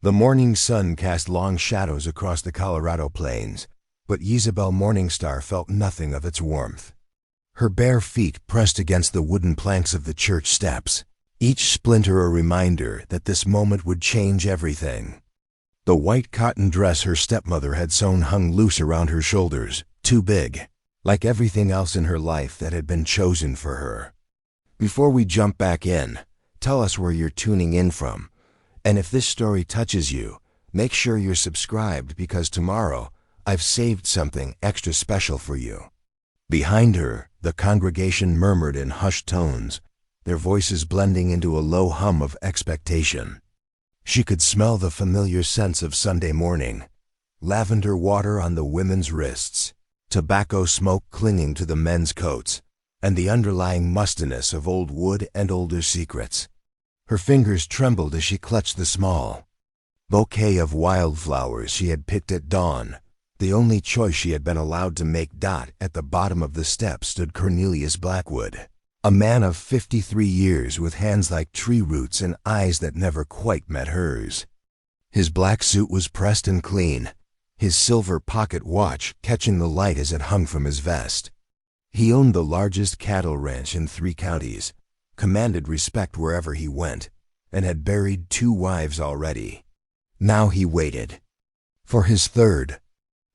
The morning sun cast long shadows across the Colorado plains, but Isabel Morningstar felt nothing of its warmth. Her bare feet pressed against the wooden planks of the church steps, each splinter a reminder that this moment would change everything. The white cotton dress her stepmother had sewn hung loose around her shoulders, too big, like everything else in her life that had been chosen for her. Before we jump back in, tell us where you're tuning in from. And if this story touches you, make sure you're subscribed because tomorrow I've saved something extra special for you. Behind her, the congregation murmured in hushed tones, their voices blending into a low hum of expectation. She could smell the familiar scents of Sunday morning, lavender water on the women's wrists, tobacco smoke clinging to the men's coats, and the underlying mustiness of old wood and older secrets. Her fingers trembled as she clutched the small bouquet of wildflowers she had picked at dawn. The only choice she had been allowed to make. At the bottom of the steps stood Cornelius Blackwood, a man of 53 years with hands like tree roots and eyes that never quite met hers. His black suit was pressed and clean, his silver pocket watch catching the light as it hung from his vest. He owned the largest cattle ranch in 3 counties, commanded respect wherever he went, and had buried 2 wives already. Now he waited for his third.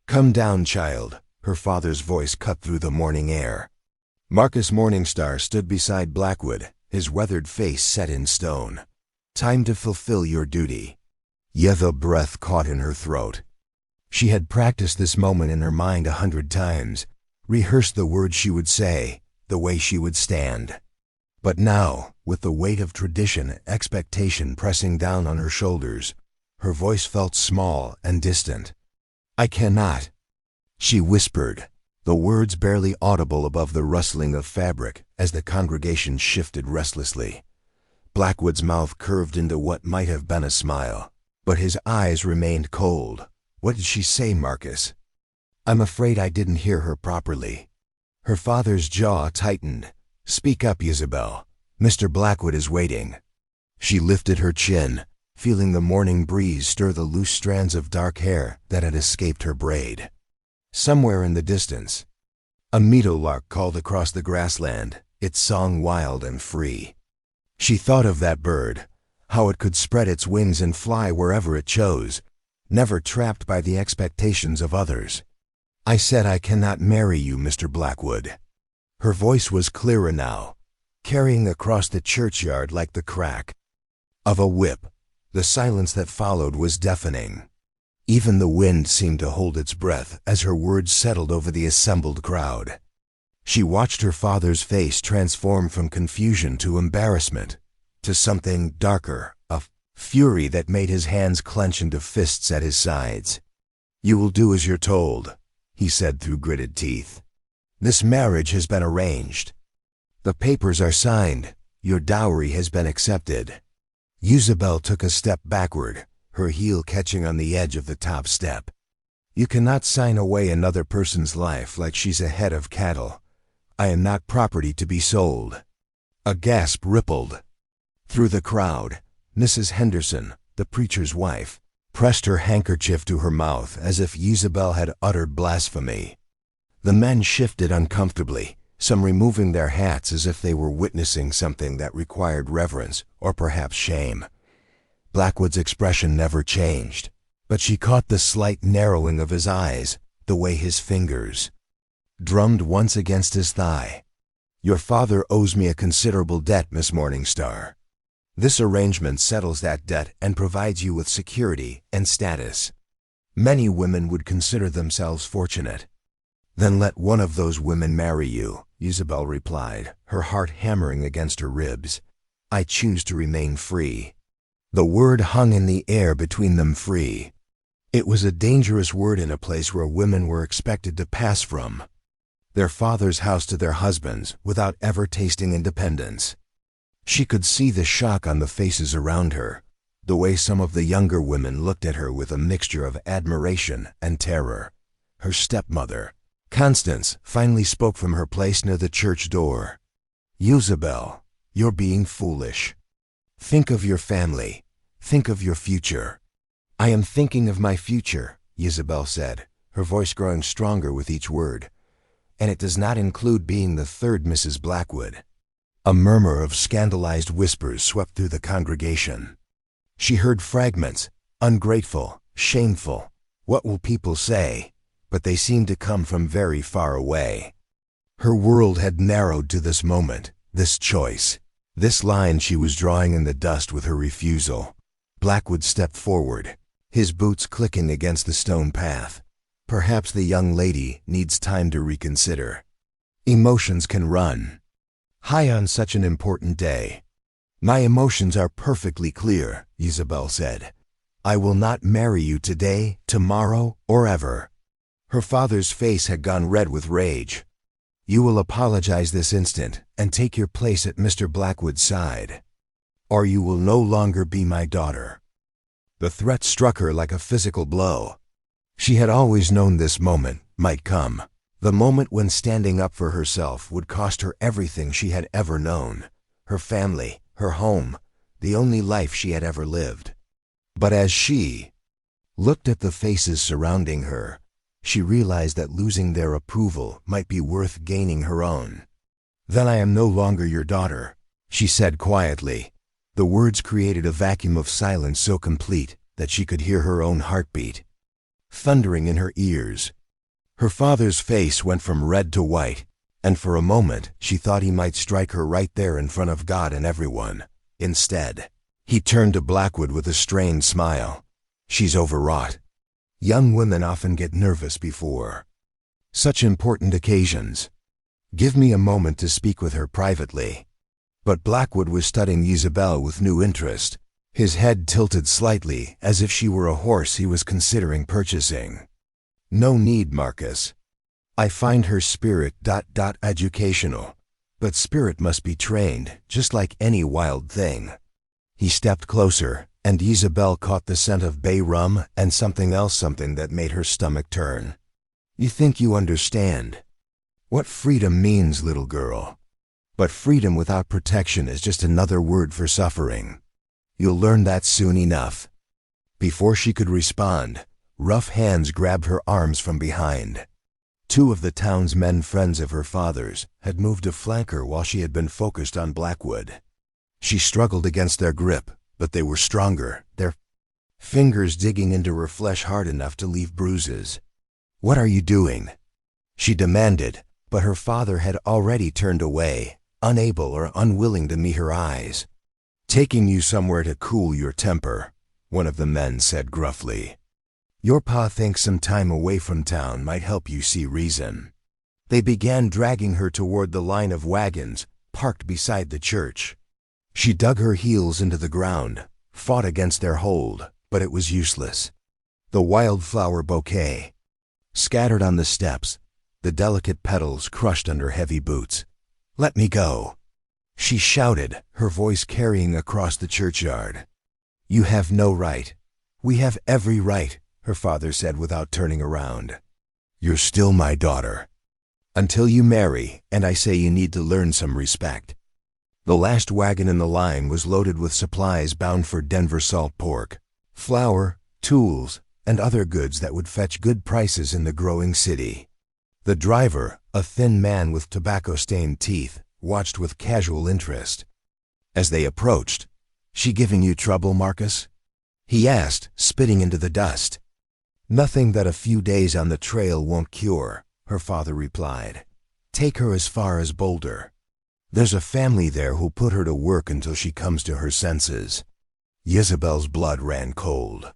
"Come down, child," her father's voice cut through the morning air. Marcus Morningstar stood beside Blackwood, his weathered face set in stone. "Time to fulfill your duty." The breath caught in her throat. She had practiced this moment in her mind 100 times, rehearsed the words she would say, the way she would stand. But now, with the weight of tradition and expectation pressing down on her shoulders, her voice felt small and distant. "I cannot," she whispered, the words barely audible above the rustling of fabric as the congregation shifted restlessly. Blackwood's mouth curved into what might have been a smile, but his eyes remained cold. "What did she say, Marcus?" "I'm afraid I didn't hear her properly." Her father's jaw tightened. "Speak up, Isabel. Mr. Blackwood is waiting." She lifted her chin, feeling the morning breeze stir the loose strands of dark hair that had escaped her braid. Somewhere in the distance, a meadowlark called across the grassland, its song wild and free. She thought of that bird, how it could spread its wings and fly wherever it chose, never trapped by the expectations of others. "I said I cannot marry you, Mr. Blackwood." Her voice was clearer now, carrying across the churchyard like the crack of a whip. The silence that followed was deafening. Even the wind seemed to hold its breath as her words settled over the assembled crowd. She watched her father's face transform from confusion to embarrassment, to something darker, a fury that made his hands clench into fists at his sides. "You will do as you're told," he said through gritted teeth. "This marriage has been arranged. The papers are signed. Your dowry has been accepted." Isabel took a step backward, her heel catching on the edge of the top step. "You cannot sign away another person's life like she's a head of cattle. I am not property to be sold." A gasp rippled through the crowd. Mrs. Henderson, the preacher's wife, pressed her handkerchief to her mouth as if Isabel had uttered blasphemy. The men shifted uncomfortably, some removing their hats as if they were witnessing something that required reverence or perhaps shame. Blackwood's expression never changed, but she caught the slight narrowing of his eyes, the way his fingers drummed once against his thigh. "Your father owes me a considerable debt, Miss Morningstar. This arrangement settles that debt and provides you with security and status. Many women would consider themselves fortunate." "Then let one of those women marry you," Isabel replied, her heart hammering against her ribs. "I choose to remain free." The word hung in the air between them, free. It was a dangerous word in a place where women were expected to pass from their father's house to their husband's without ever tasting independence. She could see the shock on the faces around her, the way some of the younger women looked at her with a mixture of admiration and terror. Her stepmother, Constance, finally spoke from her place near the church door. "Isabel, you're being foolish. Think of your family. Think of your future." I am thinking of my future, Isabel said, her voice growing stronger with each word. And it does not include being the third Mrs. Blackwood. A murmur of scandalized whispers swept through the congregation. She heard fragments, ungrateful, shameful. What will people say? But they seemed to come from very far away. Her world had narrowed to this moment, this choice, this line she was drawing in the dust with her refusal. Blackwood stepped forward, his boots clicking against the stone path. Perhaps the young lady needs time to reconsider. Emotions can run high on such an important day. My emotions are perfectly clear, Isabel said. I will not marry you today, tomorrow, or ever. Her father's face had gone red with rage. You will apologize this instant and take your place at Mr. Blackwood's side, or you will no longer be my daughter. The threat struck her like a physical blow. She had always known this moment might come, the moment when standing up for herself would cost her everything she had ever known, her family, her home, the only life she had ever lived. But as she looked at the faces surrounding her, she realized that losing their approval might be worth gaining her own. Then I am no longer your daughter, she said quietly. The words created a vacuum of silence so complete that she could hear her own heartbeat thundering in her ears. Her father's face went from red to white, and for a moment she thought he might strike her right there in front of God and everyone. Instead, he turned to Blackwood with a strained smile. She's overwrought. Young women often get nervous before such important occasions. Give me a moment to speak with her privately. But Blackwood was studying Isabel with new interest, his head tilted slightly as if she were a horse he was considering purchasing. No need, Marcus. I find her spirit educational, but spirit must be trained, just like any wild thing. He stepped closer, and Isabel caught the scent of bay rum and something that made her stomach turn. You think you understand what freedom means, little girl. But freedom without protection is just another word for suffering. You'll learn that soon enough. Before she could respond, rough hands grabbed her arms from behind. Two of the town's men friends of her father's had moved to flank her while she had been focused on Blackwood. She struggled against their grip, but they were stronger, their fingers digging into her flesh hard enough to leave bruises. What are you doing? She demanded, but her father had already turned away, unable or unwilling to meet her eyes. Taking you somewhere to cool your temper, one of the men said gruffly. Your pa thinks some time away from town might help you see reason. They began dragging her toward the line of wagons parked beside the church. She dug her heels into the ground, fought against their hold, but it was useless. The wildflower bouquet scattered on the steps, the delicate petals crushed under heavy boots. Let me go, she shouted, her voice carrying across the churchyard. You have no right. We have every right, her father said without turning around. You're still my daughter. Until you marry, and I say you need to learn some respect. The last wagon in the line was loaded with supplies bound for Denver salt pork, flour, tools, and other goods that would fetch good prices in the growing city. The driver, a thin man with tobacco-stained teeth, watched with casual interest. As they approached, "She giving you trouble, Marcus?" he asked, spitting into the dust. "Nothing that a few days on the trail won't cure," her father replied. "Take her as far as Boulder. There's a family there who'll put her to work until she comes to her senses." Isabel's blood ran cold.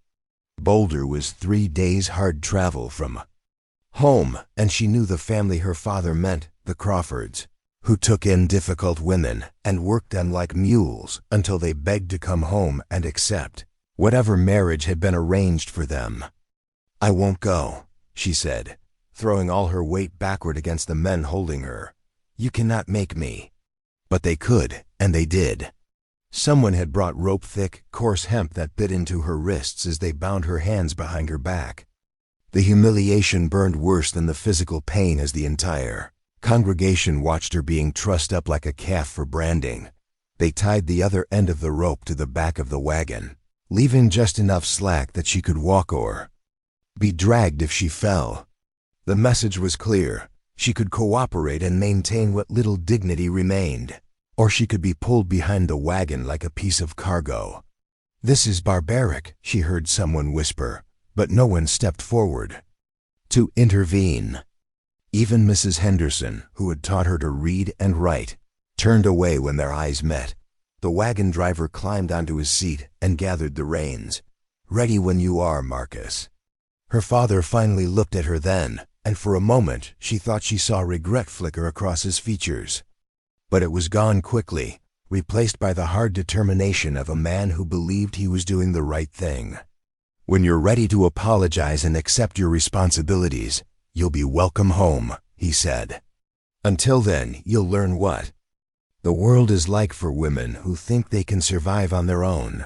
Boulder was 3 days' hard travel from home, and she knew the family her father meant, the Crawfords, who took in difficult women and worked them like mules until they begged to come home and accept whatever marriage had been arranged for them. "I won't go," she said, throwing all her weight backward against the men holding her. "You cannot make me." But they could, and they did. Someone had brought rope-thick, coarse hemp that bit into her wrists as they bound her hands behind her back. The humiliation burned worse than the physical pain as the entire congregation watched her being trussed up like a calf for branding. They tied the other end of the rope to the back of the wagon. leaving just enough slack that she could walk or be dragged if she fell. The message was clear. She could cooperate and maintain what little dignity remained, or she could be pulled behind the wagon like a piece of cargo. "This is barbaric," she heard someone whisper, but no one stepped forward to intervene. Even Mrs. Henderson, who had taught her to read and write, turned away when their eyes met. The wagon driver climbed onto his seat and gathered the reins. "Ready when you are, Marcus." Her father finally looked at her then, and for a moment she thought she saw regret flicker across his features. But it was gone quickly, replaced by the hard determination of a man who believed he was doing the right thing. "When you're ready to apologize and accept your responsibilities, you'll be welcome home," he said. "Until then, you'll learn what the world is like for women who think they can survive on their own."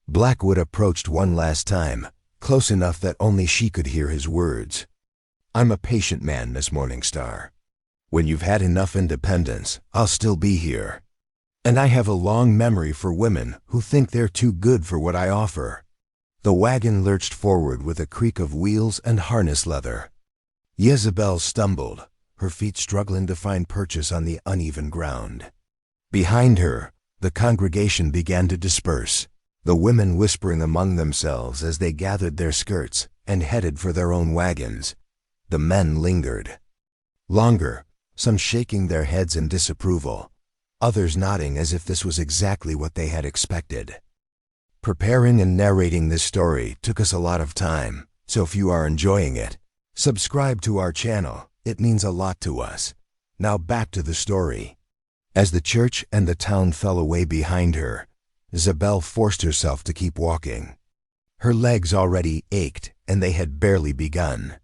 Blackwood approached one last time, close enough that only she could hear his words. "I'm a patient man, Miss Morningstar. When you've had enough independence, I'll still be here. And I have a long memory for women who think they're too good for what I offer." The wagon lurched forward with a creak of wheels and harness leather. Jezebel stumbled, her feet struggling to find purchase on the uneven ground. Behind her, the congregation began to disperse, the women whispering among themselves as they gathered their skirts and headed for their own wagons. The men lingered longer, some shaking their heads in disapproval, others nodding as if this was exactly what they had expected. Preparing and narrating this story took us a lot of time, so if you are enjoying it, subscribe to our channel. It means a lot to us. Now back to the story. As the church and the town fell away behind her, Isabel forced herself to keep walking. Her legs already ached, and they had barely begun.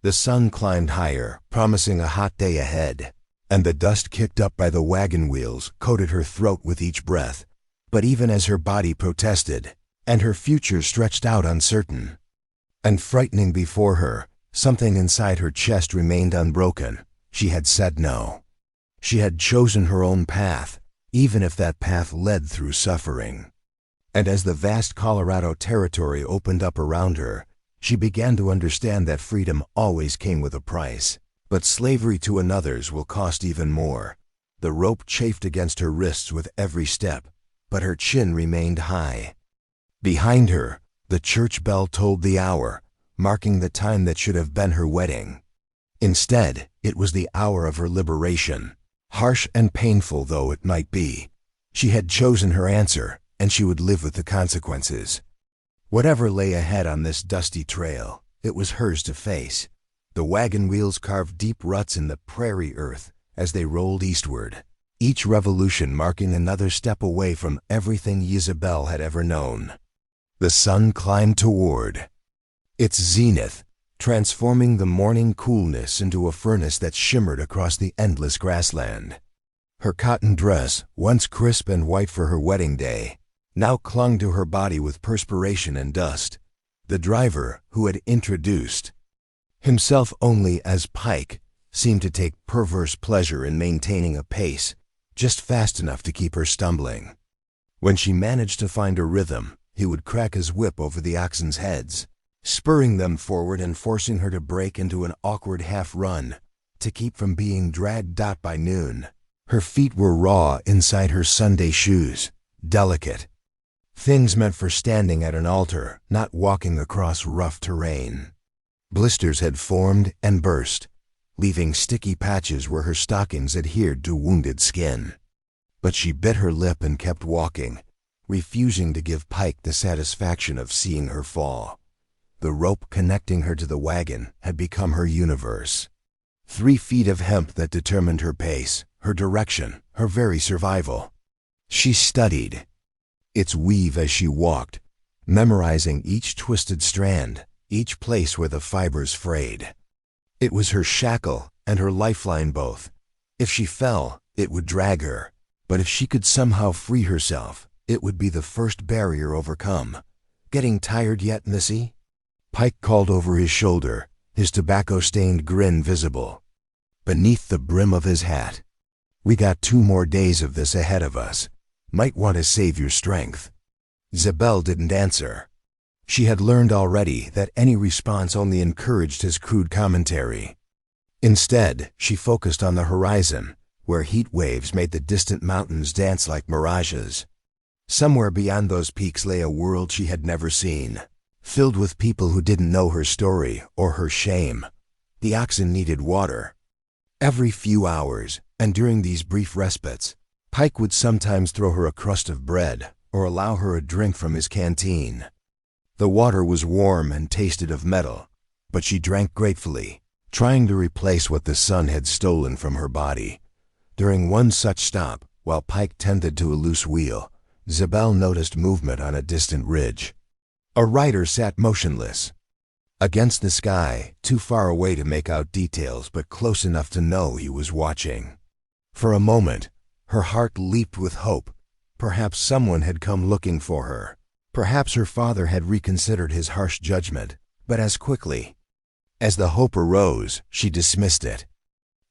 The sun climbed higher, promising a hot day ahead, and the dust kicked up by the wagon wheels coated her throat with each breath. But even as her body protested, and her future stretched out uncertain and frightening before her, something inside her chest remained unbroken. She had said no. She had chosen her own path, even if that path led through suffering. And as the vast Colorado territory opened up around her, she began to understand that freedom always came with a price. But slavery to another's will cost even more. The rope chafed against her wrists with every step, but her chin remained high. Behind her, the church bell tolled the hour, marking the time that should have been her wedding. Instead, it was the hour of her liberation. Harsh and painful though it might be, she had chosen her answer, and she would live with the consequences. Whatever lay ahead on this dusty trail, it was hers to face. The wagon wheels carved deep ruts in the prairie earth as they rolled eastward, each revolution marking another step away from everything Jezebel had ever known. The sun climbed toward its zenith, transforming the morning coolness into a furnace that shimmered across the endless grassland. Her cotton dress, once crisp and white for her wedding day, now clung to her body with perspiration and dust. The driver, who had introduced himself only as Pike, seemed to take perverse pleasure in maintaining a pace just fast enough to keep her stumbling. When she managed to find a rhythm, he would crack his whip over the oxen's heads, spurring them forward and forcing her to break into an awkward half-run to keep from being dragged out by noon. Her feet were raw inside her Sunday shoes, delicate, things meant for standing at an altar, not walking across rough terrain. Blisters had formed and burst, leaving sticky patches where her stockings adhered to wounded skin. But she bit her lip and kept walking, refusing to give Pike the satisfaction of seeing her fall. The rope connecting her to the wagon had become her universe. 3 feet of hemp that determined her pace, her direction, her very survival. She studied its weave as she walked, memorizing each twisted strand, each place where the fibers frayed. It was her shackle and her lifeline both. If she fell, it would drag her, but if she could somehow free herself, it would be the first barrier overcome. "Getting tired yet, Missy?" Pike called over his shoulder, his tobacco-stained grin visible beneath the brim of his hat. "We got 2 more days of this ahead of us. Might want to save your strength." Isabel didn't answer. She had learned already that any response only encouraged his crude commentary. Instead, she focused on the horizon, where heat waves made the distant mountains dance like mirages. Somewhere beyond those peaks lay a world she had never seen, filled with people who didn't know her story or her shame. The oxen needed water. Every few hours, and during these brief respites, Pike would sometimes throw her a crust of bread or allow her a drink from his canteen. The water was warm and tasted of metal, but she drank gratefully, trying to replace what the sun had stolen from her body. During one such stop, while Pike tended to a loose wheel, Isabel noticed movement on a distant ridge. A rider sat motionless against the sky, too far away to make out details but close enough to know he was watching. For a moment, her heart leaped with hope. Perhaps someone had come looking for her. Perhaps her father had reconsidered his harsh judgment, but as quickly as the hope arose, she dismissed it.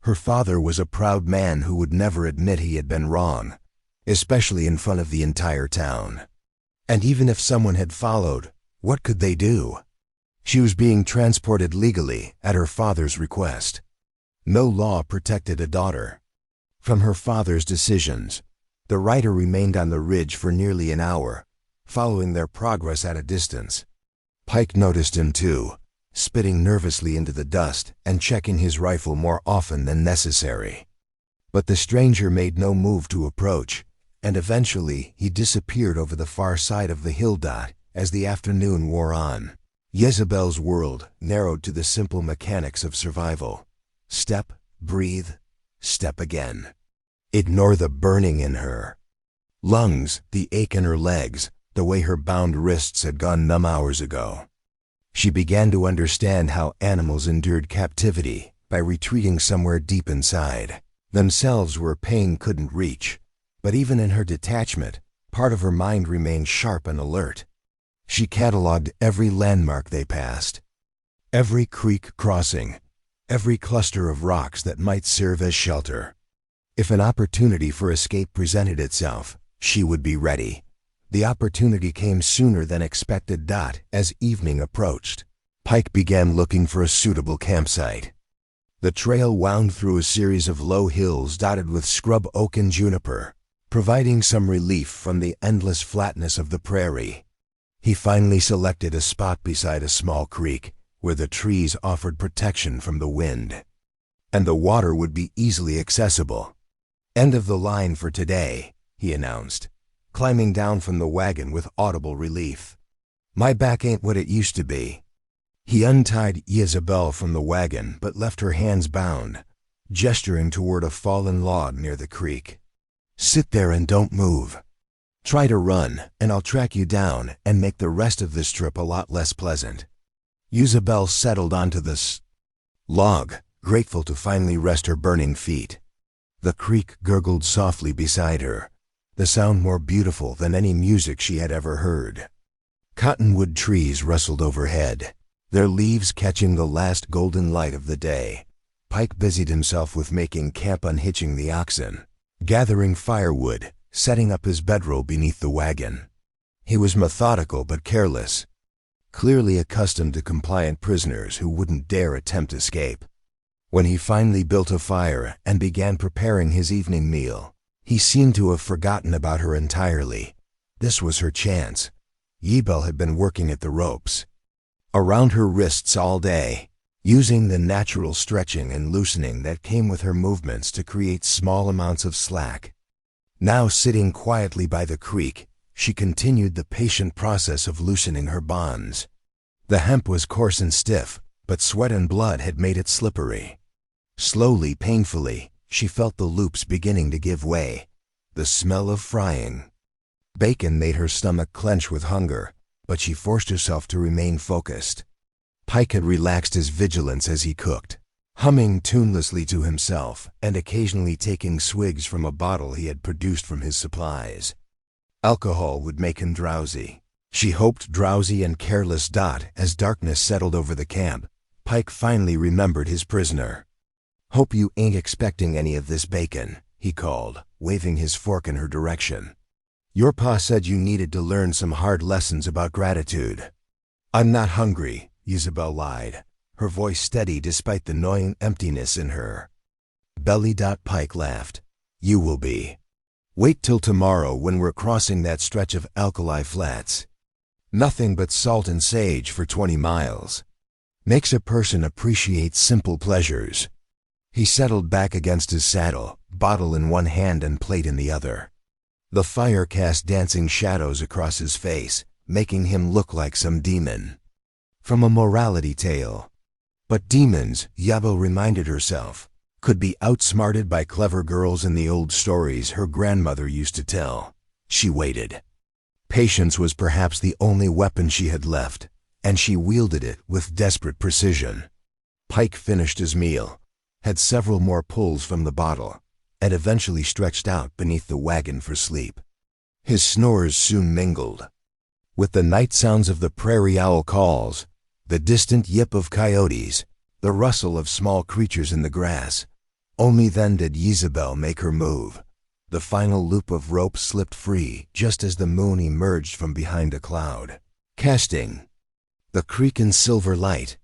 Her father was a proud man who would never admit he had been wrong, especially in front of the entire town. And even if someone had followed, what could they do? She was being transported legally at her father's request. No law protected a daughter from her father's decisions. The rider remained on the ridge for nearly an hour, following their progress at a distance. Pike noticed him too, spitting nervously into the dust and checking his rifle more often than necessary. But the stranger made no move to approach, and eventually he disappeared over the far side of the hill dot as the afternoon wore on. Isabel's world narrowed to the simple mechanics of survival. Step, breathe, step again. Ignore the burning in her lungs, the ache in her legs, the way her bound wrists had gone numb hours ago. She began to understand how animals endured captivity by retreating somewhere deep inside, themselves where pain couldn't reach. But even in her detachment, part of her mind remained sharp and alert. She catalogued every landmark they passed, every creek crossing, every cluster of rocks that might serve as shelter. If an opportunity for escape presented itself, she would be ready. The opportunity came sooner than expected. As evening approached, Pike began looking for a suitable campsite. The trail wound through a series of low hills dotted with scrub oak and juniper, providing some relief from the endless flatness of the prairie. He finally selected a spot beside a small creek, where the trees offered protection from the wind, and the water would be easily accessible. "End of the line for today," he announced, climbing down from the wagon with audible relief. "My back ain't what it used to be." He untied Isabel from the wagon but left her hands bound, gesturing toward a fallen log near the creek. "Sit there and don't move. Try to run, and I'll track you down and make the rest of this trip a lot less pleasant." Isabel settled onto the log, grateful to finally rest her burning feet. The creek gurgled softly beside her, the sound more beautiful than any music she had ever heard. Cottonwood trees rustled overhead, their leaves catching the last golden light of the day. Pike busied himself with making camp, unhitching the oxen, gathering firewood, setting up his bedroll beneath the wagon. He was methodical but careless, clearly accustomed to compliant prisoners who wouldn't dare attempt escape. When he finally built a fire and began preparing his evening meal, he seemed to have forgotten about her entirely. This was her chance. Isabel had been working at the ropes around her wrists all day, using the natural stretching and loosening that came with her movements to create small amounts of slack. Now, sitting quietly by the creek, she continued the patient process of loosening her bonds. The hemp was coarse and stiff, but sweat and blood had made it slippery. Slowly, painfully, she felt the loops beginning to give way. The smell of frying bacon made her stomach clench with hunger, but she forced herself to remain focused. Pike had relaxed his vigilance as he cooked, humming tunelessly to himself and occasionally taking swigs from a bottle he had produced from his supplies. Alcohol would make him drowsy. She hoped drowsy and careless. As darkness settled over the camp, Pike finally remembered his prisoner. "Hope you ain't expecting any of this bacon," he called, waving his fork in her direction. Your pa said you needed to learn some hard lessons about gratitude. I'm not hungry, Isabel lied, her voice steady despite the gnawing emptiness in her. Pike laughed. You will be. Wait till tomorrow when we're crossing that stretch of alkali flats. Nothing but salt and sage for 20 miles. Makes a person appreciate simple pleasures. He settled back against his saddle, bottle in one hand and plate in the other. The fire cast dancing shadows across his face, making him look like some demon from a morality tale. But demons, Yabo reminded herself, could be outsmarted by clever girls in the old stories her grandmother used to tell. She waited. Patience was perhaps the only weapon she had left, and she wielded it with desperate precision. Pike finished his meal, had several more pulls from the bottle, and eventually stretched out beneath the wagon for sleep. His snores soon mingled with the night sounds of the prairie owl calls, the distant yip of coyotes, the rustle of small creatures in the grass. Only then did Isabel make her move. The final loop of rope slipped free just as the moon emerged from behind a cloud, casting the creek in silver light.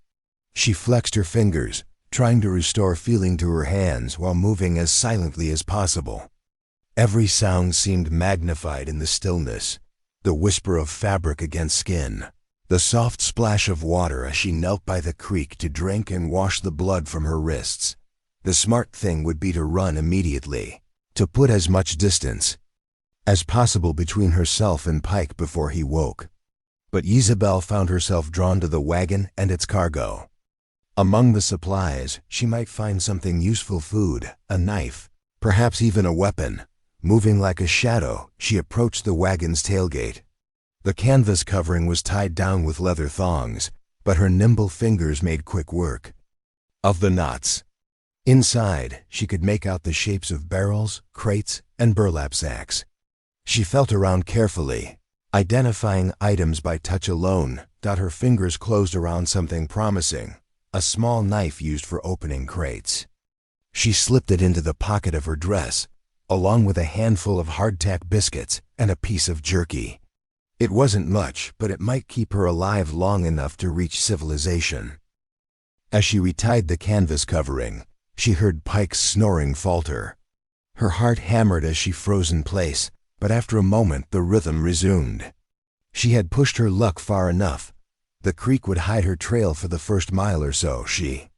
She flexed her fingers, trying to restore feeling to her hands while moving as silently as possible. Every sound seemed magnified in the stillness, the whisper of fabric against skin, the soft splash of water as she knelt by the creek to drink and wash the blood from her wrists. The smart thing would be to run immediately, to put as much distance as possible between herself and Pike before he woke. But Isabel found herself drawn to the wagon and its cargo. Among the supplies, she might find something useful: food, a knife, perhaps even a weapon. Moving like a shadow, she approached the wagon's tailgate. The canvas covering was tied down with leather thongs, but her nimble fingers made quick work of the knots. Inside, she could make out the shapes of barrels, crates, and burlap sacks. She felt around carefully, identifying items by touch alone. Her fingers closed around something promising, a small knife used for opening crates. She slipped it into the pocket of her dress, along with a handful of hardtack biscuits and a piece of jerky. It wasn't much, but it might keep her alive long enough to reach civilization. As she retied the canvas covering, she heard Pike's snoring falter. Her heart hammered as she froze in place, but after a moment the rhythm resumed. She had pushed her luck far enough. The creek would hide her trail for the first mile or so, she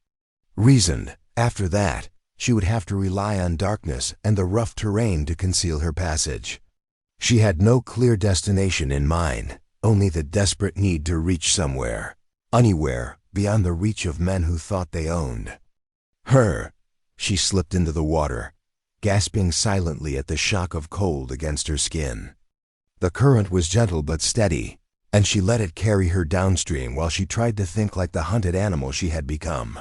reasoned. After that, she would have to rely on darkness and the rough terrain to conceal her passage. She had no clear destination in mind, only the desperate need to reach somewhere, anywhere, beyond the reach of men who thought they owned her. She slipped into the water, gasping silently at the shock of cold against her skin. The current was gentle but steady, and she let it carry her downstream while she tried to think like the hunted animal she had become.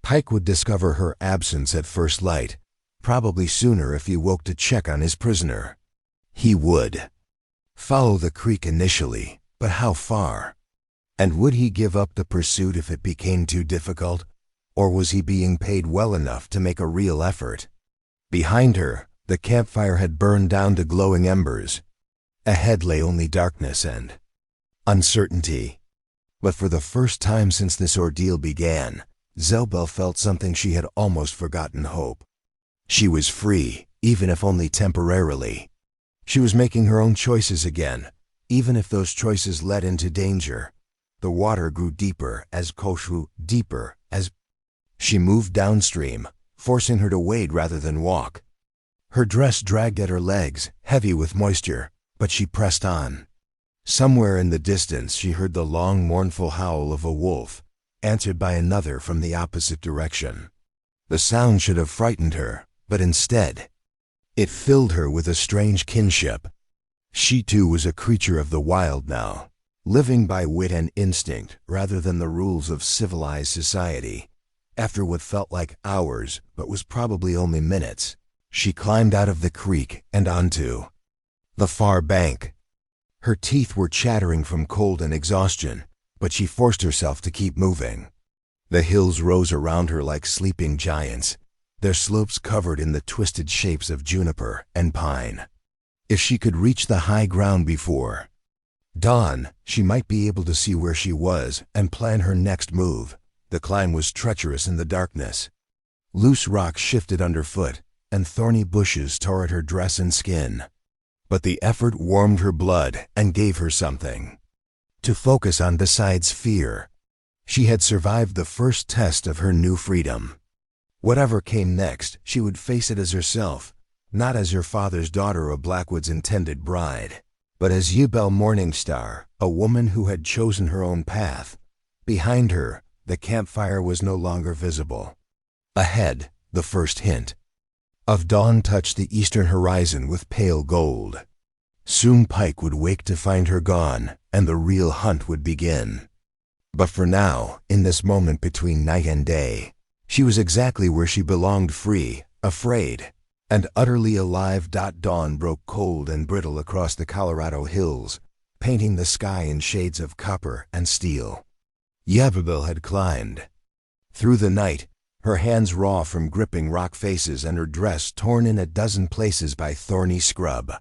Pike would discover her absence at first light, probably sooner if he woke to check on his prisoner. He would follow the creek initially, but how far? And would he give up the pursuit if it became too difficult? Or was he being paid well enough to make a real effort? Behind her, the campfire had burned down to glowing embers. Ahead lay only darkness and uncertainty. But for the first time since this ordeal began, Zelbel felt something she had almost forgotten: hope. She was free, even if only temporarily. She was making her own choices again, even if those choices led into danger. The water grew deeper as she moved downstream, forcing her to wade rather than walk. Her dress dragged at her legs, heavy with moisture, but she pressed on. Somewhere in the distance she heard the long, mournful howl of a wolf, answered by another from the opposite direction. The sound should have frightened her, but instead, it filled her with a strange kinship. She too was a creature of the wild now, living by wit and instinct rather than the rules of civilized society. After what felt like hours, but was probably only minutes, she climbed out of the creek and onto the far bank. Her teeth were chattering from cold and exhaustion, but she forced herself to keep moving. The hills rose around her like sleeping giants, their slopes covered in the twisted shapes of juniper and pine. If she could reach the high ground before dawn, she might be able to see where she was and plan her next move. The climb was treacherous in the darkness. Loose rocks shifted underfoot, and thorny bushes tore at her dress and skin. But the effort warmed her blood and gave her something to focus on besides fear. She had survived the first test of her new freedom. Whatever came next, she would face it as herself, not as her father's daughter or Blackwood's intended bride, but as Yubel Morningstar, a woman who had chosen her own path. Behind her, the campfire was no longer visible. Ahead, the first hint of dawn touched the eastern horizon with pale gold. Soon Pike would wake to find her gone, and the real hunt would begin. But for now, in this moment between night and day, she was exactly where she belonged, free, afraid, and utterly alive. Dawn broke cold and brittle across the Colorado hills, painting the sky in shades of copper and steel. Yubel had climbed through the night, her hands raw from gripping rock faces and her dress torn in a dozen places by thorny scrub.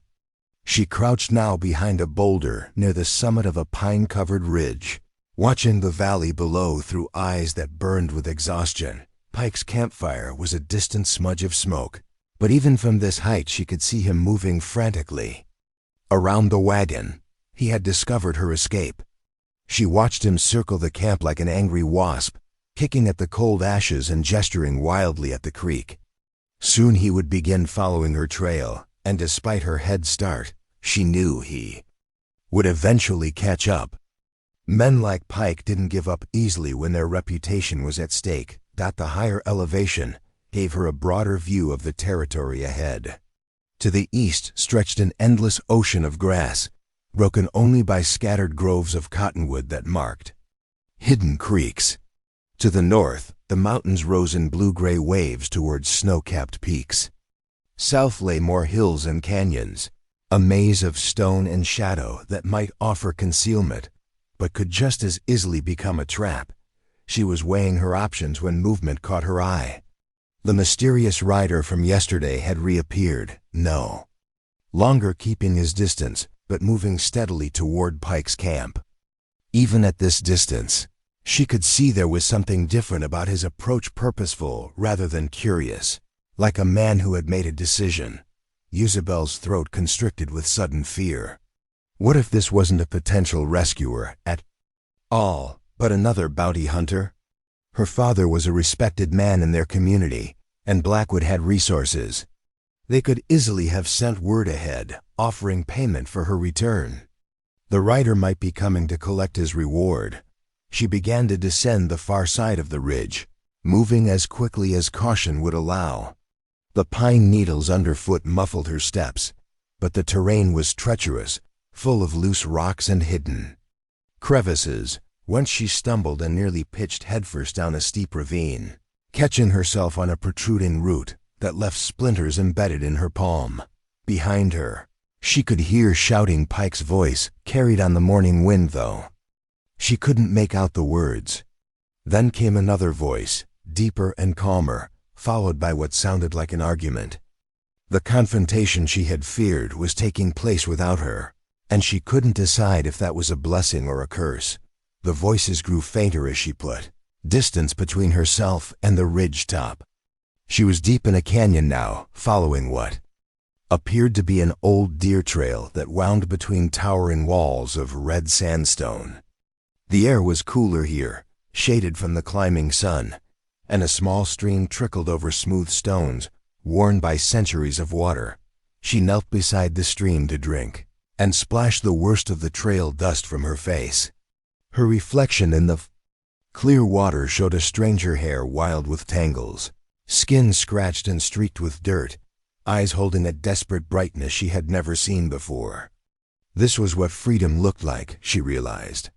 She crouched now behind a boulder near the summit of a pine-covered ridge, watching the valley below through eyes that burned with exhaustion. Pike's campfire was a distant smudge of smoke, but even from this height she could see him moving frantically. Around the wagon, he had discovered her escape. She watched him circle the camp like an angry wasp, kicking at the cold ashes and gesturing wildly at the creek. Soon he would begin following her trail, and despite her head start, she knew he would eventually catch up. Men like Pike didn't give up easily when their reputation was at stake. The higher elevation gave her a broader view of the territory ahead. To the east stretched an endless ocean of grass, broken only by scattered groves of cottonwood that marked hidden creeks. To the north, the mountains rose in blue-gray waves towards snow-capped peaks. South lay more hills and canyons, a maze of stone and shadow that might offer concealment, but could just as easily become a trap. She was weighing her options when movement caught her eye. The mysterious rider from yesterday had reappeared, no longer keeping his distance, but moving steadily toward Pike's camp. Even at this distance, she could see there was something different about his approach, purposeful rather than curious, like a man who had made a decision. Yubel's throat constricted with sudden fear. What if this wasn't a potential rescuer at all, but another bounty hunter? Her father was a respected man in their community, and Blackwood had resources. They could easily have sent word ahead, offering payment for her return. The rider might be coming to collect his reward. She began to descend the far side of the ridge, moving as quickly as caution would allow. The pine needles underfoot muffled her steps, but the terrain was treacherous, full of loose rocks and hidden crevices, whence she stumbled and nearly pitched headfirst down a steep ravine, catching herself on a protruding root that left splinters embedded in her palm. Behind her, she could hear shouting Pike's voice, carried on the morning wind though. She couldn't make out the words. Then came another voice, deeper and calmer, followed by what sounded like an argument. The confrontation she had feared was taking place without her, and she couldn't decide if that was a blessing or a curse. The voices grew fainter as she put distance between herself and the ridge top. She was deep in a canyon now, following what appeared to be an old deer trail that wound between towering walls of red sandstone. The air was cooler here, shaded from the climbing sun, and a small stream trickled over smooth stones, worn by centuries of water. She knelt beside the stream to drink, and splashed the worst of the trail dust from her face. Her reflection in the clear water showed a stranger hair wild with tangles, skin scratched and streaked with dirt, eyes holding a desperate brightness she had never seen before. This was what freedom looked like, she realized.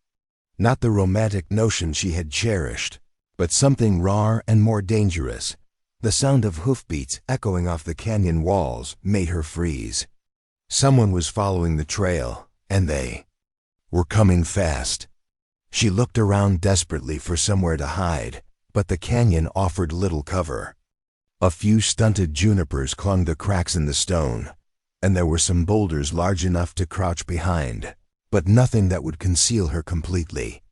Not the romantic notion she had cherished, but something rawer and more dangerous. The sound of hoofbeats echoing off the canyon walls made her freeze. Someone was following the trail, and they were coming fast. She looked around desperately for somewhere to hide, but the canyon offered little cover. A few stunted junipers clung to cracks in the stone, and there were some boulders large enough to crouch behind, but nothing that would conceal her completely.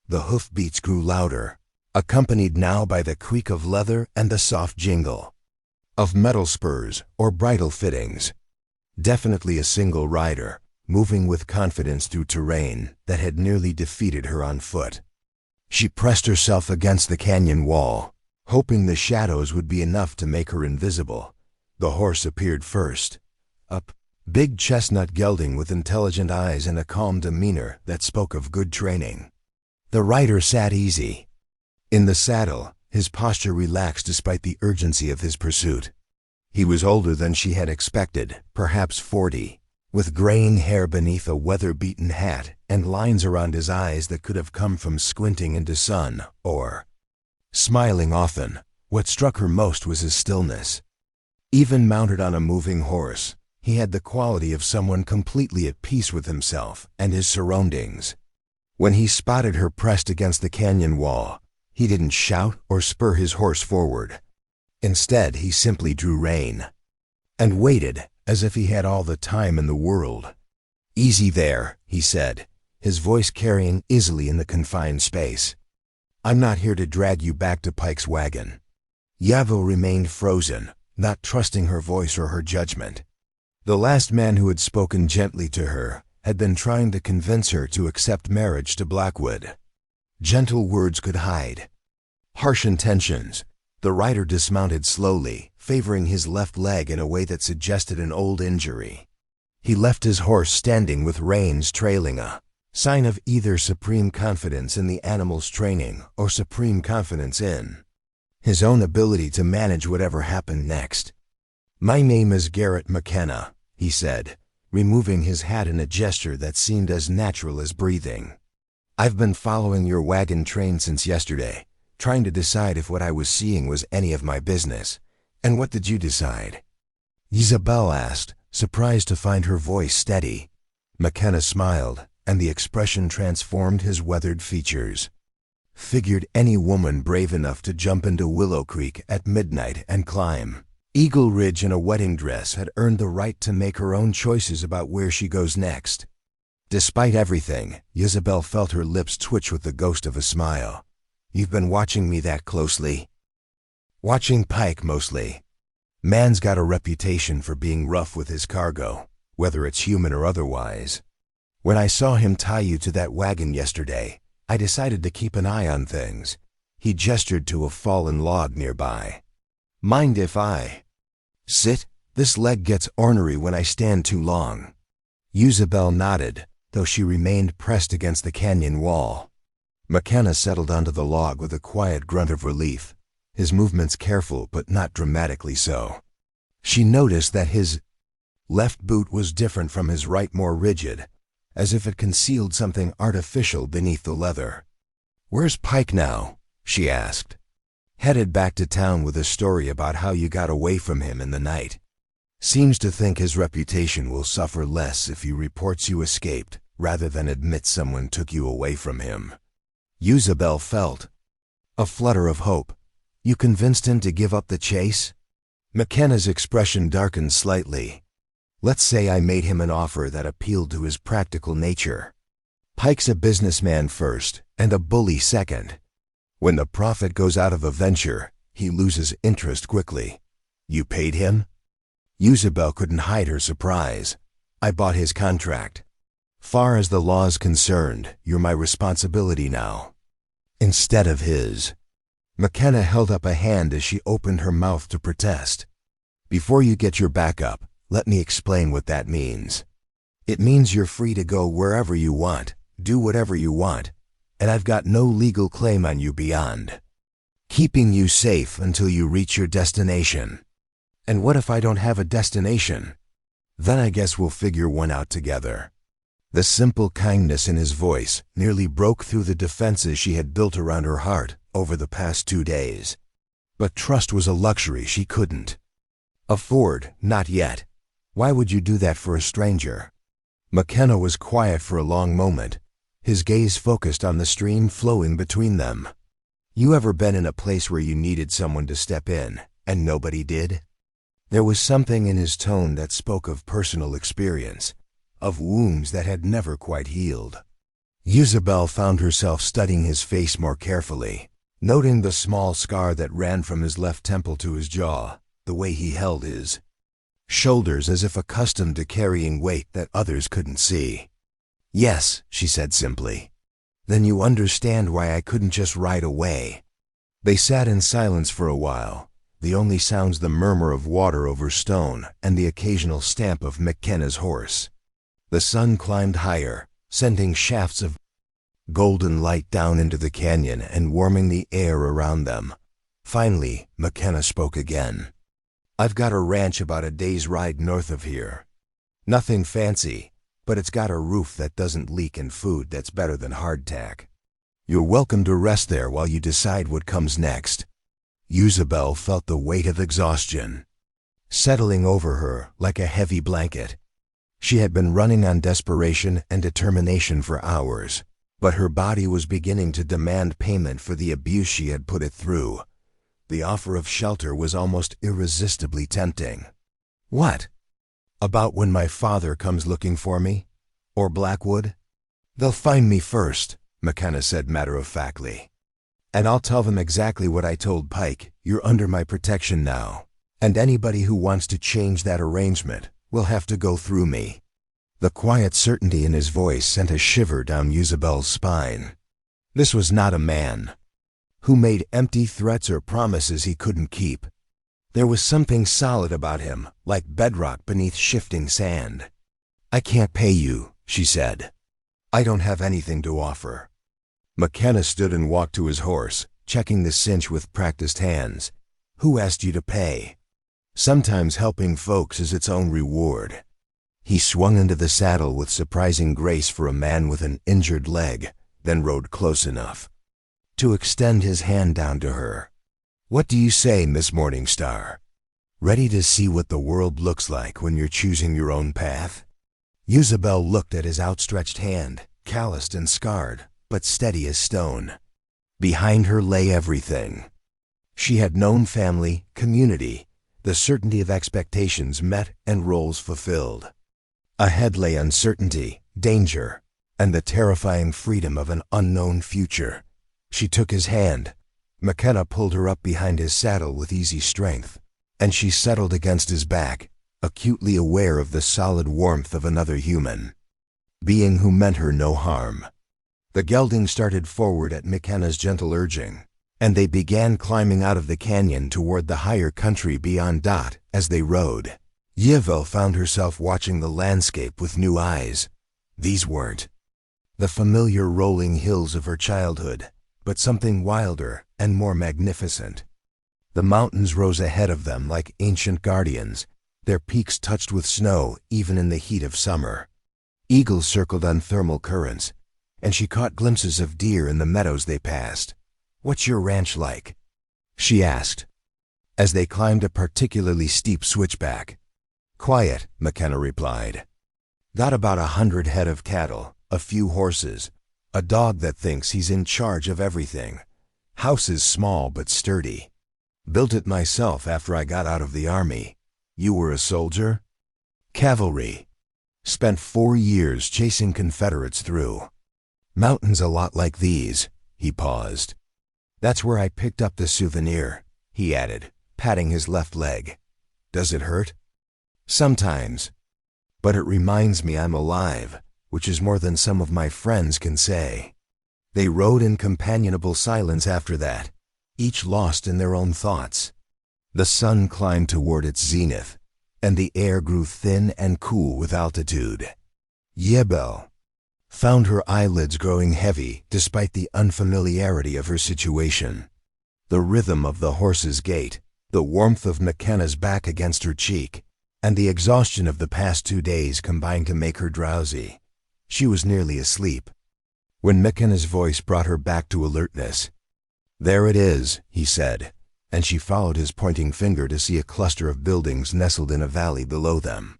The hoofbeats grew louder, accompanied now by the creak of leather and the soft jingle of metal spurs or bridle fittings. Definitely a single rider, moving with confidence through terrain that had nearly defeated her on foot. She pressed herself against the canyon wall, hoping the shadows would be enough to make her invisible. The horse appeared first. A big chestnut gelding with intelligent eyes and a calm demeanor that spoke of good training. The rider sat easy in the saddle, his posture relaxed despite the urgency of his pursuit. He was older than she had expected, perhaps 40, with graying hair beneath a weather-beaten hat and lines around his eyes that could have come from squinting into sun or smiling often. What struck her most was his stillness. Even mounted on a moving horse, he had the quality of someone completely at peace with himself and his surroundings. When he spotted her pressed against the canyon wall, he didn't shout or spur his horse forward. Instead, he simply drew rein and waited as if he had all the time in the world. "Easy there," he said, his voice carrying easily in the confined space. "I'm not here to drag you back to Pike's wagon." Yavo remained frozen, not trusting her voice or her judgment. The last man who had spoken gently to her had been trying to convince her to accept marriage to Blackwood. Gentle words could hide harsh intentions. The rider dismounted slowly, favoring his left leg in a way that suggested an old injury. He left his horse standing with reins trailing, a sign of either supreme confidence in the animal's training or supreme confidence in his own ability to manage whatever happened next. "My name is Garrett McKenna," he said, removing his hat in a gesture that seemed as natural as breathing. "I've been following your wagon train since yesterday, trying to decide if what I was seeing was any of my business. And what did you decide?" Isabel asked, surprised to find her voice steady. McKenna smiled, and the expression transformed his weathered features. "Figured any woman brave enough to jump into Willow Creek at midnight and climb Eagle Ridge in a wedding dress had earned the right to make her own choices about where she goes next." Despite everything, Isabel felt her lips twitch with the ghost of a smile. "You've been watching me that closely?" "Watching Pike, mostly. Man's got a reputation for being rough with his cargo, whether it's human or otherwise. When I saw him tie you to that wagon yesterday, I decided to keep an eye on things." He gestured to a fallen log nearby. "Mind if I sit? This leg gets ornery when I stand too long." Isabel nodded, though she remained pressed against the canyon wall. McKenna settled onto the log with a quiet grunt of relief, his movements careful but not dramatically so. She noticed that his left boot was different from his right, more rigid, as if it concealed something artificial beneath the leather. "Where's Pike now?" she asked. "Headed back to town with a story about how you got away from him in the night. Seems to think his reputation will suffer less if he reports you escaped rather than admit someone took you away from him." Isabel felt a flutter of hope. "You convinced him to give up the chase?" McKenna's expression darkened slightly. "Let's say I made him an offer that appealed to his practical nature. Pike's a businessman first and a bully second. When the profit goes out of a venture, he loses interest quickly. You paid him?" Isabel couldn't hide her surprise. "I bought his contract. Far as the law's concerned, you're my responsibility now, instead of his." McKenna held up a hand as she opened her mouth to protest. "Before you get your back up, let me explain what that means. It means you're free to go wherever you want, do whatever you want, and I've got no legal claim on you beyond keeping you safe until you reach your destination." "And what if I don't have a destination?" "Then I guess we'll figure one out together." The simple kindness in his voice nearly broke through the defenses she had built around her heart over the past 2 days. But trust was a luxury she couldn't afford, not yet. Why would you do that for a stranger? McKenna was quiet for a long moment, his gaze focused on the stream flowing between them. "You ever been in a place where you needed someone to step in, and nobody did?" There was something in his tone that spoke of personal experience, of wounds that had never quite healed. Isabel found herself studying his face more carefully, noting the small scar that ran from his left temple to his jaw, the way he held his shoulders as if accustomed to carrying weight that others couldn't see. "Yes," she said simply. "Then you understand why I couldn't just ride away." They sat in silence for a while, the only sounds the murmur of water over stone and the occasional stamp of McKenna's horse. The sun climbed higher, sending shafts of golden light down into the canyon and warming the air around them. Finally, McKenna spoke again. "I've got a ranch about a day's ride north of here. Nothing fancy, but it's got a roof that doesn't leak and food that's better than hardtack. You're welcome to rest there while you decide what comes next." Isabel felt the weight of exhaustion settling over her like a heavy blanket. She had been running on desperation and determination for hours, but her body was beginning to demand payment for the abuse she had put it through. The offer of shelter was almost irresistibly tempting. "What? About when my father comes looking for me? Or Blackwood?" "They'll find me first," McKenna said matter-of-factly. "And I'll tell them exactly what I told Pike. You're under my protection now. And anybody who wants to change that arrangement will have to go through me." The quiet certainty in his voice sent a shiver down Isabel's spine. This was not a man who made empty threats or promises he couldn't keep. There was something solid about him, like bedrock beneath shifting sand. "I can't pay you," she said. "I don't have anything to offer." McKenna stood and walked to his horse, checking the cinch with practiced hands. "Who asked you to pay? Sometimes helping folks is its own reward." He swung into the saddle with surprising grace for a man with an injured leg, then rode close enough to extend his hand down to her. "What do you say, Miss Morningstar? Ready to see what the world looks like when you're choosing your own path?" Isabel looked at his outstretched hand, calloused and scarred, but steady as stone. Behind her lay everything. She had known family, community, the certainty of expectations met and roles fulfilled. Ahead lay uncertainty, danger, and the terrifying freedom of an unknown future. She took his hand. McKenna pulled her up behind his saddle with easy strength, and she settled against his back, acutely aware of the solid warmth of another human being who meant her no harm. The gelding started forward at McKenna's gentle urging, and they began climbing out of the canyon toward the higher country beyond Dot. As they rode, Isabel found herself watching the landscape with new eyes. These weren't the familiar rolling hills of her childhood, but something wilder and more magnificent. The mountains rose ahead of them like ancient guardians, their peaks touched with snow even in the heat of summer. Eagles circled on thermal currents, and she caught glimpses of deer in the meadows they passed. "What's your ranch like?" she asked, as they climbed a particularly steep switchback. "Quiet," McKenna replied. "Got about 100 head of cattle, a few horses, a dog that thinks he's in charge of everything. House is small but sturdy. Built it myself after I got out of the army." "You were a soldier?" "Cavalry. Spent 4 years chasing Confederates through mountains a lot like these." He paused. "That's where I picked up the souvenir," he added, patting his left leg. "Does it hurt?" "Sometimes. But it reminds me I'm alive, which is more than some of my friends can say." They rode in companionable silence after that, each lost in their own thoughts. The sun climbed toward its zenith, and the air grew thin and cool with altitude. Isabel found her eyelids growing heavy despite the unfamiliarity of her situation. The rhythm of the horse's gait, the warmth of McKenna's back against her cheek, and the exhaustion of the past 2 days combined to make her drowsy. She was nearly asleep when McKenna's voice brought her back to alertness. "There it is," he said, and she followed his pointing finger to see a cluster of buildings nestled in a valley below them.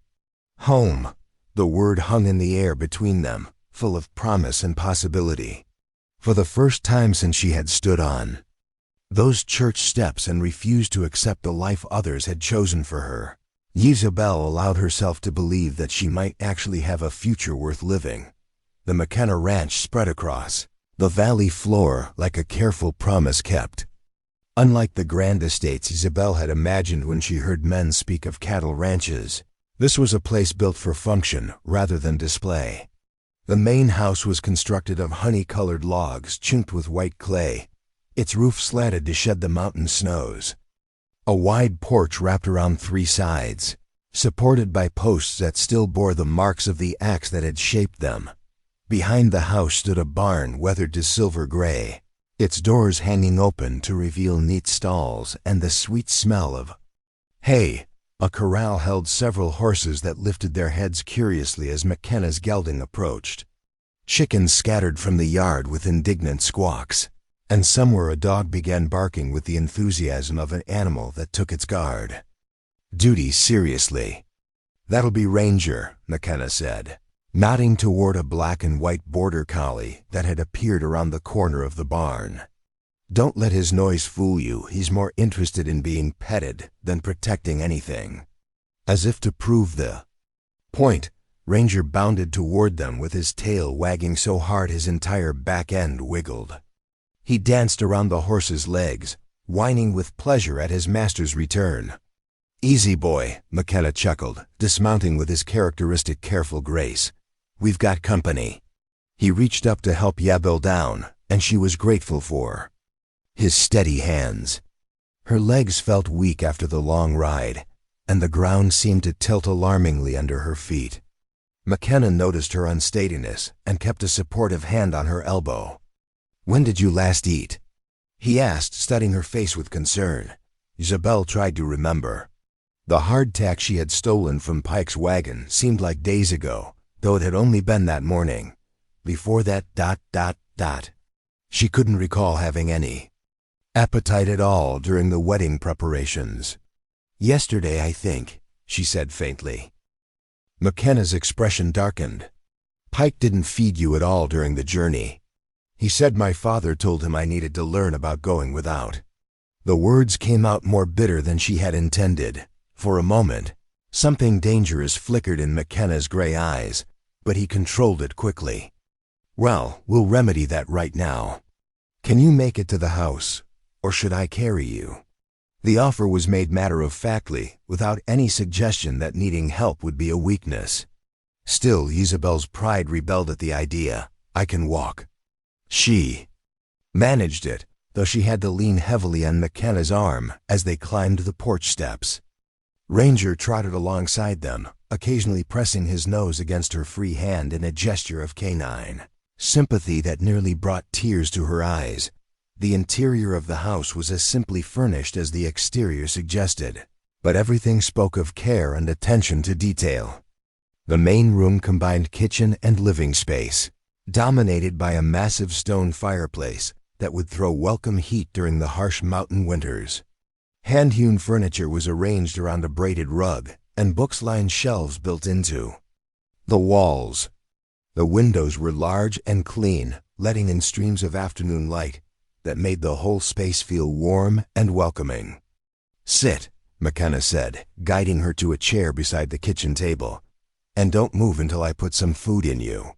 Home. The word hung in the air between them, full of promise and possibility. For the first time since she had stood on those church steps and refused to accept the life others had chosen for her, Isabel allowed herself to believe that she might actually have a future worth living. The McKenna ranch spread across the valley floor like a careful promise kept. Unlike the grand estates Isabel had imagined when she heard men speak of cattle ranches, this was a place built for function rather than display. The main house was constructed of honey-colored logs chinked with white clay, its roof slanted to shed the mountain snows. A wide porch wrapped around three sides, supported by posts that still bore the marks of the axe that had shaped them. Behind the house stood a barn weathered to silver gray, its doors hanging open to reveal neat stalls and the sweet smell of hay. A corral held several horses that lifted their heads curiously as McKenna's gelding approached. Chickens scattered from the yard with indignant squawks, and somewhere a dog began barking with the enthusiasm of an animal that took its guard. Duty seriously. "That'll be Ranger," McKenna said, nodding toward a black and white border collie that had appeared around the corner of the barn. "Don't let his noise fool you. He's more interested in being petted than protecting anything." As if to prove the point, Ranger bounded toward them with his tail wagging so hard his entire back end wiggled. He danced around the horse's legs, whining with pleasure at his master's return. "Easy, boy," McKenna chuckled, dismounting with his characteristic careful grace. "We've got company." He reached up to help Isabel down, and she was grateful for his steady hands. Her legs felt weak after the long ride, and the ground seemed to tilt alarmingly under her feet. McKenna noticed her unsteadiness and kept a supportive hand on her elbow. "When did you last eat?" he asked, studying her face with concern. Isabel tried to remember. The hardtack she had stolen from Pike's wagon seemed like days ago, though it had only been that morning. Before that ... She couldn't recall having any appetite at all during the wedding preparations. "Yesterday, I think," she said faintly. McKenna's expression darkened. "Pike didn't feed you at all during the journey. He said my father told him I needed to learn about going without." The words came out more bitter than she had intended. For a moment, something dangerous flickered in McKenna's gray eyes, but he controlled it quickly. "Well, we'll remedy that right now. Can you make it to the house, or should I carry you?" The offer was made matter-of-factly, without any suggestion that needing help would be a weakness. Still, Isabel's pride rebelled at the idea. "I can walk." She managed it, though she had to lean heavily on McKenna's arm as they climbed the porch steps. Ranger trotted alongside them, occasionally pressing his nose against her free hand in a gesture of canine sympathy that nearly brought tears to her eyes. The interior of the house was as simply furnished as the exterior suggested, but everything spoke of care and attention to detail. The main room combined kitchen and living space, dominated by a massive stone fireplace that would throw welcome heat during the harsh mountain winters. Hand-hewn furniture was arranged around a braided rug, and books lined shelves built into the walls. The windows were large and clean, letting in streams of afternoon light that made the whole space feel warm and welcoming. "Sit," McKenna said, guiding her to a chair beside the kitchen table. "And don't move until I put some food in you."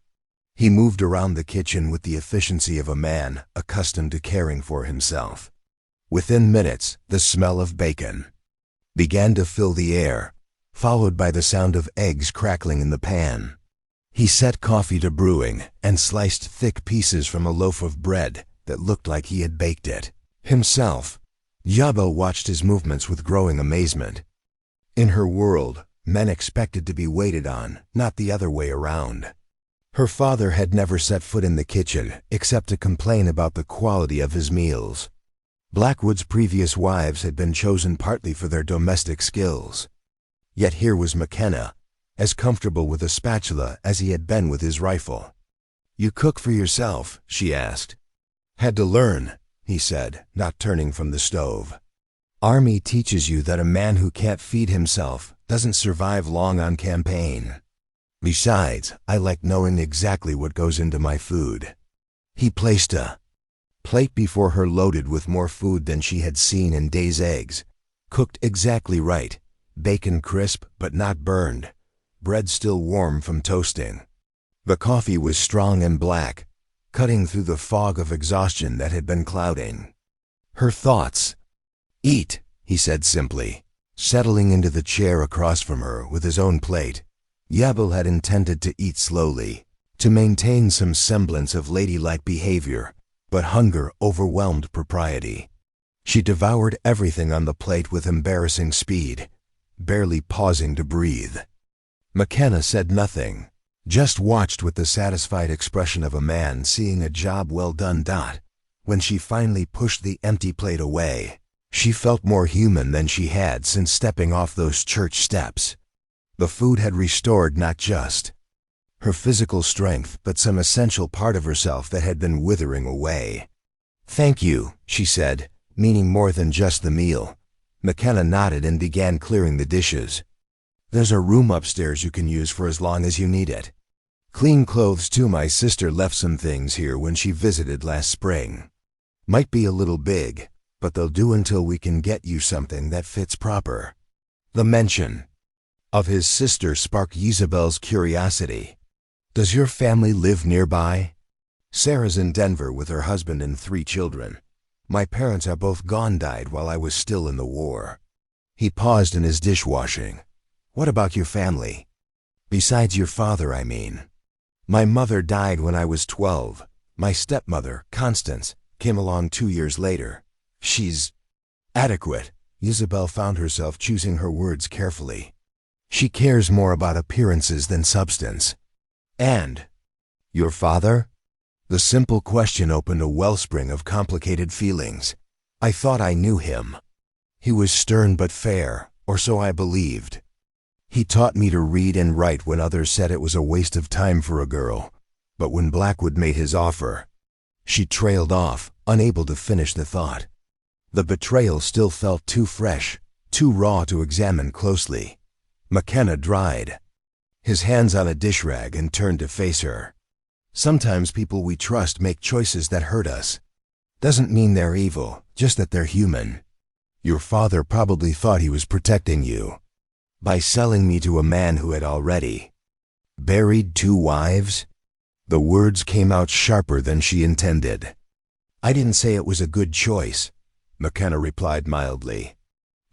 He moved around the kitchen with the efficiency of a man accustomed to caring for himself. Within minutes, the smell of bacon began to fill the air, followed by the sound of eggs crackling in the pan. He set coffee to brewing and sliced thick pieces from a loaf of bread that looked like he had baked it himself. Isabel watched his movements with growing amazement. In her world, men expected to be waited on, not the other way around. Her father had never set foot in the kitchen except to complain about the quality of his meals. Blackwood's previous wives had been chosen partly for their domestic skills. Yet here was McKenna, as comfortable with a spatula as he had been with his rifle. "You cook for yourself?" she asked. "Had to learn," he said, not turning from the stove. "Army teaches you that a man who can't feed himself doesn't survive long on campaign. Besides, I like knowing exactly what goes into my food." He placed a plate before her loaded with more food than she had seen in days' eggs, cooked exactly right, bacon crisp but not burned, bread still warm from toasting. The coffee was strong and black, cutting through the fog of exhaustion that had been clouding her thoughts. "Eat," he said simply, settling into the chair across from her with his own plate. Yabel had intended to eat slowly, to maintain some semblance of ladylike behavior, but hunger overwhelmed propriety. She devoured everything on the plate with embarrassing speed, barely pausing to breathe. McKenna said nothing, just watched with the satisfied expression of a man seeing a job well done. When she finally pushed the empty plate away, she felt more human than she had since stepping off those church steps. The food had restored not just her physical strength, but some essential part of herself that had been withering away. "Thank you," she said, meaning more than just the meal. McKenna nodded and began clearing the dishes. "There's a room upstairs you can use for as long as you need it. Clean clothes too. My sister left some things here when she visited last spring. Might be a little big, but they'll do until we can get you something that fits proper." The mention of his sister sparked Isabel's curiosity. "Does your family live nearby?" "Sarah's in Denver with her husband and 3 children. My parents are both gone, died while I was still in the war." He paused in his dishwashing. "What about your family? Besides your father, I mean." "My mother died when I was 12. My stepmother, Constance, came along 2 years later. She's adequate." Isabel found herself choosing her words carefully. "She cares more about appearances than substance." "And your father?" The simple question opened a wellspring of complicated feelings. "I thought I knew him. He was stern but fair, or so I believed. He taught me to read and write when others said it was a waste of time for a girl. But when Blackwood made his offer..." She trailed off, unable to finish the thought. The betrayal still felt too fresh, too raw to examine closely. McKenna dried his hands on a dish rag and turned to face her. "Sometimes people we trust make choices that hurt us. Doesn't mean they're evil, just that they're human. Your father probably thought he was protecting you by selling me to a man who had already buried 2 wives. The words came out sharper than she intended. "I didn't say it was a good choice," McKenna replied mildly.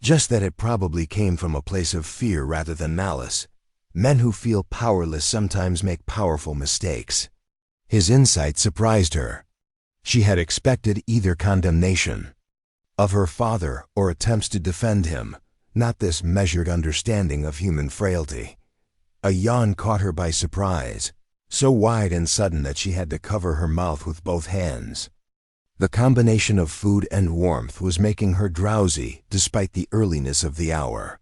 "Just that it probably came from a place of fear rather than malice. Men who feel powerless sometimes make powerful mistakes." His insight surprised her. She had expected either condemnation of her father or attempts to defend him, not this measured understanding of human frailty. A yawn caught her by surprise, so wide and sudden that she had to cover her mouth with both hands. The combination of food and warmth was making her drowsy despite the earliness of the hour.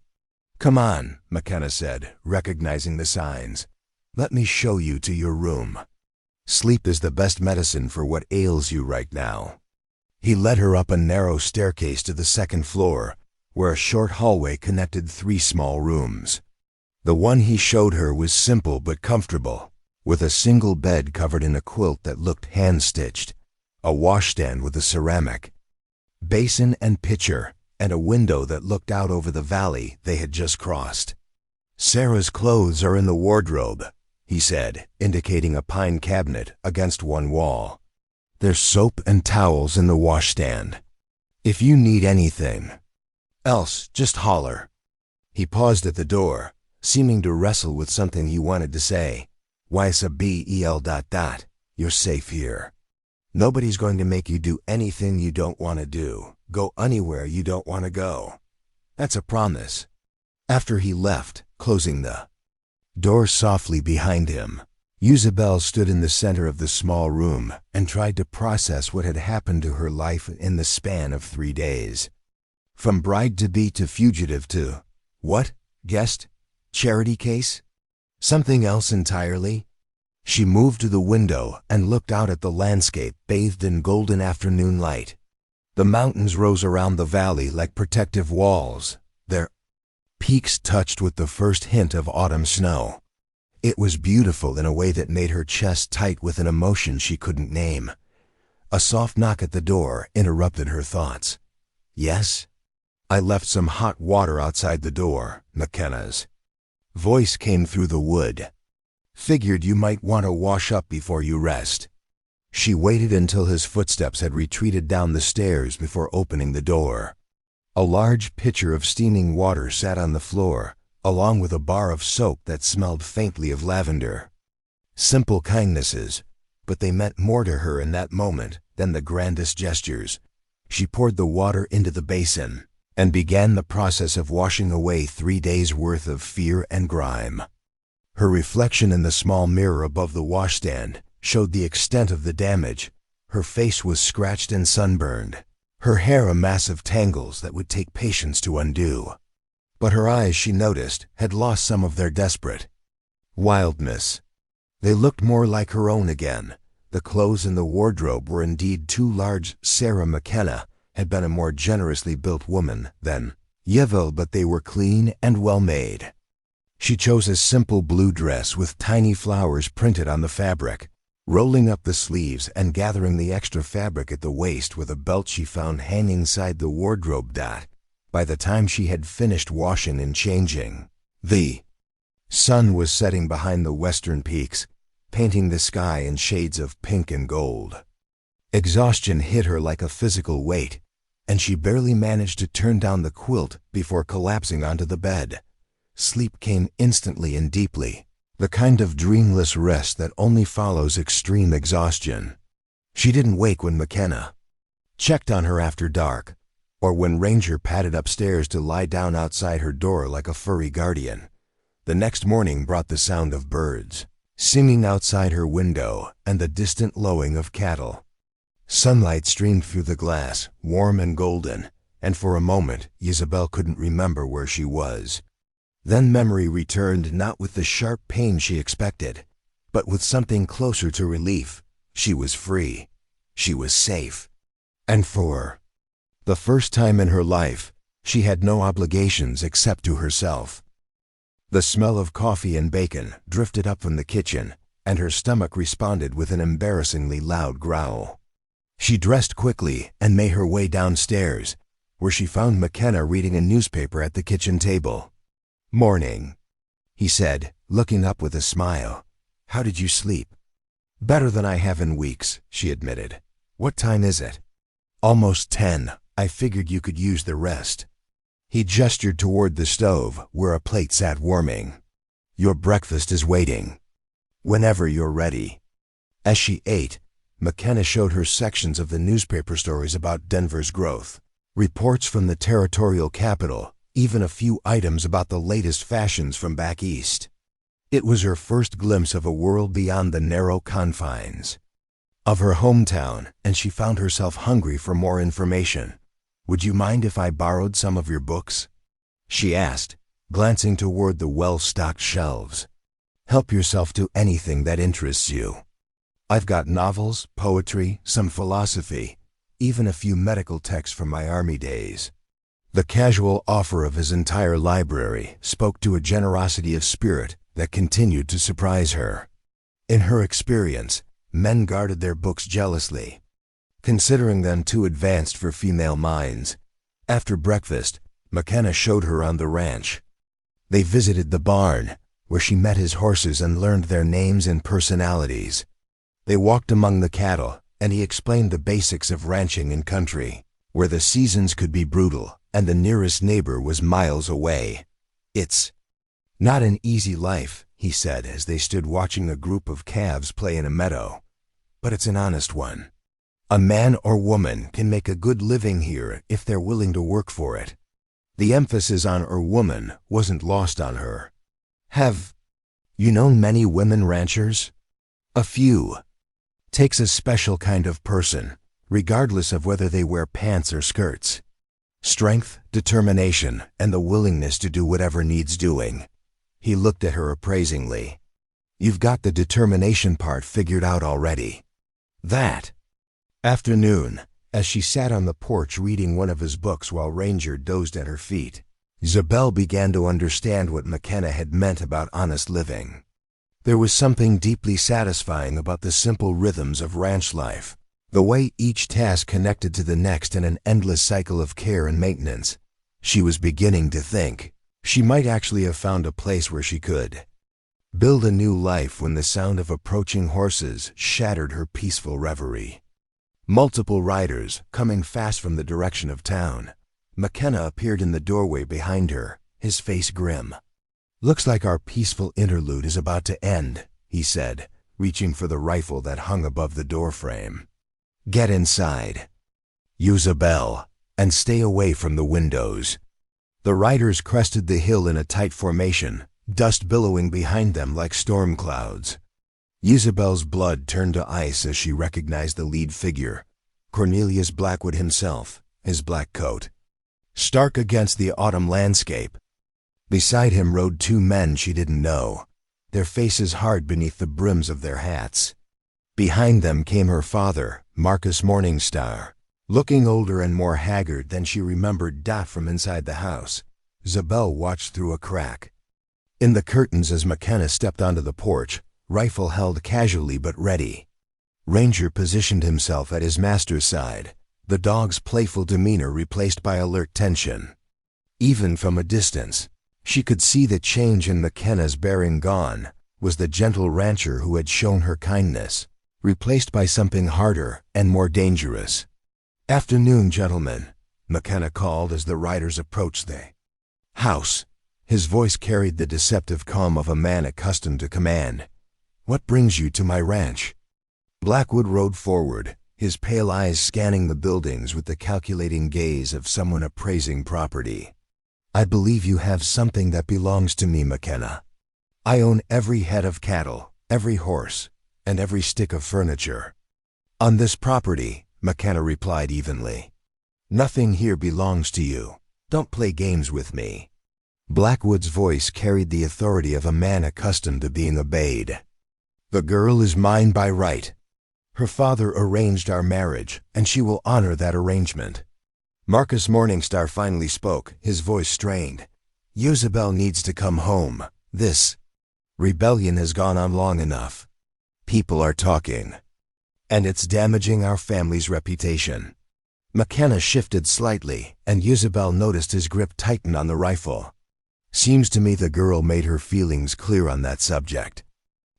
"Come on," McKenna said, recognizing the signs. "Let me show you to your room. Sleep is the best medicine for what ails you right now." He led her up a narrow staircase to the 2nd floor, where a short hallway connected 3 small rooms. The one he showed her was simple but comfortable, with a single bed covered in a quilt that looked hand-stitched, a washstand with a ceramic basin and pitcher, and a window that looked out over the valley they had just crossed. "Sarah's clothes are in the wardrobe," he said, indicating a pine cabinet against one wall. "There's soap and towels in the washstand. If you need anything else, just holler." He paused at the door, seeming to wrestle with something he wanted to say. "YSBEL... You're safe here. Nobody's going to make you do anything you don't want to do, go anywhere you don't want to go. That's a promise." After he left, closing the door softly behind him, Isabel stood in the center of the small room and tried to process what had happened to her life in the span of 3 days. From bride-to-be to fugitive to, what, guest, charity case? Something else entirely? She moved to the window and looked out at the landscape bathed in golden afternoon light. The mountains rose around the valley like protective walls, their peaks touched with the first hint of autumn snow. It was beautiful in a way that made her chest tight with an emotion she couldn't name. A soft knock at the door interrupted her thoughts. "Yes?" I left some hot water outside the door, McKenna's voice came through the wood. Figured you might want to wash up before you rest. She waited until his footsteps had retreated down the stairs before opening the door. A large pitcher of steaming water sat on the floor, along with a bar of soap that smelled faintly of lavender. Simple kindnesses, but they meant more to her in that moment than the grandest gestures. She poured the water into the basin and began the process of washing away 3 days' worth of fear and grime. Her reflection in the small mirror above the washstand showed the extent of the damage. Her face was scratched and sunburned, her hair a mass of tangles that would take patience to undo. But her eyes, she noticed, had lost some of their desperate wildness. They looked more like her own again. The clothes in the wardrobe were indeed too large. Sarah McKenna had been a more generously built woman than Yevil, but they were clean and well made. She chose a simple blue dress with tiny flowers printed on the fabric, rolling up the sleeves and gathering the extra fabric at the waist with a belt she found hanging inside the wardrobe. By the time she had finished washing and changing, the sun was setting behind the western peaks, painting the sky in shades of pink and gold. Exhaustion hit her like a physical weight, and she barely managed to turn down the quilt before collapsing onto the bed. Sleep came instantly and deeply, the kind of dreamless rest that only follows extreme exhaustion. She didn't wake when McKenna checked on her after dark, or when Ranger padded upstairs to lie down outside her door like a furry guardian. The next morning brought the sound of birds singing outside her window and the distant lowing of cattle. Sunlight streamed through the glass, warm and golden, and for a moment Isabel couldn't remember where she was. Then memory returned, not with the sharp pain she expected, but with something closer to relief. She was free. She was safe. And for the first time in her life, she had no obligations except to herself. The smell of coffee and bacon drifted up from the kitchen, and her stomach responded with an embarrassingly loud growl. She dressed quickly and made her way downstairs, where she found McKenna reading a newspaper at the kitchen table. "Morning," he said, looking up with a smile. "How did you sleep?" "Better than I have in weeks," she admitted. "What time is it?" "Almost 10. I figured you could use the rest." He gestured toward the stove, where a plate sat warming. "Your breakfast is waiting. Whenever you're ready." As she ate, McKenna showed her sections of the newspaper stories about Denver's growth, reports from the territorial capital, even a few items about the latest fashions from back east. It was her first glimpse of a world beyond the narrow confines of her hometown, and she found herself hungry for more information. "Would you mind if I borrowed some of your books?" she asked, glancing toward the well-stocked shelves. "Help yourself to anything that interests you. I've got novels, poetry, some philosophy, even a few medical texts from my army days." The casual offer of his entire library spoke to a generosity of spirit that continued to surprise her. In her experience, men guarded their books jealously, considering them too advanced for female minds. After breakfast, McKenna showed her on the ranch. They visited the barn, where she met his horses and learned their names and personalities. They walked among the cattle, and he explained the basics of ranching in country, where the seasons could be brutal and the nearest neighbor was miles away. "It's not an easy life," he said as they stood watching a group of calves play in a meadow, "but it's an honest one. A man or woman can make a good living here if they're willing to work for it." The emphasis on "or woman" wasn't lost on her. "Have you known many women ranchers?" "A few. Takes a special kind of person, regardless of whether they wear pants or skirts. Strength, determination, and the willingness to do whatever needs doing." He looked at her appraisingly. "You've got the determination part figured out already." That afternoon, as she sat on the porch reading one of his books while Ranger dozed at her feet, Isabel began to understand what McKenna had meant about honest living. There was something deeply satisfying about the simple rhythms of ranch life, the way each task connected to the next in an endless cycle of care and maintenance. She was beginning to think she might actually have found a place where she could build a new life when the sound of approaching horses shattered her peaceful reverie. Multiple riders, coming fast from the direction of town. McKenna appeared in the doorway behind her, his face grim. "Looks like our peaceful interlude is about to end," he said, reaching for the rifle that hung above the doorframe. "Get inside. Use a bell, and stay away from the windows." The riders crested the hill in a tight formation, dust billowing behind them like storm clouds. Isabel's blood turned to ice as she recognized the lead figure, Cornelius Blackwood himself, his black coat stark against the autumn landscape. Beside him rode two men she didn't know, their faces hard beneath the brims of their hats. Behind them came her father, Marcus Morningstar, looking older and more haggard than she remembered from inside the house. Isabel watched through a crack in the curtains as McKenna stepped onto the porch, rifle held casually but ready. Ranger positioned himself at his master's side, the dog's playful demeanor replaced by alert tension. Even from a distance, she could see the change in McKenna's bearing gone was the gentle rancher who had shown her kindness, replaced by something harder and more dangerous. "Afternoon, gentlemen," McKenna called as the riders approached the house. His voice carried the deceptive calm of a man accustomed to command. "What brings you to my ranch?" Blackwood rode forward, his pale eyes scanning the buildings with the calculating gaze of someone appraising property. "I believe you have something that belongs to me, McKenna. I own every head of cattle, every horse, and every stick of furniture." "On this property," McKenna replied evenly. "Nothing here belongs to you. Don't play games with me." Blackwood's voice carried the authority of a man accustomed to being obeyed. "The girl is mine by right. Her father arranged our marriage, and she will honor that arrangement." Marcus Morningstar finally spoke, his voice strained. "Isabel needs to come home. This rebellion has gone on long enough. People are talking, and it's damaging our family's reputation." McKenna shifted slightly, and Isabel noticed his grip tighten on the rifle. "Seems to me the girl made her feelings clear on that subject.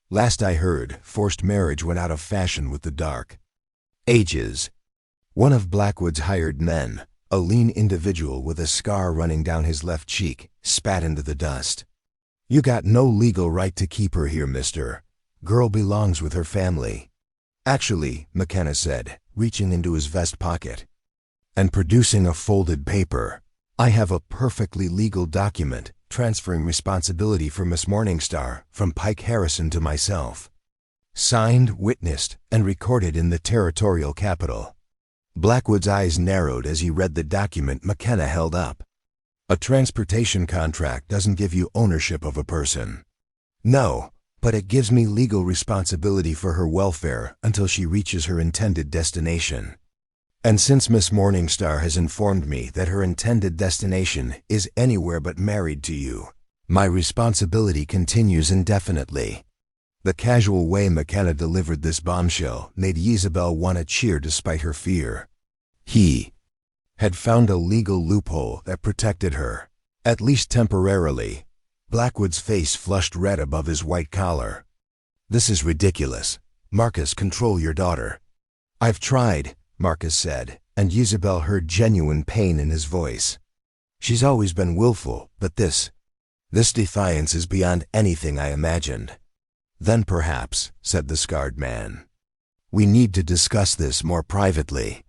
Last I heard, forced marriage went out of fashion with the dark ages." One of Blackwood's hired men, a lean individual with a scar running down his left cheek, spat into the dust. "You got no legal right to keep her here, mister. Girl belongs with her family." "Actually," McKenna said, reaching into his vest pocket and producing a folded paper, "I have a perfectly legal document transferring responsibility for Miss Morningstar from Pike Harrison to myself. Signed, witnessed, and recorded in the territorial capital." Blackwood's eyes narrowed as he read the document McKenna held up. "A transportation contract doesn't give you ownership of a person." "No, but it gives me legal responsibility for her welfare until she reaches her intended destination. And since Miss Morningstar has informed me that her intended destination is anywhere but married to you, my responsibility continues indefinitely." The casual way McKenna delivered this bombshell made Isabel want to cheer despite her fear. He had found a legal loophole that protected her, at least temporarily. Blackwood's face flushed red above his white collar. "This is ridiculous. Marcus, control your daughter." "I've tried," Marcus said, and Isabel heard genuine pain in his voice. "She's always been willful, but this defiance is beyond anything I imagined." "Then perhaps," said the scarred man, "we need to discuss this more privately,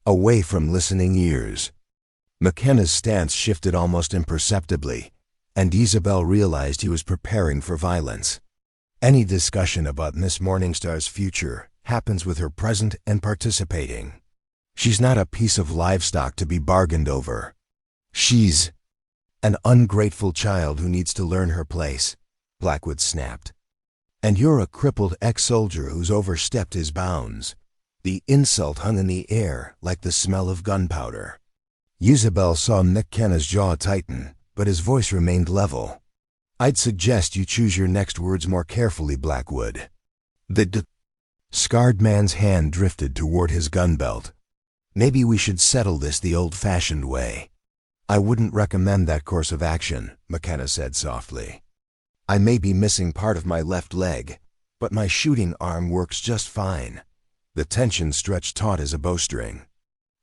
away from listening ears." McKenna's stance shifted almost imperceptibly, and Isabel realized he was preparing for violence. Any discussion about Miss Morningstar's future happens with her present and participating. She's not a piece of livestock to be bargained over. She's an ungrateful child who needs to learn her place, Blackwood snapped. "And you're a crippled ex-soldier who's overstepped his bounds." The insult hung in the air like the smell of gunpowder. Isabel saw McKenna's jaw tighten, but his voice remained level. "I'd suggest you choose your next words more carefully, Blackwood." The scarred man's hand drifted toward his gun belt. "Maybe we should settle this the old-fashioned way. I wouldn't recommend that course of action, McKenna said softly. I may be missing part of my left leg, but my shooting arm works just fine. The tension stretched taut as a bowstring.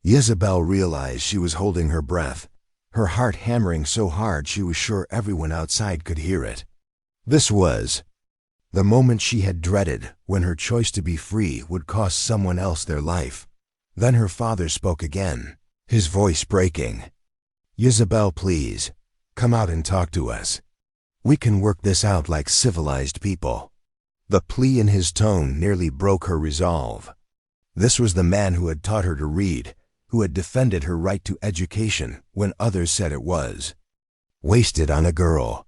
Isabel realized she was holding her breath, her heart hammering so hard she was sure everyone outside could hear it. This was the moment she had dreaded, when her choice to be free would cost someone else their life. Then her father spoke again, his voice breaking. Isabel, please, come out and talk to us. We can work this out like civilized people. The plea in his tone nearly broke her resolve. This was the man who had taught her to read, who had defended her right to education when others said it was wasted on a girl.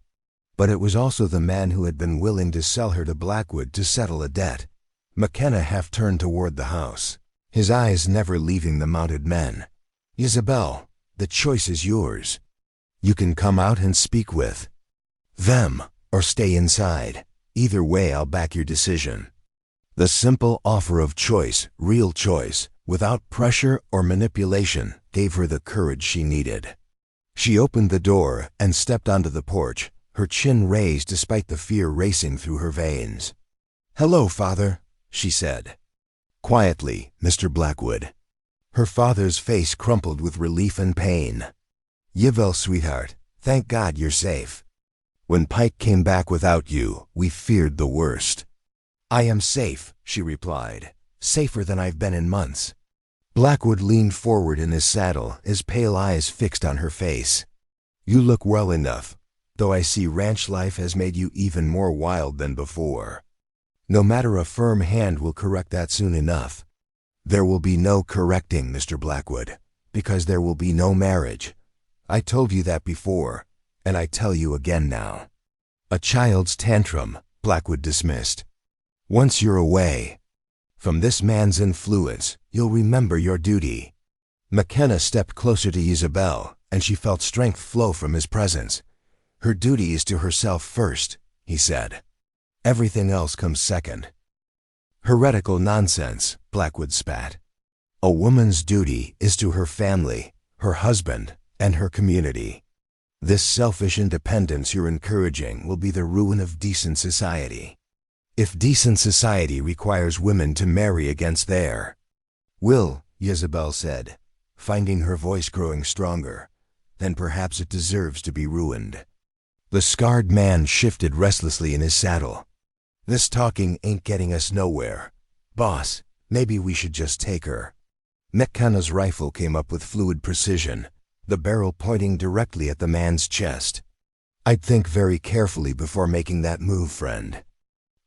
But it was also the man who had been willing to sell her to Blackwood to settle a debt. McKenna half turned toward the house, his eyes never leaving the mounted men. Isabel, the choice is yours. You can come out and speak with them, or stay inside. Either way, I'll back your decision. The simple offer of choice, real choice, without pressure or manipulation, gave her the courage she needed. She opened the door and stepped onto the porch, her chin raised despite the fear racing through her veins. Hello, Father, she said. Quietly, Mr. Blackwood. Her father's face crumpled with relief and pain. Yvel, sweetheart, thank God you're safe. When Pike came back without you, we feared the worst. I am safe, she replied, safer than I've been in months. Blackwood leaned forward in his saddle, his pale eyes fixed on her face. You look well enough, though I see ranch life has made you even more wild than before. No matter, a firm hand will correct that soon enough. There will be no correcting, Mr. Blackwood, because there will be no marriage. I told you that before, and I tell you again now. A child's tantrum, Blackwood dismissed. Once you're away from this man's influence, you'll remember your duty. McKenna stepped closer to Isabel, and she felt strength flow from his presence. Her duty is to herself first, he said. Everything else comes second. Heretical nonsense, Blackwood spat. A woman's duty is to her family, her husband, and her community. This selfish independence you're encouraging will be the ruin of decent society. If decent society requires women to marry against their will, Isabel said, finding her voice growing stronger, then perhaps it deserves to be ruined. The scarred man shifted restlessly in his saddle. This talking ain't getting us nowhere. Boss, maybe we should just take her. McKenna's rifle came up with fluid precision, the barrel pointing directly at the man's chest. I'd think very carefully before making that move, friend.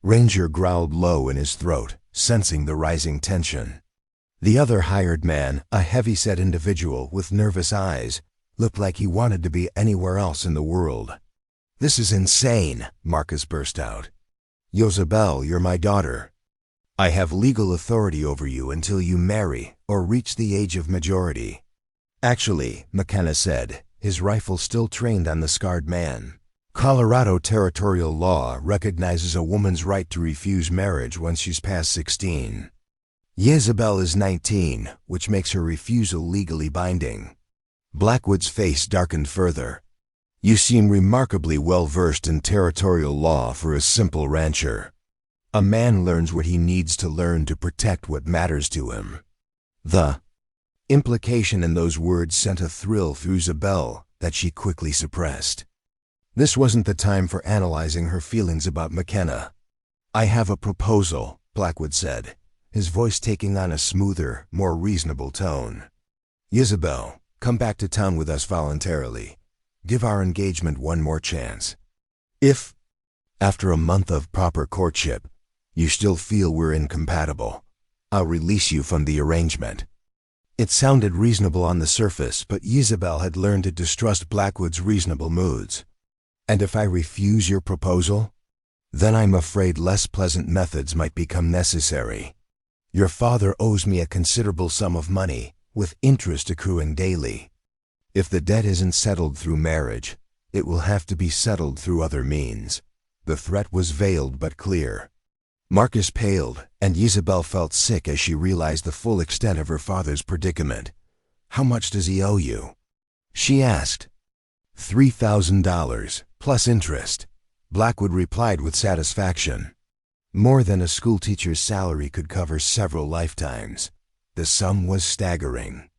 Ranger growled low in his throat, sensing the rising tension. The other hired man, a heavy-set individual with nervous eyes, looked like he wanted to be anywhere else in the world. This is insane, Marcus burst out. Isabel, you're my daughter. I have legal authority over you until you marry or reach the age of majority. Actually, McKenna said, his rifle still trained on the scarred man. Colorado territorial law recognizes a woman's right to refuse marriage once she's past 16. Isabel is 19, which makes her refusal legally binding. Blackwood's face darkened further. You seem remarkably well-versed in territorial law for a simple rancher. A man learns what he needs to learn to protect what matters to him. The implication in those words sent a thrill through Isabel that she quickly suppressed. This wasn't the time for analyzing her feelings about McKenna. I have a proposal, Blackwood said, his voice taking on a smoother, more reasonable tone. Isabel, come back to town with us voluntarily. Give our engagement one more chance. If, after a month of proper courtship, you still feel we're incompatible, I'll release you from the arrangement. It sounded reasonable on the surface, but Isabel had learned to distrust Blackwood's reasonable moods. And if I refuse your proposal, then I'm afraid less pleasant methods might become necessary. Your father owes me a considerable sum of money, with interest accruing daily. If the debt isn't settled through marriage, it will have to be settled through other means. The threat was veiled but clear. Marcus paled, and Isabel felt sick as she realized the full extent of her father's predicament. How much does he owe you? she asked. $3,000, plus interest, Blackwood replied with satisfaction. More than a schoolteacher's salary could cover several lifetimes. The sum was staggering.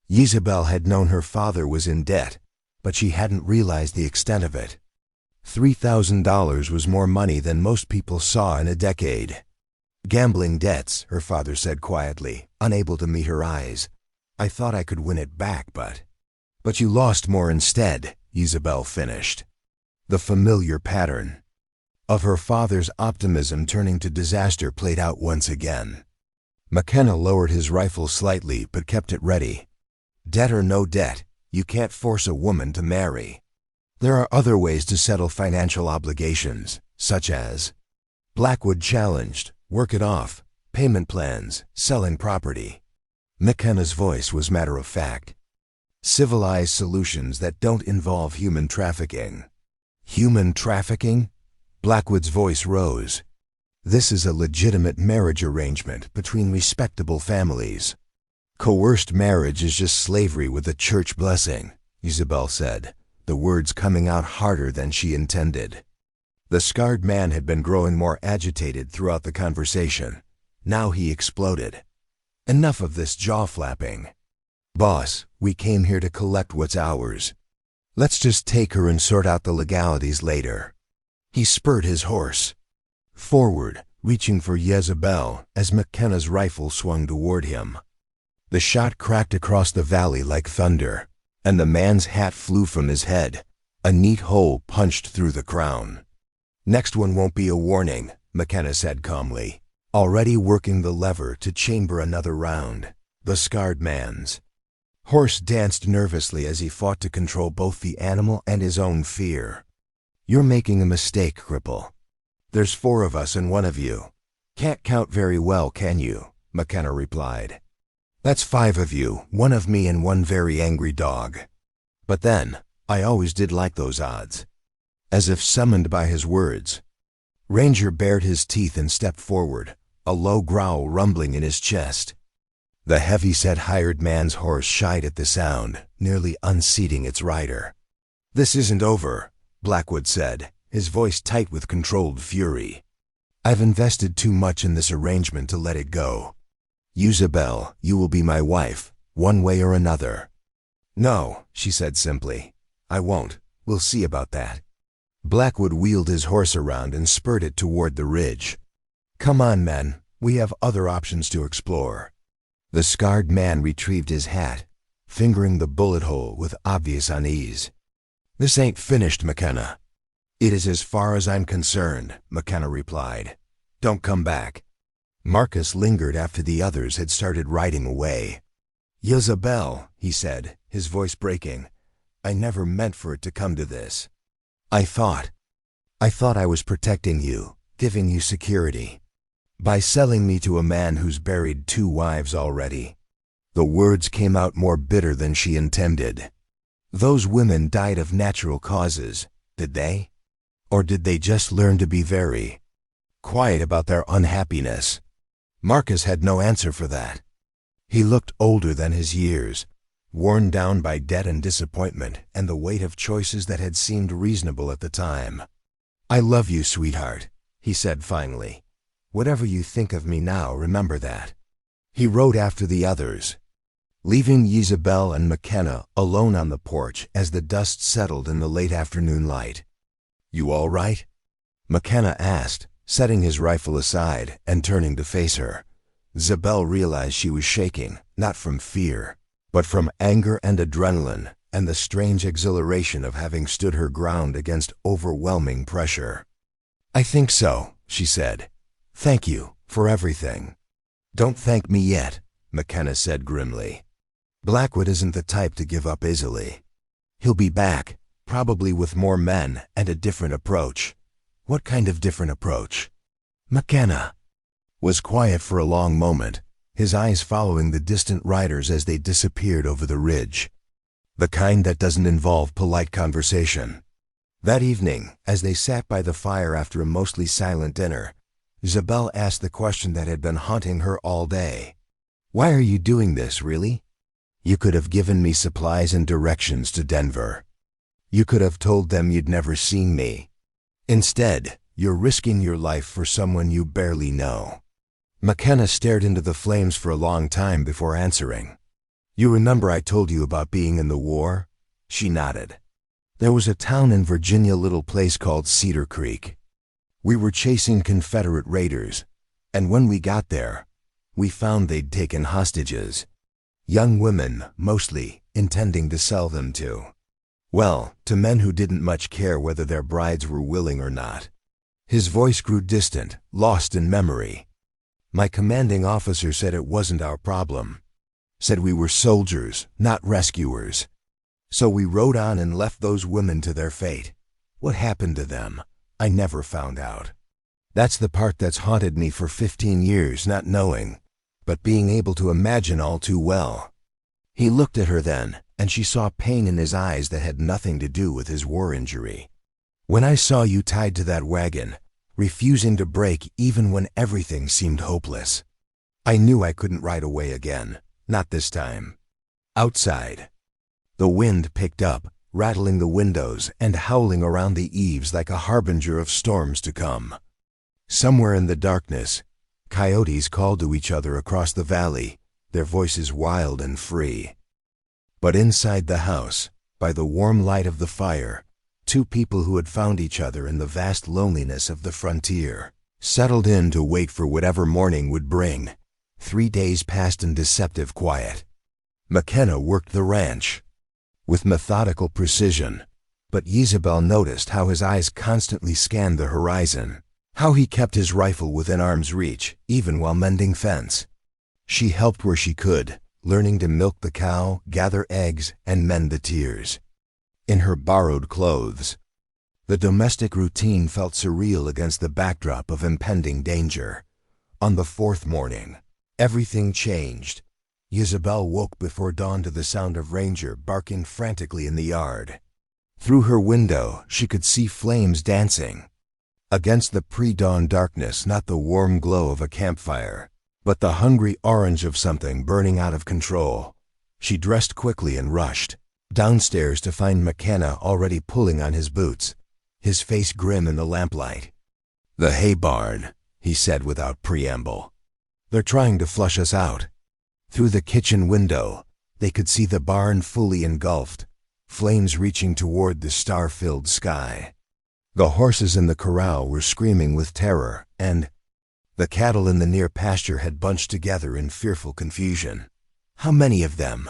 Isabel had known her father was in debt, but she hadn't realized the extent of it. $3,000 was more money than most people saw in a decade. Gambling debts, her father said quietly, unable to meet her eyes. I thought I could win it back, but you lost more instead, Isabel finished. The familiar pattern of her father's optimism turning to disaster played out once again. McKenna lowered his rifle slightly but kept it ready. Debt or no debt, you can't force a woman to marry. There are other ways to settle financial obligations, such as Blackwood challenged, work it off, payment plans, selling property. McKenna's voice was matter-of-fact. Civilized solutions that don't involve human trafficking. Human trafficking? Blackwood's voice rose. This is a legitimate marriage arrangement between respectable families. Coerced marriage is just slavery with a church blessing, Isabel said, the words coming out harder than she intended. The scarred man had been growing more agitated throughout the conversation. Now he exploded. Enough of this jaw-flapping. Boss, we came here to collect what's ours. Let's just take her and sort out the legalities later. He spurred his horse forward, reaching for Isabel as McKenna's rifle swung toward him. The shot cracked across the valley like thunder, and the man's hat flew from his head. A neat hole punched through the crown. Next one won't be a warning, McKenna said calmly, already working the lever to chamber another round. The scarred man's horse danced nervously as he fought to control both the animal and his own fear. You're making a mistake, cripple. There's 4 of us and 1 of you. Can't count very well, can you? McKenna replied. That's 5 of you, 1 of me and 1 very angry dog. But then, I always did like those odds. As if summoned by his words, Ranger bared his teeth and stepped forward, a low growl rumbling in his chest. The heavy-set hired man's horse shied at the sound, nearly unseating its rider. This isn't over, Blackwood said, his voice tight with controlled fury. I've invested too much in this arrangement to let it go. Isabel, you will be my wife, one way or another. No, she said simply. I won't. We'll see about that. Blackwood wheeled his horse around and spurred it toward the ridge. Come on, men. We have other options to explore. The scarred man retrieved his hat, fingering the bullet hole with obvious unease. This ain't finished, McKenna. It is as far as I'm concerned, McKenna replied. Don't come back. Marcus lingered after the others had started riding away. Isabel, he said, his voice breaking. I never meant for it to come to this. I thought I was protecting you, giving you security. By selling me to a man who's buried 2 wives already. The words came out more bitter than she intended. Those women died of natural causes, did they? Or did they just learn to be very quiet about their unhappiness? Marcus had no answer for that. He looked older than his years, worn down by debt and disappointment and the weight of choices that had seemed reasonable at the time. I love you, sweetheart, he said finally. Whatever you think of me now, remember that. He rode after the others, leaving Isabel and McKenna alone on the porch as the dust settled in the late afternoon light. You all right? McKenna asked, setting his rifle aside and turning to face her. Isabel realized she was shaking, not from fear, but from anger and adrenaline and the strange exhilaration of having stood her ground against overwhelming pressure. I think so, she said. Thank you for everything. Don't thank me yet, McKenna said grimly. Blackwood isn't the type to give up easily. He'll be back, probably with more men and a different approach. What kind of different approach? McKenna was quiet for a long moment, his eyes following the distant riders as they disappeared over the ridge. The kind that doesn't involve polite conversation. That evening, as they sat by the fire after a mostly silent dinner, Isabel asked the question that had been haunting her all day. Why are you doing this, really? You could have given me supplies and directions to Denver. You could have told them you'd never seen me. Instead, you're risking your life for someone you barely know." McKenna stared into the flames for a long time before answering. "You remember I told you about being in the war?" She nodded. "There was a town in Virginia, little place called Cedar Creek. We were chasing Confederate raiders, and when we got there, we found they'd taken hostages. Young women, mostly, intending to sell them to men who didn't much care whether their brides were willing or not." His voice grew distant, lost in memory. "My commanding officer said it wasn't our problem. Said we were soldiers, not rescuers. So we rode on and left those women to their fate. What happened to them, I never found out. That's the part that's haunted me for 15 years, not knowing, but being able to imagine all too well." He looked at her then, and she saw pain in his eyes that had nothing to do with his war injury. "When I saw you tied to that wagon, refusing to break even when everything seemed hopeless, I knew I couldn't ride away again, not this time." Outside, the wind picked up, rattling the windows and howling around the eaves like a harbinger of storms to come. Somewhere in the darkness, coyotes called to each other across the valley, their voices wild and free. But inside the house, by the warm light of the fire, two people who had found each other in the vast loneliness of the frontier settled in to wait for whatever morning would bring. 3 days passed in deceptive quiet. McKenna worked the ranch with methodical precision, but Isabel noticed how his eyes constantly scanned the horizon, how he kept his rifle within arm's reach, even while mending fence. She helped where she could, learning to milk the cow, gather eggs, and mend the tiers. In her borrowed clothes, the domestic routine felt surreal against the backdrop of impending danger. On the 4th morning, everything changed. Isabel woke before dawn to the sound of Ranger barking frantically in the yard. Through her window, she could see flames dancing. Against the pre-dawn darkness, not the warm glow of a campfire, but the hungry orange of something burning out of control. She dressed quickly and rushed downstairs to find McKenna already pulling on his boots, his face grim in the lamplight. "The hay barn," he said without preamble. "They're trying to flush us out." Through the kitchen window, they could see the barn fully engulfed, flames reaching toward the star-filled sky. The horses in the corral were screaming with terror, and the cattle in the near pasture had bunched together in fearful confusion. "How many of them?"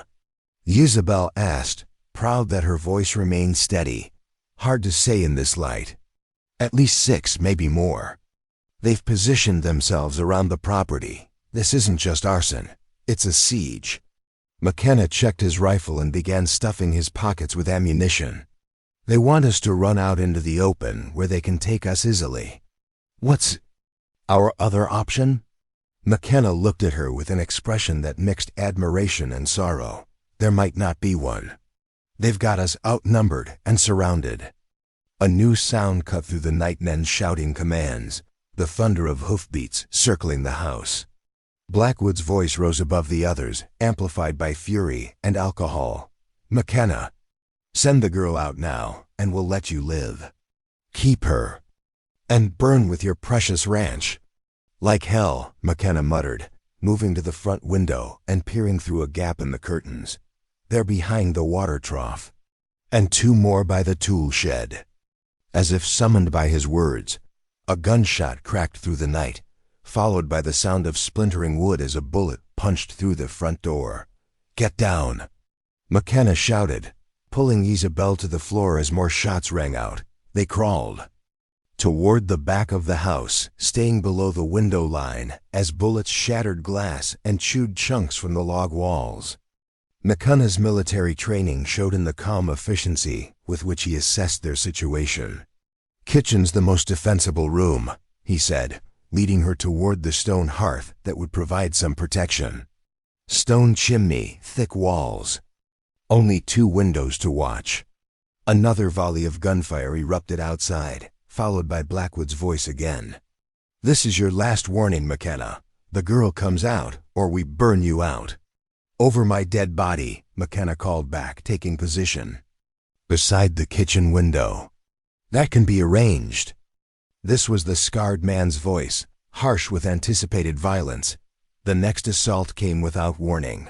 Isabel asked, proud that her voice remained steady. "Hard to say in this light. At least 6, maybe more. They've positioned themselves around the property. This isn't just arson. It's a siege." McKenna checked his rifle and began stuffing his pockets with ammunition. "They want us to run out into the open where they can take us easily." "What's our other option?" McKenna looked at her with an expression that mixed admiration and sorrow. "There might not be one. They've got us outnumbered and surrounded." A new sound cut through the night, men shouting commands, the thunder of hoofbeats circling the house. Blackwood's voice rose above the others, amplified by fury and alcohol. "McKenna, send the girl out now, and we'll let you live. Keep her, and burn with your precious ranch." "Like hell," McKenna muttered, moving to the front window and peering through a gap in the curtains. "They're behind the water trough. And 2 more by the tool shed." As if summoned by his words, a gunshot cracked through the night, followed by the sound of splintering wood as a bullet punched through the front door. "Get down!" McKenna shouted, pulling Isabel to the floor as more shots rang out. They crawled toward the back of the house, staying below the window line as bullets shattered glass and chewed chunks from the log walls. McKenna's military training showed in the calm efficiency with which he assessed their situation. "Kitchen's the most defensible room," he said, leading her toward the stone hearth that would provide some protection. Stone chimney, thick walls. Only 2 windows to watch. Another volley of gunfire erupted outside, followed by Blackwood's voice again. "This is your last warning, McKenna. The girl comes out, or we burn you out. Over my dead body, McKenna called back, taking position. "Beside the kitchen window." "That can be arranged." This was the scarred man's voice, harsh with anticipated violence. The next assault came without warning.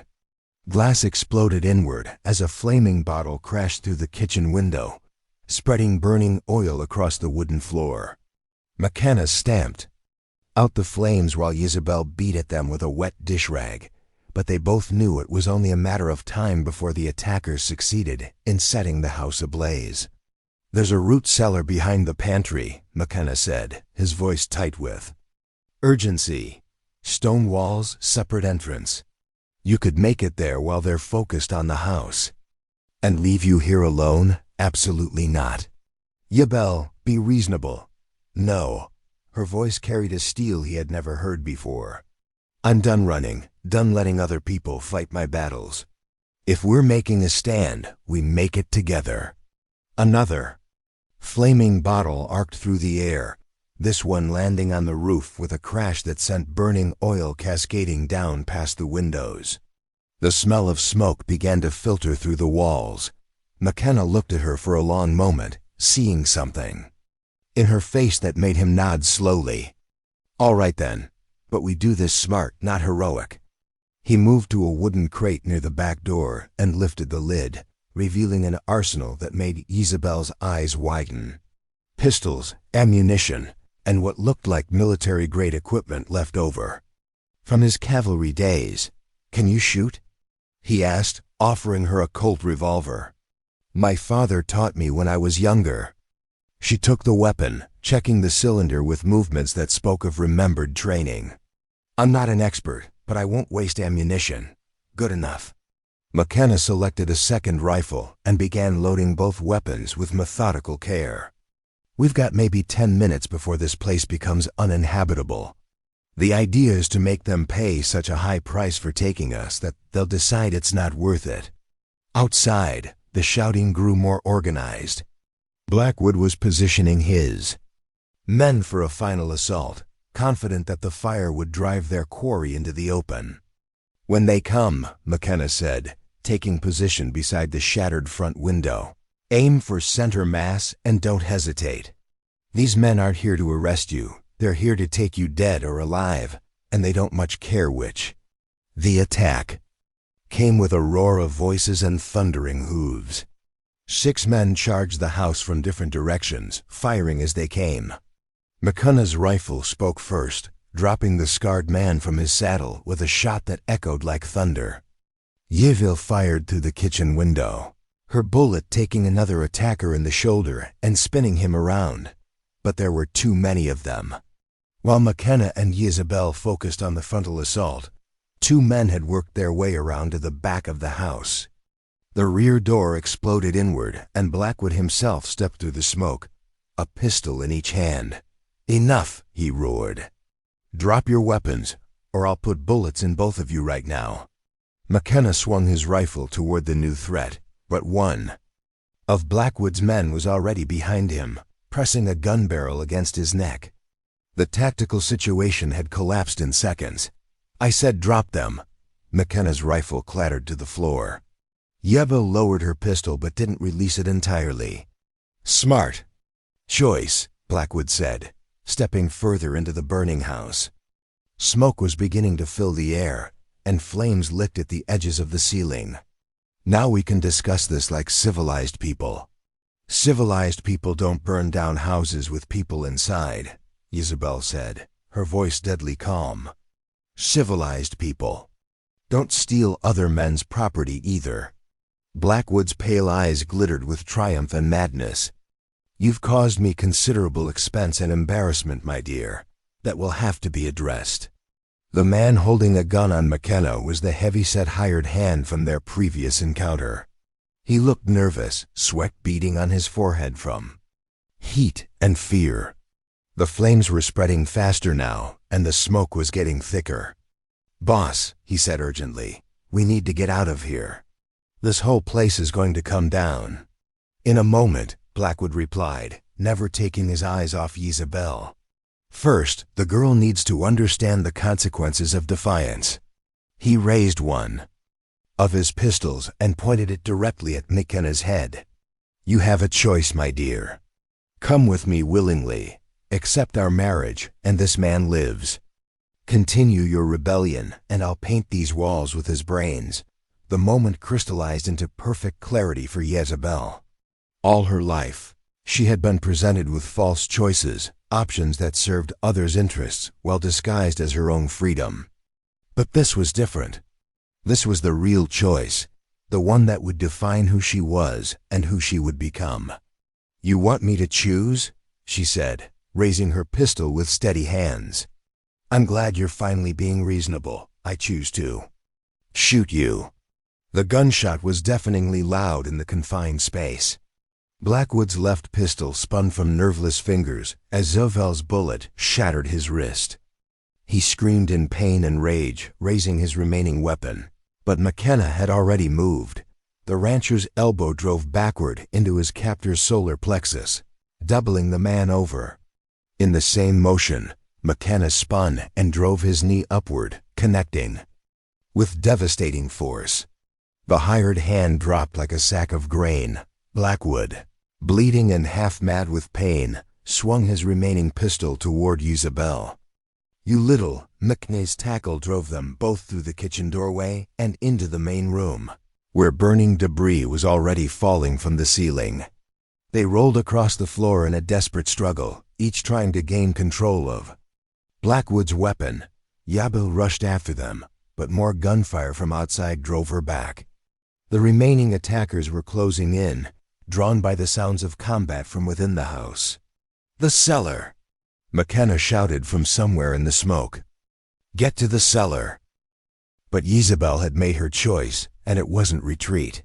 Glass exploded inward as a flaming bottle crashed through the kitchen window, spreading burning oil across the wooden floor. McKenna stamped out the flames while Isabel beat at them with a wet dish rag, but they both knew it was only a matter of time before the attackers succeeded in setting the house ablaze. "There's a root cellar behind the pantry," McKenna said, his voice tight with urgency. "Stone walls, separate entrance. You could make it there while they're focused on the house." "And leave you here alone? Absolutely not." "Isabel, be reasonable." "No." Her voice carried a steel he had never heard before. "I'm done running, done letting other people fight my battles. If we're making a stand, we make it together." Another flaming bottle arced through the air, this one landing on the roof with a crash that sent burning oil cascading down past the windows. The smell of smoke began to filter through the walls. McKenna looked at her for a long moment, seeing something in her face that made him nod slowly. "All right then, but we do this smart, not heroic." He moved to a wooden crate near the back door and lifted the lid, revealing an arsenal that made Isabel's eyes widen. Pistols, ammunition, and what looked like military-grade equipment left over from his cavalry days. "Can you shoot?" he asked, offering her a Colt revolver. "My father taught me when I was younger." She took the weapon, checking the cylinder with movements that spoke of remembered training. "I'm not an expert, but I won't waste ammunition." "Good enough." McKenna selected a second rifle and began loading both weapons with methodical care. "We've got maybe 10 minutes before this place becomes uninhabitable. The idea is to make them pay such a high price for taking us that they'll decide it's not worth it." Outside, the shouting grew more organized. Blackwood was positioning his men for a final assault, confident that the fire would drive their quarry into the open. "When they come," McKenna said, taking position beside the shattered front window, "aim for center mass and don't hesitate. These men aren't here to arrest you. They're here to take you dead or alive, and they don't much care which." The attack came with a roar of voices and thundering hooves. 6 men charged the house from different directions, firing as they came. McKenna's rifle spoke first, dropping the scarred man from his saddle with a shot that echoed like thunder. Yevil fired through the kitchen window, her bullet taking another attacker in the shoulder and spinning him around. But there were too many of them. While McKenna and Isabel focused on the frontal assault, 2 men had worked their way around to the back of the house. The rear door exploded inward, and Blackwood himself stepped through the smoke, a pistol in each hand. "Enough," he roared. "Drop your weapons, or I'll put bullets in both of you right now." McKenna swung his rifle toward the new threat, but one of Blackwood's men was already behind him, pressing a gun barrel against his neck. The tactical situation had collapsed in seconds. "I said drop them." McKenna's rifle clattered to the floor. Yeva lowered her pistol but didn't release it entirely. "Smart choice," Blackwood said, stepping further into the burning house. Smoke was beginning to fill the air, and flames licked at the edges of the ceiling. "Now we can discuss this like civilized people." "Civilized people don't burn down houses with people inside," Isabel said, her voice deadly calm. "Civilized people don't steal other men's property either." Blackwood's pale eyes glittered with triumph and madness. "You've caused me considerable expense and embarrassment, my dear, that will have to be addressed." The man holding a gun on McKenna was the heavy-set hired hand from their previous encounter. He looked nervous, sweat beading on his forehead from heat and fear. The flames were spreading faster now, and the smoke was getting thicker. "Boss," he said urgently, "we need to get out of here. This whole place is going to come down." "In a moment," Blackwood replied, never taking his eyes off Isabel. "First, the girl needs to understand the consequences of defiance." He raised one of his pistols and pointed it directly at McKenna's head. "You have a choice, my dear. Come with me willingly, accept our marriage, and this man lives. Continue your rebellion, and I'll paint these walls with his brains." The moment crystallized into perfect clarity for Jezebel. All her life, she had been presented with false choices, options that served others' interests while disguised as her own freedom. But this was different. This was the real choice, the one that would define who she was and who she would become. "You want me to choose?" she said, raising her pistol with steady hands. "I'm glad you're finally being reasonable. I choose to shoot you." The gunshot was deafeningly loud in the confined space. Blackwood's left pistol spun from nerveless fingers as Jezebel's bullet shattered his wrist. He screamed in pain and rage, raising his remaining weapon. But McKenna had already moved. The rancher's elbow drove backward into his captor's solar plexus, doubling the man over. In the same motion, McKenna spun and drove his knee upward, connecting. With devastating force, the hired hand dropped like a sack of grain. Blackwood, bleeding and half-mad with pain, swung his remaining pistol toward Jezebel. "You little!" McKenna's tackle drove them both through the kitchen doorway and into the main room, where burning debris was already falling from the ceiling. They rolled across the floor in a desperate struggle, each trying to gain control of Blackwood's weapon. Jezebel rushed after them, but more gunfire from outside drove her back. The remaining attackers were closing in, drawn by the sounds of combat from within the house. "The cellar!" McKenna shouted from somewhere in the smoke. "Get to the cellar!" But Jezebel had made her choice, and it wasn't retreat.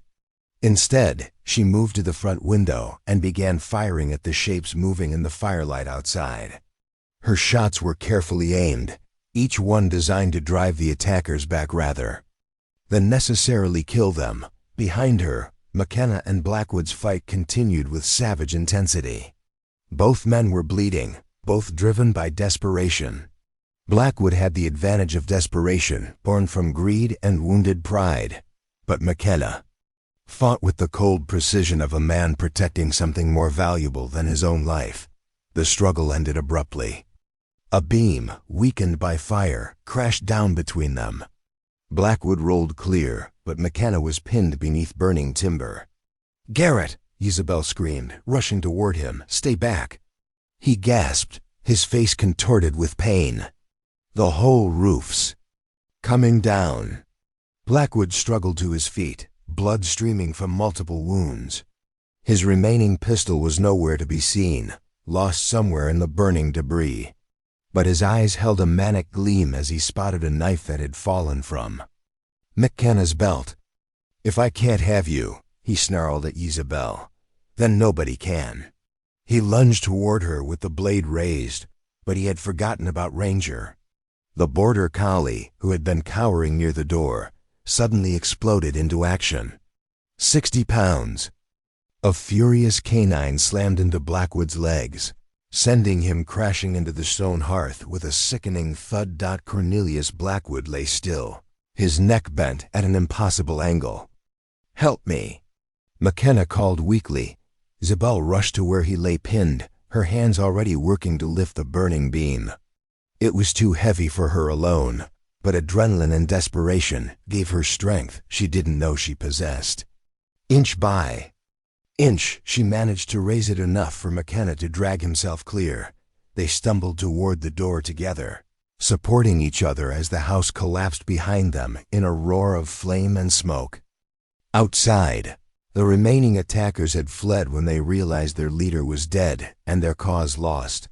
Instead, she moved to the front window and began firing at the shapes moving in the firelight outside. Her shots were carefully aimed, each one designed to drive the attackers back rather than necessarily kill them. Behind her, McKenna and Blackwood's fight continued with savage intensity. Both men were bleeding, both driven by desperation. Blackwood had the advantage of desperation, born from greed and wounded pride. But McKenna fought with the cold precision of a man protecting something more valuable than his own life. The struggle ended abruptly. A beam, weakened by fire, crashed down between them. Blackwood rolled clear, but McKenna was pinned beneath burning timber. "Garrett!" Jezebel screamed, rushing toward him. "Stay back!" He gasped, his face contorted with pain. "The whole roof's coming down." Blackwood struggled to his feet, blood streaming from multiple wounds. His remaining pistol was nowhere to be seen, lost somewhere in the burning debris. But his eyes held a manic gleam as he spotted a knife that had fallen from McKenna's belt. "If I can't have you," he snarled at Jezebel, "then nobody can." He lunged toward her with the blade raised, but he had forgotten about Ranger. The border collie, who had been cowering near the door, suddenly exploded into action. 60 pounds. A furious canine slammed into Blackwood's legs, sending him crashing into the stone hearth with a sickening thud. Cornelius Blackwood lay still, his neck bent at an impossible angle. "Help me!" McKenna called weakly. Jezebel rushed to where he lay pinned, her hands already working to lift the burning beam. It was too heavy for her alone, but adrenaline and desperation gave her strength she didn't know she possessed. Inch by inch, she managed to raise it enough for McKenna to drag himself clear. They stumbled toward the door together, supporting each other as the house collapsed behind them in a roar of flame and smoke. Outside, the remaining attackers had fled when they realized their leader was dead and their cause lost.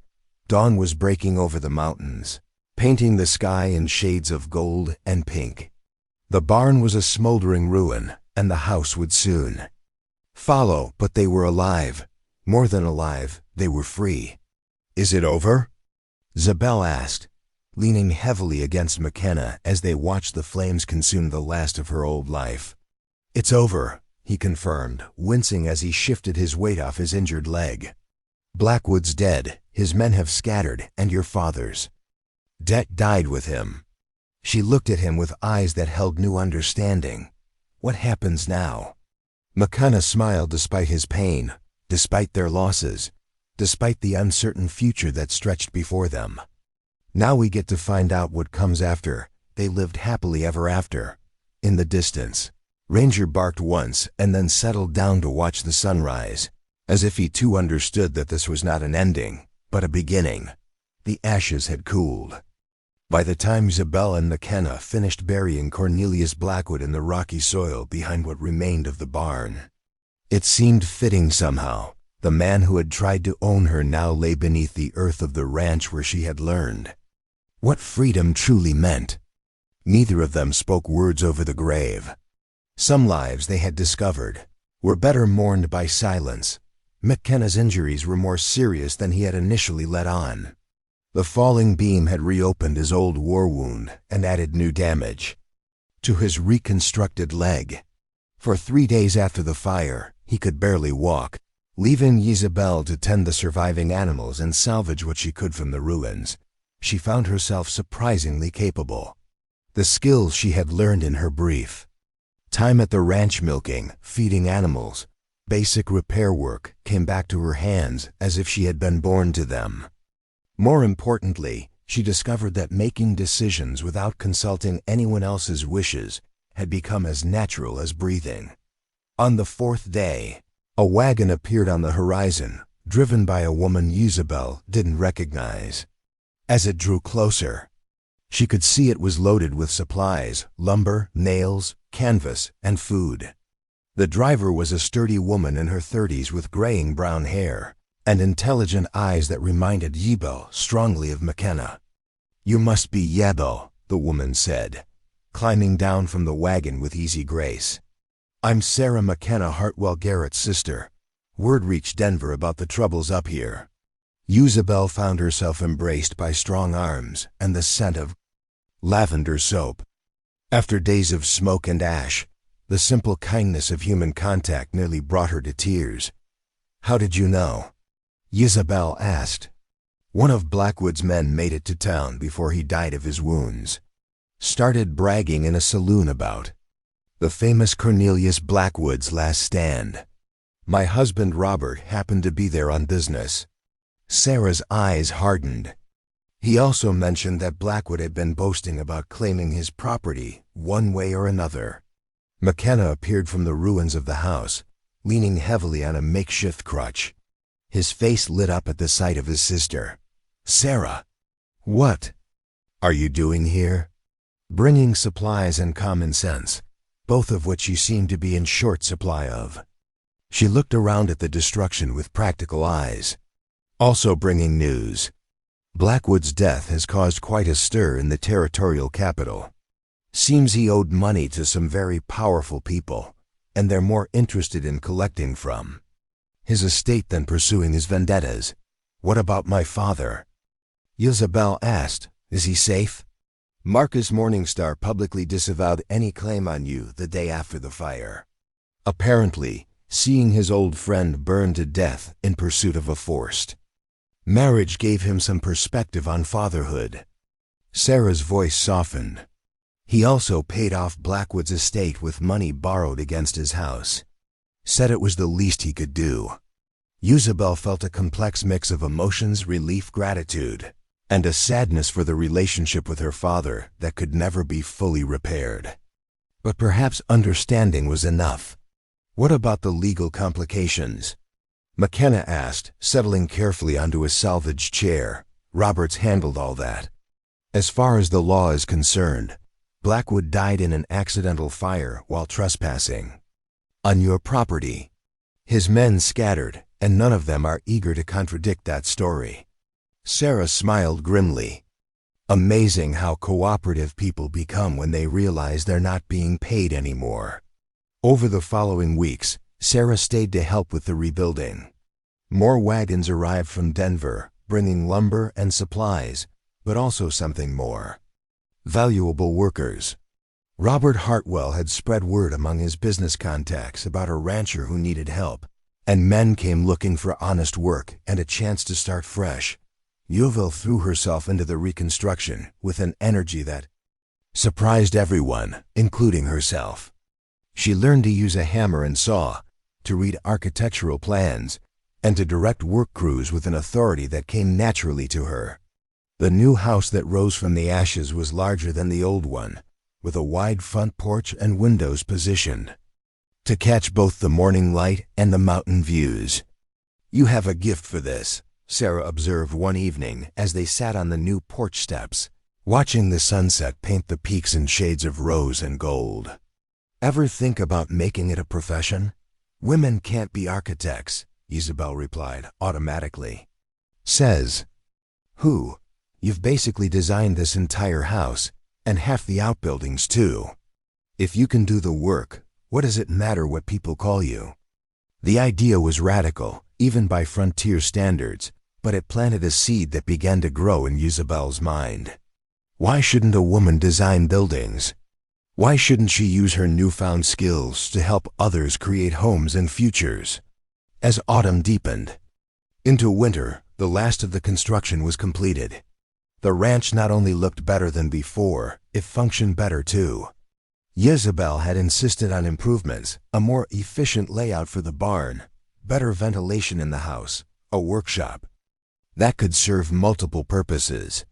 Dawn was breaking over the mountains, painting the sky in shades of gold and pink. The barn was a smoldering ruin, and the house would soon follow, but they were alive. More than alive, they were free. "Is it over?" Jezebel asked, leaning heavily against McKenna as they watched the flames consume the last of her old life. "It's over," he confirmed, wincing as he shifted his weight off his injured leg. "Blackwood's dead, his men have scattered, and your father's debt died with him." She looked at him with eyes that held new understanding. What happens now? McKenna smiled despite his pain, despite their losses, despite the uncertain future that stretched before them. Now we get to find out what comes after. They lived happily ever after. In the distance, Ranger barked once and then settled down to watch the sunrise, as if he too understood that this was not an ending, but a beginning. The ashes had cooled. By the time Isabel and McKenna finished burying Cornelius Blackwood in the rocky soil behind what remained of the barn, it seemed fitting somehow. The man who had tried to own her now lay beneath the earth of the ranch where she had learned what freedom truly meant. Neither of them spoke words over the grave. Some lives, they had discovered, were better mourned by silence. McKenna's injuries were more serious than he had initially let on. The falling beam had reopened his old war wound and added new damage to his reconstructed leg. For 3 days after the fire, he could barely walk, leaving Isabel to tend the surviving animals and salvage what she could from the ruins. She found herself surprisingly capable. The skills she had learned in her brief time at the ranch milking, feeding animals, basic repair work came back to her hands as if she had been born to them. More importantly, she discovered that making decisions without consulting anyone else's wishes had become as natural as breathing. On the 4th day, a wagon appeared on the horizon, driven by a woman Isabel didn't recognize. As it drew closer, she could see it was loaded with supplies, lumber, nails, canvas, and food. The driver was a sturdy woman in her 30s with graying brown hair and intelligent eyes that reminded Isabel strongly of McKenna. "You must be Isabel," the woman said, climbing down from the wagon with easy grace. "I'm Sarah McKenna, Hartwell Garrett's sister. Word reached Denver about the troubles up here." Isabel found herself embraced by strong arms and the scent of lavender soap. After days of smoke and ash, the simple kindness of human contact nearly brought her to tears. "How did you know?" Isabel asked. "One of Blackwood's men made it to town before he died of his wounds. Started bragging in a saloon about the famous Cornelius Blackwood's last stand. My husband Robert happened to be there on business." Sarah's eyes hardened. He also mentioned that Blackwood had been boasting about claiming his property one way or another. McKenna appeared from the ruins of the house, leaning heavily on a makeshift crutch. His face lit up at the sight of his sister. "Sarah, what are you doing here?" "Bringing supplies and common sense, both of which you seem to be in short supply of." She looked around at the destruction with practical eyes. "Also bringing news. Blackwood's death has caused quite a stir in the territorial capital. Seems he owed money to some very powerful people, and they're more interested in collecting from his estate than pursuing his vendettas." "What about my father?" Isabel asked. "Is he safe?" "Marcus Morningstar publicly disavowed any claim on you the day after the fire. Apparently, seeing his old friend burn to death in pursuit of a forced marriage gave him some perspective on fatherhood." Sarah's voice softened. "He also paid off Blackwood's estate with money borrowed against his house. Said it was the least he could do." Isabel felt a complex mix of emotions, relief, gratitude, and a sadness for the relationship with her father that could never be fully repaired. But perhaps understanding was enough. "What about the legal complications?" McKenna asked, settling carefully onto a salvaged chair. "Robert's handled all that. As far as the law is concerned, Blackwood died in an accidental fire while trespassing on your property. His men scattered, and none of them are eager to contradict that story." Sarah smiled grimly. Amazing how cooperative people become when they realize they're not being paid anymore. Over the following weeks, Sarah stayed to help with the rebuilding. More wagons arrived from Denver, bringing lumber and supplies, but also something more: valuable workers. Robert Hartwell had spread word among his business contacts about a rancher who needed help, and men came looking for honest work and a chance to start fresh. Isabel threw herself into the reconstruction with an energy that surprised everyone, including herself. She learned to use a hammer and saw, to read architectural plans, and to direct work crews with an authority that came naturally to her. The new house that rose from the ashes was larger than the old one, with a wide front porch and windows positioned to catch both the morning light and the mountain views. "You have a gift for this," Sarah observed one evening as they sat on the new porch steps, watching the sunset paint the peaks in shades of rose and gold. "Ever think about making it a profession?" "Women can't be architects," Isabel replied automatically. "Says who? You've basically designed this entire house, and half the outbuildings too. If you can do the work, what does it matter what people call you?" The idea was radical, even by frontier standards, but it planted a seed that began to grow in Isabel's mind. Why shouldn't a woman design buildings? Why shouldn't she use her newfound skills to help others create homes and futures? As autumn deepened into winter, the last of the construction was completed. The ranch not only looked better than before, it functioned better too. Isabel had insisted on improvements, a more efficient layout for the barn, better ventilation in the house, a workshop that could serve multiple purposes.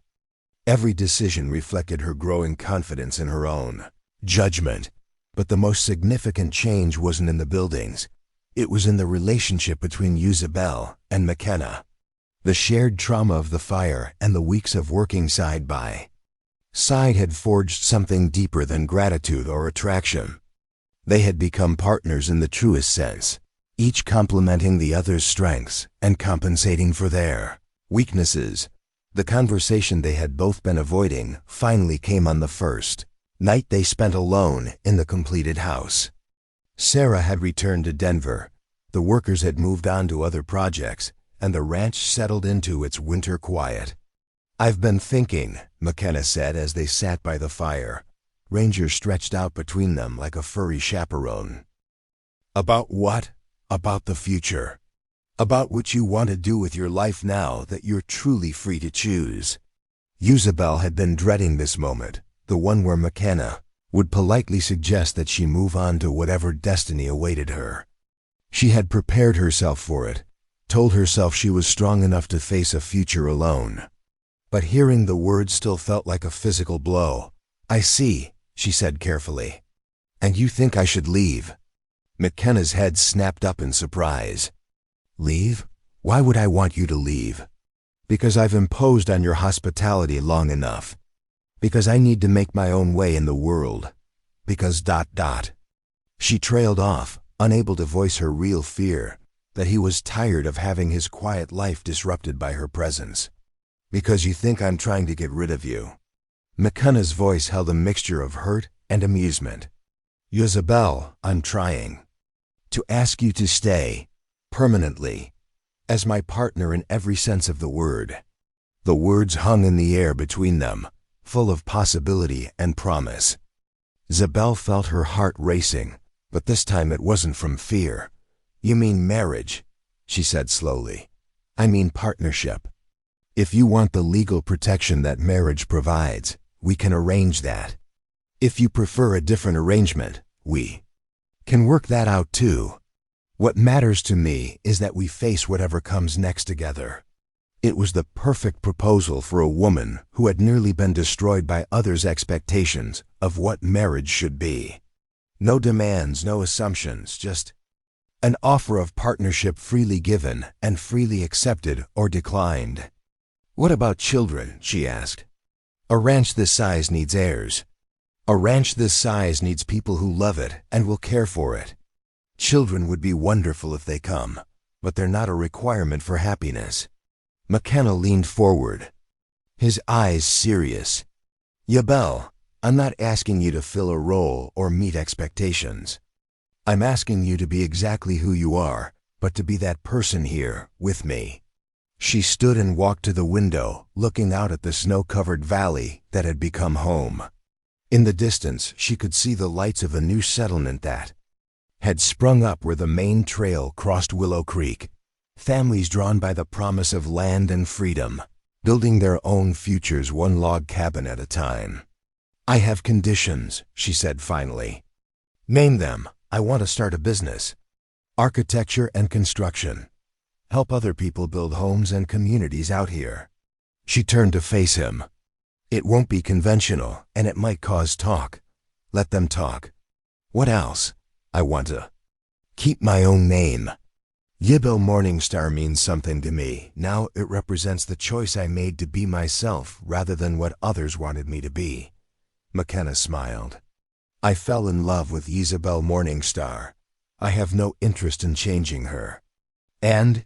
Every decision reflected her growing confidence in her own judgment. But the most significant change wasn't in the buildings. It was in the relationship between Isabel and McKenna. The shared trauma of the fire and the weeks of working side by side had forged something deeper than gratitude or attraction. They had become partners in the truest sense, each complementing the other's strengths and compensating for their weaknesses. The conversation they had both been avoiding finally came on the first night they spent alone in the completed house. Sarah had returned to Denver. The workers had moved on to other projects, and the ranch settled into its winter quiet. "I've been thinking," McKenna said as they sat by the fire, Ranger stretched out between them like a furry chaperone. "About what?" "About the future. About what you want to do with your life now that you're truly free to choose." Isabel had been dreading this moment, the one where McKenna would politely suggest that she move on to whatever destiny awaited her. She had prepared herself for it, told herself she was strong enough to face a future alone. But hearing the words still felt like a physical blow. "I see," she said carefully. "And you think I should leave?" McKenna's head snapped up in surprise. "Leave? Why would I want you to leave?" "Because I've imposed on your hospitality long enough. Because I need to make my own way in the world. Because ... She trailed off, unable to voice her real fear, that he was tired of having his quiet life disrupted by her presence. "Because you think I'm trying to get rid of you." McKenna's voice held a mixture of hurt and amusement. "Isabel, I'm trying to ask you to stay, permanently, as my partner in every sense of the word." The words hung in the air between them, full of possibility and promise. Isabel felt her heart racing, but this time it wasn't from fear. "You mean marriage," she said slowly. "I mean partnership. If you want the legal protection that marriage provides, we can arrange that. If you prefer a different arrangement, we can work that out too. What matters to me is that we face whatever comes next together." It was the perfect proposal for a woman who had nearly been destroyed by others' expectations of what marriage should be. No demands, no assumptions, just an offer of partnership freely given and freely accepted or declined. "What about children?" she asked. "A ranch this size needs heirs. A ranch this size needs people who love it and will care for it. Children would be wonderful if they come, but they're not a requirement for happiness." McKenna leaned forward, his eyes serious. "Isabel, I'm not asking you to fill a role or meet expectations. I'm asking you to be exactly who you are, but to be that person here with me." She stood and walked to the window, looking out at the snow-covered valley that had become home. In the distance, she could see the lights of a new settlement that had sprung up where the main trail crossed Willow Creek. Families drawn by the promise of land and freedom, building their own futures one log cabin at a time. "I have conditions," she said finally. "Name them," I want to start a business. Architecture and construction. Help other people build homes and communities out here. She turned to face him. It won't be conventional, and it might cause talk. Let them talk. What else? I want to keep my own name. Yibel Morningstar means something to me. Now it represents the choice I made to be myself rather than what others wanted me to be. McKenna smiled. I fell in love with Isabel Morningstar. I have no interest in changing her. And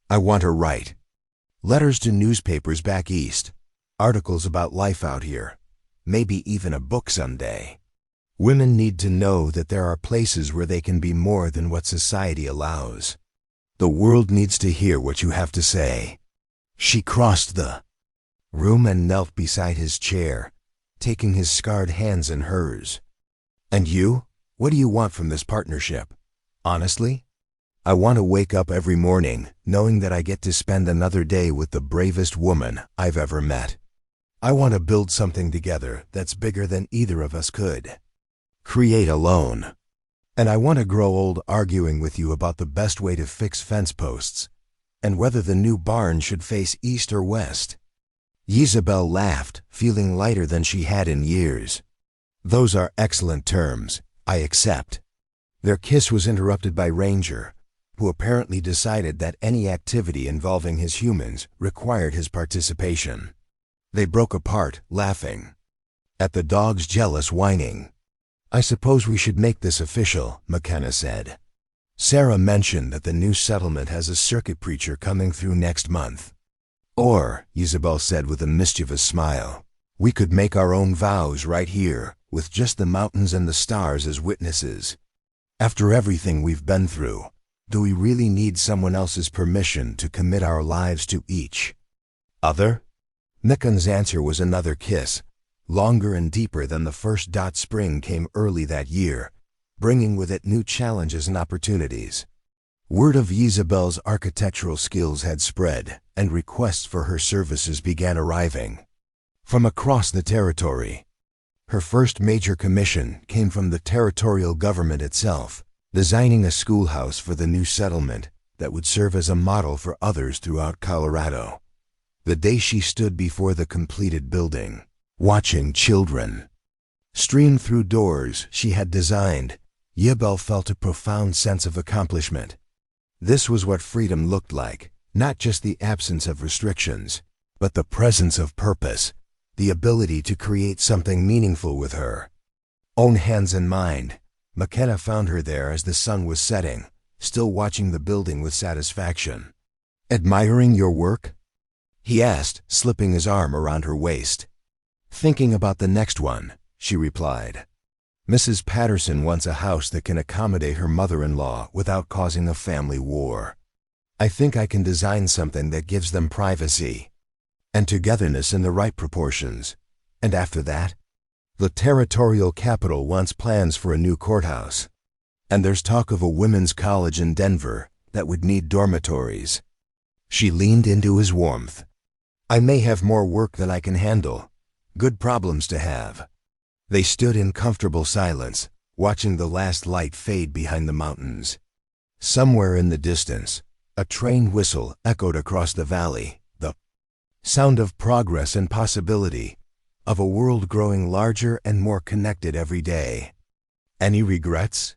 I want to write letters to newspapers back east, articles about life out here, maybe even a book someday. Women need to know that there are places where they can be more than what society allows. The world needs to hear what you have to say. She crossed the room and knelt beside his chair, taking his scarred hands in hers. And you? What do you want from this partnership? Honestly? I want to wake up every morning knowing that I get to spend another day with the bravest woman I've ever met. I want to build something together that's bigger than either of us could create alone. And I want to grow old arguing with you about the best way to fix fence posts and whether the new barn should face east or west. Isabel laughed, feeling lighter than she had in years. Those are excellent terms. I accept. Their kiss was interrupted by Ranger, who apparently decided that any activity involving his humans required his participation. They broke apart, laughing at the dog's jealous whining. I suppose we should make this official, McKenna said. Sarah mentioned that the new settlement has a circuit preacher coming through next month. Or, Isabel said with a mischievous smile, we could make our own vows right here, with just the mountains and the stars as witnesses. After everything we've been through, do we really need someone else's permission to commit our lives to each other? Mikan's answer was another kiss, longer and deeper than the first. Spring came early that year, bringing with it new challenges and opportunities. Word of Isabel's architectural skills had spread, and requests for her services began arriving from across the territory. Her first major commission came from the territorial government itself, designing a schoolhouse for the new settlement that would serve as a model for others throughout Colorado. The day she stood before the completed building, watching children stream through doors she had designed, Yibel felt a profound sense of accomplishment. This was what freedom looked like, not just the absence of restrictions, but the presence of purpose, the ability to create something meaningful with her own hands and mind. McKenna found her there as the sun was setting, still watching the building with satisfaction. Admiring your work? He asked, slipping his arm around her waist. Thinking about the next one, she replied. Mrs. Patterson wants a house that can accommodate her mother-in-law without causing a family war. I think I can design something that gives them privacy and togetherness in the right proportions. And after that, the territorial capital wants plans for a new courthouse. And there's talk of a women's college in Denver that would need dormitories. She leaned into his warmth. I may have more work than I can handle. Good problems to have. They stood in comfortable silence, watching the last light fade behind the mountains. Somewhere in the distance, a train whistle echoed across the valley, the sound of progress and possibility, of a world growing larger and more connected every day. Any regrets?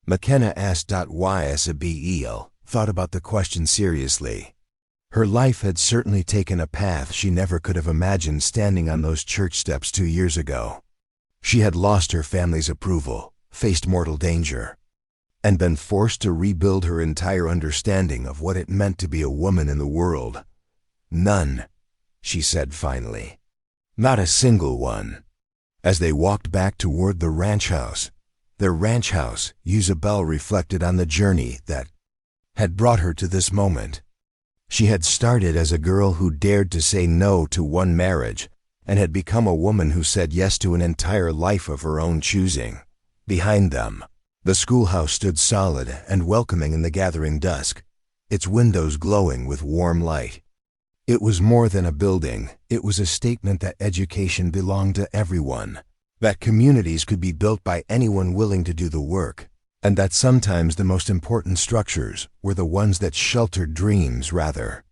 McKenna asked. Isabel thought about the question seriously. Her life had certainly taken a path she never could have imagined standing on those church steps 2 years ago. She had lost her family's approval, faced mortal danger, and been forced to rebuild her entire understanding of what it meant to be a woman in the world. None, she said finally. Not a single one. As they walked back toward the ranch house, their ranch house, Isabel reflected on the journey that had brought her to this moment. She had started as a girl who dared to say no to one marriage, and had become a woman who said yes to an entire life of her own choosing. Behind them, the schoolhouse stood solid and welcoming in the gathering dusk, its windows glowing with warm light. It was more than a building. It was a statement that education belonged to everyone, that communities could be built by anyone willing to do the work, and that sometimes the most important structures were the ones that sheltered dreams rather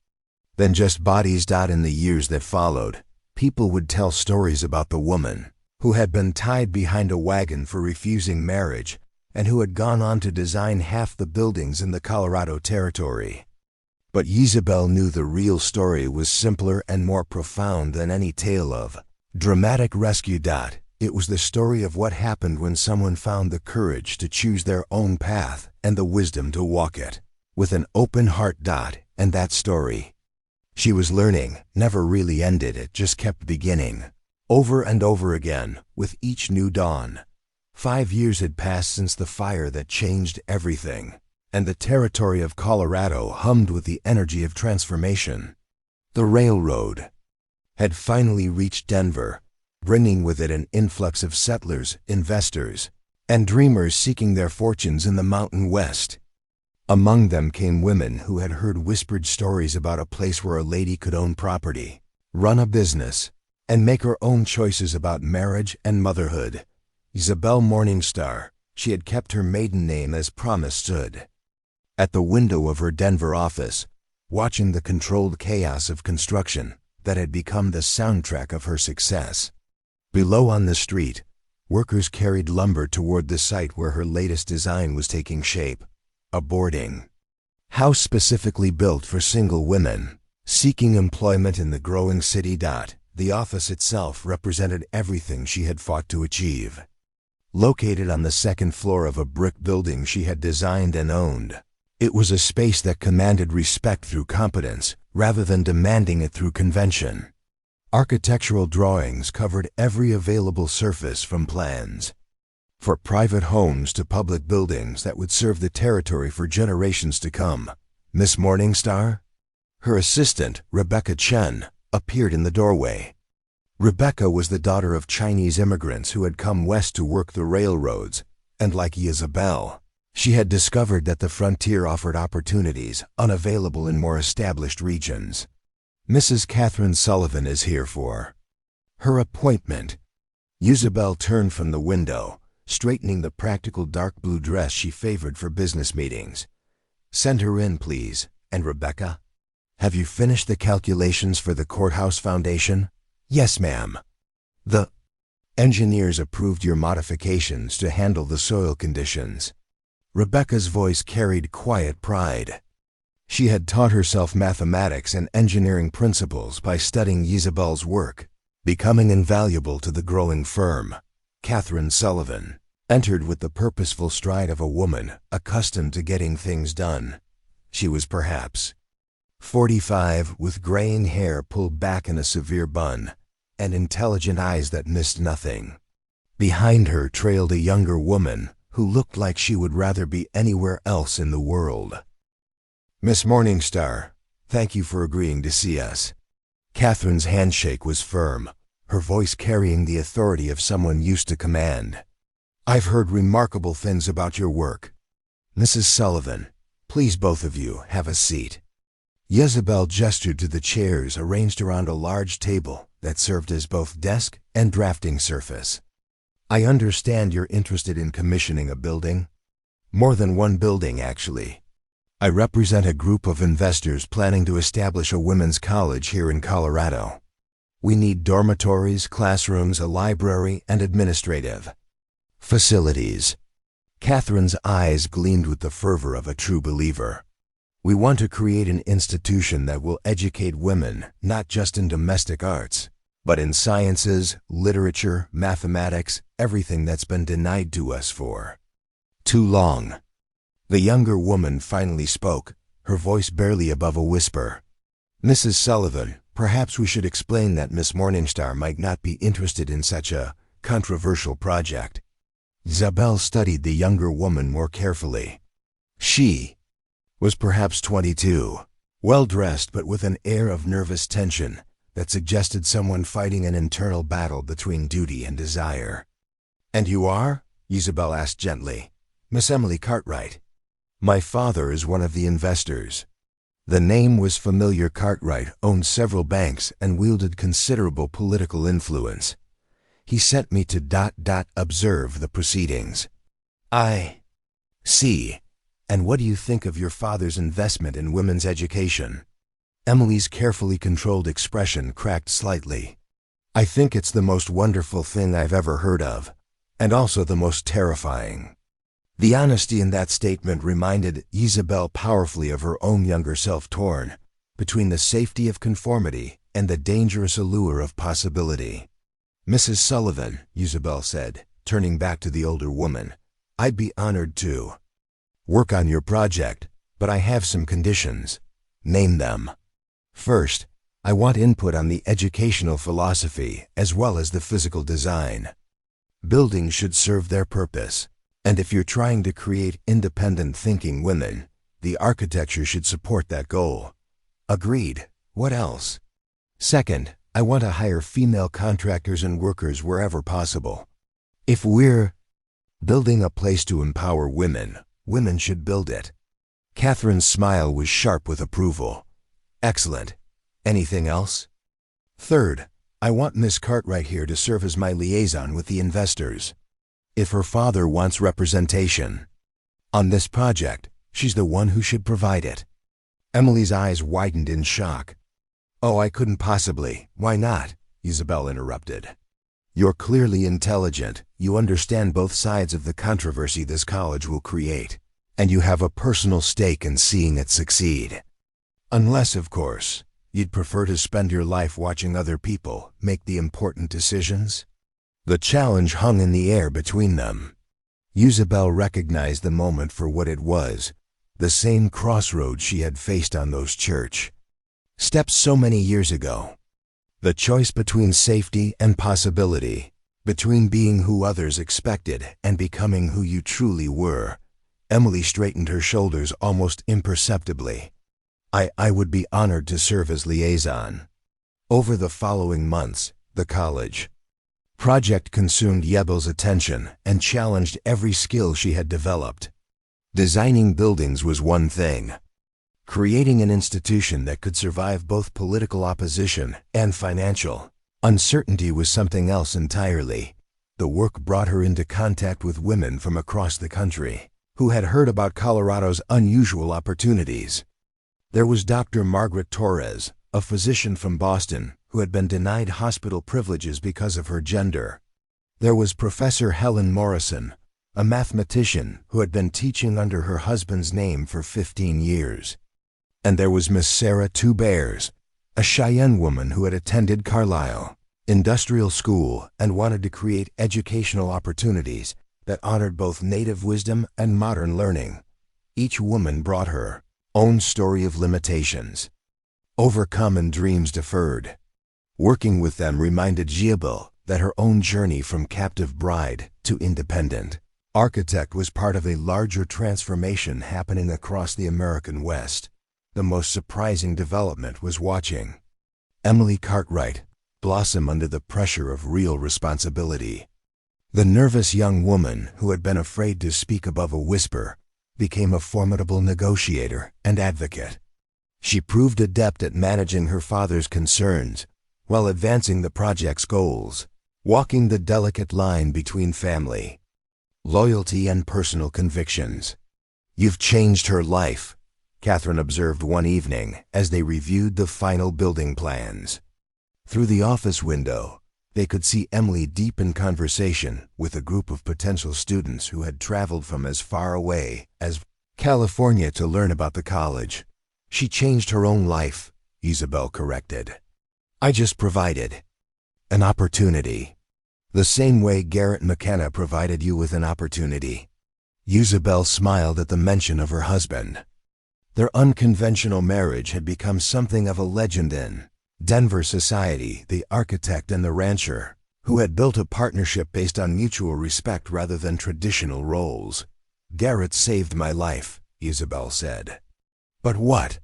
than just bodies. In the years that followed, people would tell stories about the woman who had been tied behind a wagon for refusing marriage and who had gone on to design half the buildings in the Colorado Territory. But Isabel knew the real story was simpler and more profound than any tale of dramatic rescue. It was the story of what happened when someone found the courage to choose their own path and the wisdom to walk it with an open heart. And that story she was learning never really ended, it just kept beginning, over and over again, with each new dawn. 5 years had passed since the fire that changed everything, and the territory of Colorado hummed with the energy of transformation. The railroad had finally reached Denver, bringing with it an influx of settlers, investors, and dreamers seeking their fortunes in the Mountain West. Among them came women who had heard whispered stories about a place where a lady could own property, run a business, and make her own choices about marriage and motherhood. Isabel Morningstar, she had kept her maiden name as promised, stood at the window of her Denver office, watching the controlled chaos of construction that had become the soundtrack of her success. Below on the street, workers carried lumber toward the site where her latest design was taking shape, a boarding house specifically built for single women seeking employment in the growing city. The office itself represented everything she had fought to achieve. Located on the second floor of a brick building she had designed and owned, it was a space that commanded respect through competence rather than demanding it through convention. Architectural drawings covered every available surface, from plans for private homes to public buildings that would serve the territory for generations to come. Miss Morningstar? Her assistant, Rebecca Chen, appeared in the doorway. Rebecca was the daughter of Chinese immigrants who had come west to work the railroads, and like Isabel, she had discovered that the frontier offered opportunities unavailable in more established regions. Mrs. Catherine Sullivan is here for her appointment. Isabel turned from the window, straightening the practical dark blue dress she favored for business meetings. Send her in, please. And Rebecca, have you finished the calculations for the courthouse foundation? Yes, ma'am. The engineers approved your modifications to handle the soil conditions. Rebecca's voice carried quiet pride. She had taught herself mathematics and engineering principles by studying Isabel's work, becoming invaluable to the growing firm. Catherine Sullivan entered with the purposeful stride of a woman accustomed to getting things done. She was perhaps 45, with graying hair pulled back in a severe bun, and intelligent eyes that missed nothing. Behind her trailed a younger woman who looked like she would rather be anywhere else in the world. Miss Morningstar, thank you for agreeing to see us. Catherine's handshake was firm, her voice carrying the authority of someone used to command. I've heard remarkable things about your work. Mrs. Sullivan, please both of you have a seat. Isabel gestured to the chairs arranged around a large table that served as both desk and drafting surface. I understand you're interested in commissioning a building. More than one building, actually. I represent a group of investors planning to establish a women's college here in Colorado. We need dormitories, classrooms, a library, and administrative facilities. Catherine's eyes gleamed with the fervor of a true believer. We want to create an institution that will educate women not just in domestic arts, but in sciences, literature, mathematics, everything that's been denied to us for too long. The younger woman finally spoke, her voice barely above a whisper. Mrs. Sullivan, perhaps we should explain that Miss Morningstar might not be interested in such a controversial project. Isabel studied the younger woman more carefully. She was perhaps 22, well-dressed but with an air of nervous tension that suggested someone fighting an internal battle between duty and desire. And you are? Isabel asked gently. Miss Emily Cartwright. My father is one of the investors. The name was familiar. Cartwright owned several banks and wielded considerable political influence. He sent me to observe the proceedings. I C. And what do you think of your father's investment in women's education? Emily's carefully controlled expression cracked slightly. I think it's the most wonderful thing I've ever heard of, and also the most terrifying. The honesty in that statement reminded Isabel powerfully of her own younger self, torn between the safety of conformity and the dangerous allure of possibility. Mrs. Sullivan, Isabel said, turning back to the older woman, I'd be honored to work on your project, but I have some conditions. Name them. First, I want input on the educational philosophy as well as the physical design. Buildings should serve their purpose, and if you're trying to create independent thinking women, the architecture should support that goal. Agreed. What else? Second, I want to hire female contractors and workers wherever possible. If we're building a place to empower women, women should build it. Catherine's smile was sharp with approval. Excellent. Anything else? Third, I want Miss Cartwright here to serve as my liaison with the investors. If her father wants representation on this project, she's the one who should provide it. Emily's eyes widened in shock. Oh, I couldn't possibly. Why not? Isabel interrupted. You're clearly intelligent. You understand both sides of the controversy this college will create, and you have a personal stake in seeing it succeed. Unless, of course, you'd prefer to spend your life watching other people make the important decisions? The challenge hung in the air between them. Isabel recognized the moment for what it was, the same crossroads she had faced on those church steps so many years ago. The choice between safety and possibility, between being who others expected and becoming who you truly were. Emily straightened her shoulders almost imperceptibly. I would be honored to serve as liaison. Over the following months, the college project consumed Yebel's attention and challenged every skill she had developed. Designing buildings was one thing. Creating an institution that could survive both political opposition and financial uncertainty was something else entirely. The work brought her into contact with women from across the country who had heard about Colorado's unusual opportunities. There was Dr. Margaret Torres, a physician from Boston who had been denied hospital privileges because of her gender. There was Professor Helen Morrison, a mathematician who had been teaching under her husband's name for 15 years. And there was Miss Sarah Two Bears, a Cheyenne woman who had attended Carlisle Industrial School and wanted to create educational opportunities that honored both native wisdom and modern learning. Each woman brought her own story of limitations, overcome and dreams deferred. Working with them reminded Giabel that her own journey from captive bride to independent architect was part of a larger transformation happening across the American West. The most surprising development was watching Emily Cartwright blossom under the pressure of real responsibility. The nervous young woman who had been afraid to speak above a whisper became a formidable negotiator and advocate. She proved adept at managing her father's concerns while advancing the project's goals, walking the delicate line between family, loyalty, and personal convictions. You've changed her life, Catherine observed one evening as they reviewed the final building plans. Through the office window, they could see Emily deep in conversation with a group of potential students who had traveled from as far away as California to learn about the college. She changed her own life, Isabel corrected. I just provided an opportunity, the same way Garrett McKenna provided you with an opportunity. Isabel smiled at the mention of her husband. Their unconventional marriage had become something of a legend in Denver society. The architect and the rancher, who had built a partnership based on mutual respect rather than traditional roles. Garrett saved my life, Isabel said. But what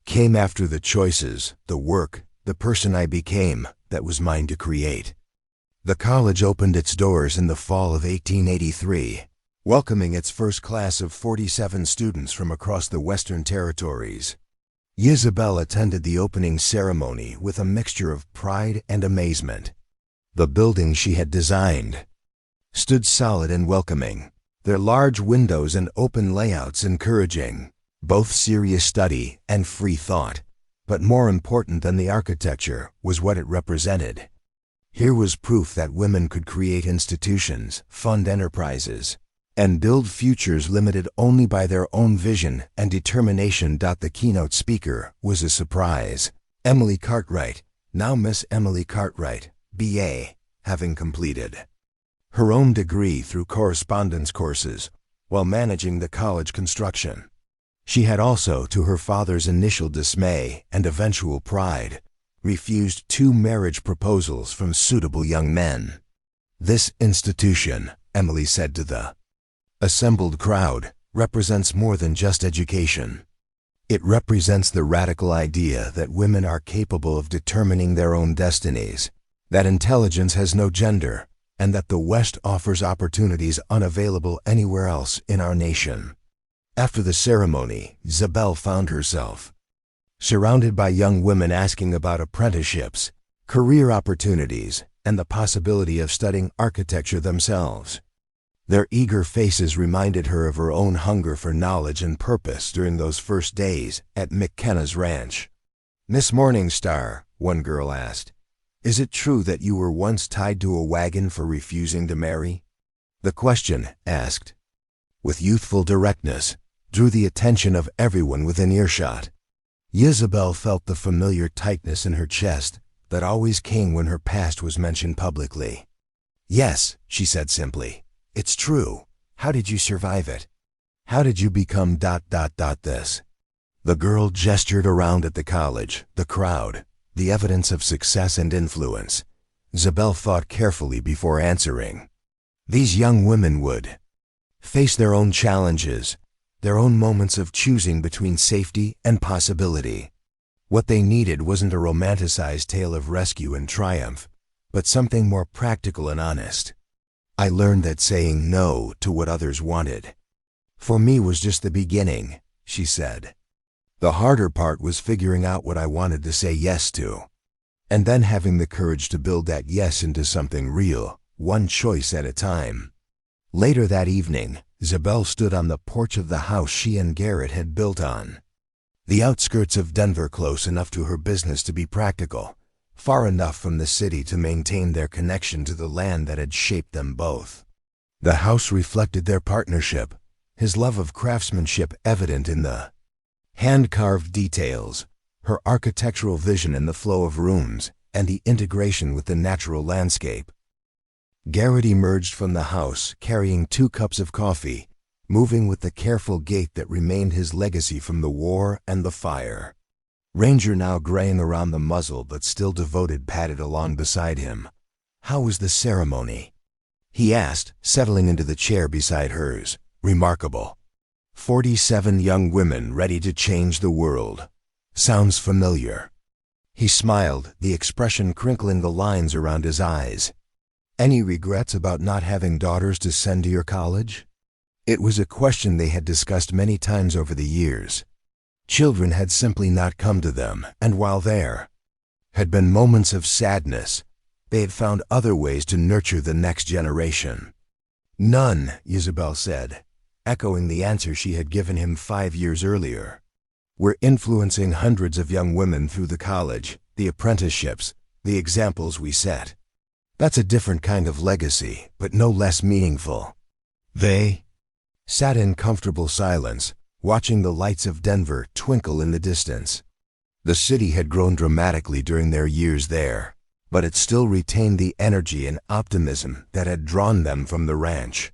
came after the choices, the work, the person I became, that was mine to create? The college opened its doors in the fall of 1883, welcoming its first class of 47 students from across the Western Territories. Isabel attended the opening ceremony with a mixture of pride and amazement. The building she had designed stood solid and welcoming, their large windows and open layouts encouraging both serious study and free thought. But more important than the architecture was what it represented. Here was proof that women could create institutions, fund enterprises, and build futures limited only by their own vision and determination. The keynote speaker was a surprise. Emily Cartwright, now Miss Emily Cartwright, B.A., having completed her own degree through correspondence courses while managing the college construction. She had also, to her father's initial dismay and eventual pride, refused 2 marriage proposals from suitable young men. This institution, Emily said to the assembled crowd, represents more than just education. It represents the radical idea that women are capable of determining their own destinies, that intelligence has no gender, and that the West offers opportunities unavailable anywhere else in our nation. After the ceremony, Isabel found herself surrounded by young women asking about apprenticeships, career opportunities, and the possibility of studying architecture themselves. Their eager faces reminded her of her own hunger for knowledge and purpose during those first days at McKenna's ranch. "Miss Morningstar," one girl asked, "is it true that you were once tied to a wagon for refusing to marry?" The question, asked with youthful directness, drew the attention of everyone within earshot. Isabel felt the familiar tightness in her chest that always came when her past was mentioned publicly. "Yes," she said simply, "it's true. How did you survive it? How did you become this?" The girl gestured around at the college, the crowd, the evidence of success and influence. Isabel thought carefully before answering. These young women would face their own challenges, their own moments of choosing between safety and possibility. What they needed wasn't a romanticized tale of rescue and triumph, but something more practical and honest. "I learned that saying no to what others wanted for me was just the beginning," she said. "The harder part was figuring out what I wanted to say yes to, and then having the courage to build that yes into something real, one choice at a time." Later that evening, Isabel stood on the porch of the house she and Garrett had built on the outskirts of Denver, close enough to her business to be practical, far enough from the city to maintain their connection to the land that had shaped them both. The house reflected their partnership, his love of craftsmanship evident in the hand-carved details, her architectural vision in the flow of rooms, and the integration with the natural landscape. Garrett emerged from the house carrying 2 cups of coffee, moving with the careful gait that remained his legacy from the war and the fire. Ranger, now graying around the muzzle but still devoted, padded along beside him. "How was the ceremony?" he asked, settling into the chair beside hers. "Remarkable. 47 young women ready to change the world. Sounds familiar." He smiled, the expression crinkling the lines around his eyes. "Any regrets about not having daughters to send to your college?" It was a question they had discussed many times over the years. Children had simply not come to them, and while there had been moments of sadness, they had found other ways to nurture the next generation. "None," Isabel said, echoing the answer she had given him 5 years earlier. "We're influencing hundreds of young women through the college, the apprenticeships, the examples we set. That's a different kind of legacy, but no less meaningful." They sat in comfortable silence, watching the lights of Denver twinkle in the distance. The city had grown dramatically during their years there, but it still retained the energy and optimism that had drawn them from the ranch.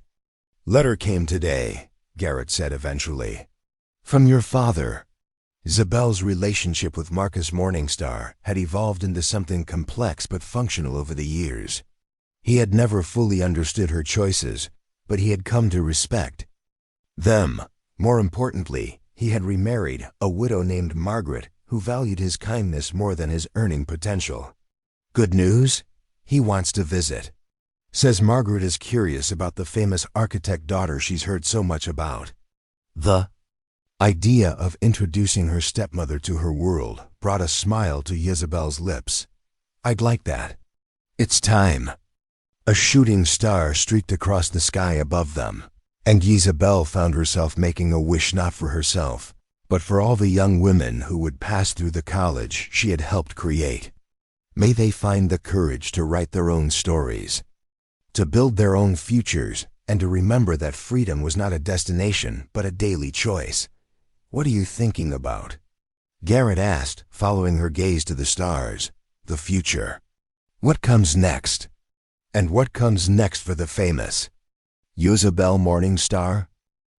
"Letter came today," Garrett said eventually. "From your father." Isabel's relationship with Marcus Morningstar had evolved into something complex but functional over the years. He had never fully understood her choices, but he had come to respect them. More importantly, he had remarried a widow named Margaret who valued his kindness more than his earning potential. "Good news? He wants to visit. Says Margaret is curious about the famous architect daughter she's heard so much about." The idea of introducing her stepmother to her world brought a smile to Isabel's lips. "I'd like that. It's time." A shooting star streaked across the sky above them, And Isabel found herself making a wish not for herself, but for all the young women who would pass through the college she had helped create. May they find the courage to write their own stories, to build their own futures, and to remember that freedom was not a destination but a daily choice. "What are you thinking about?" Garrett asked, following her gaze to the stars. "The future. What comes next? And what comes next for the famous Isabel Morningstar?"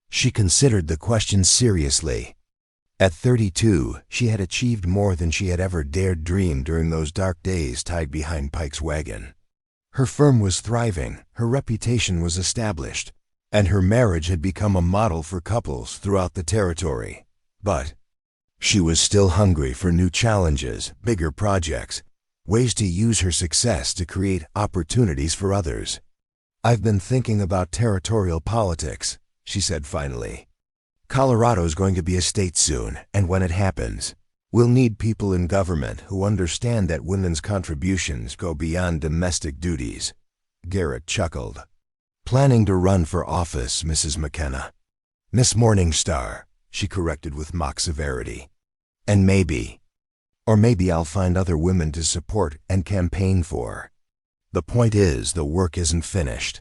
She considered the question seriously. At 32, she had achieved more than she had ever dared dream during those dark days tied behind Pike's wagon. Her firm was thriving, her reputation was established, and her marriage had become a model for couples throughout the territory. But she was still hungry for new challenges, bigger projects, ways to use her success to create opportunities for others. "I've been thinking about territorial politics," she said finally. "Colorado's going to be a state soon, and when it happens, we'll need people in government who understand that women's contributions go beyond domestic duties." Garrett chuckled. "Planning to run for office, Mrs. McKenna." "Miss Morningstar," she corrected with mock severity. "And maybe I'll find other women to support and campaign for. The point is, the work isn't finished.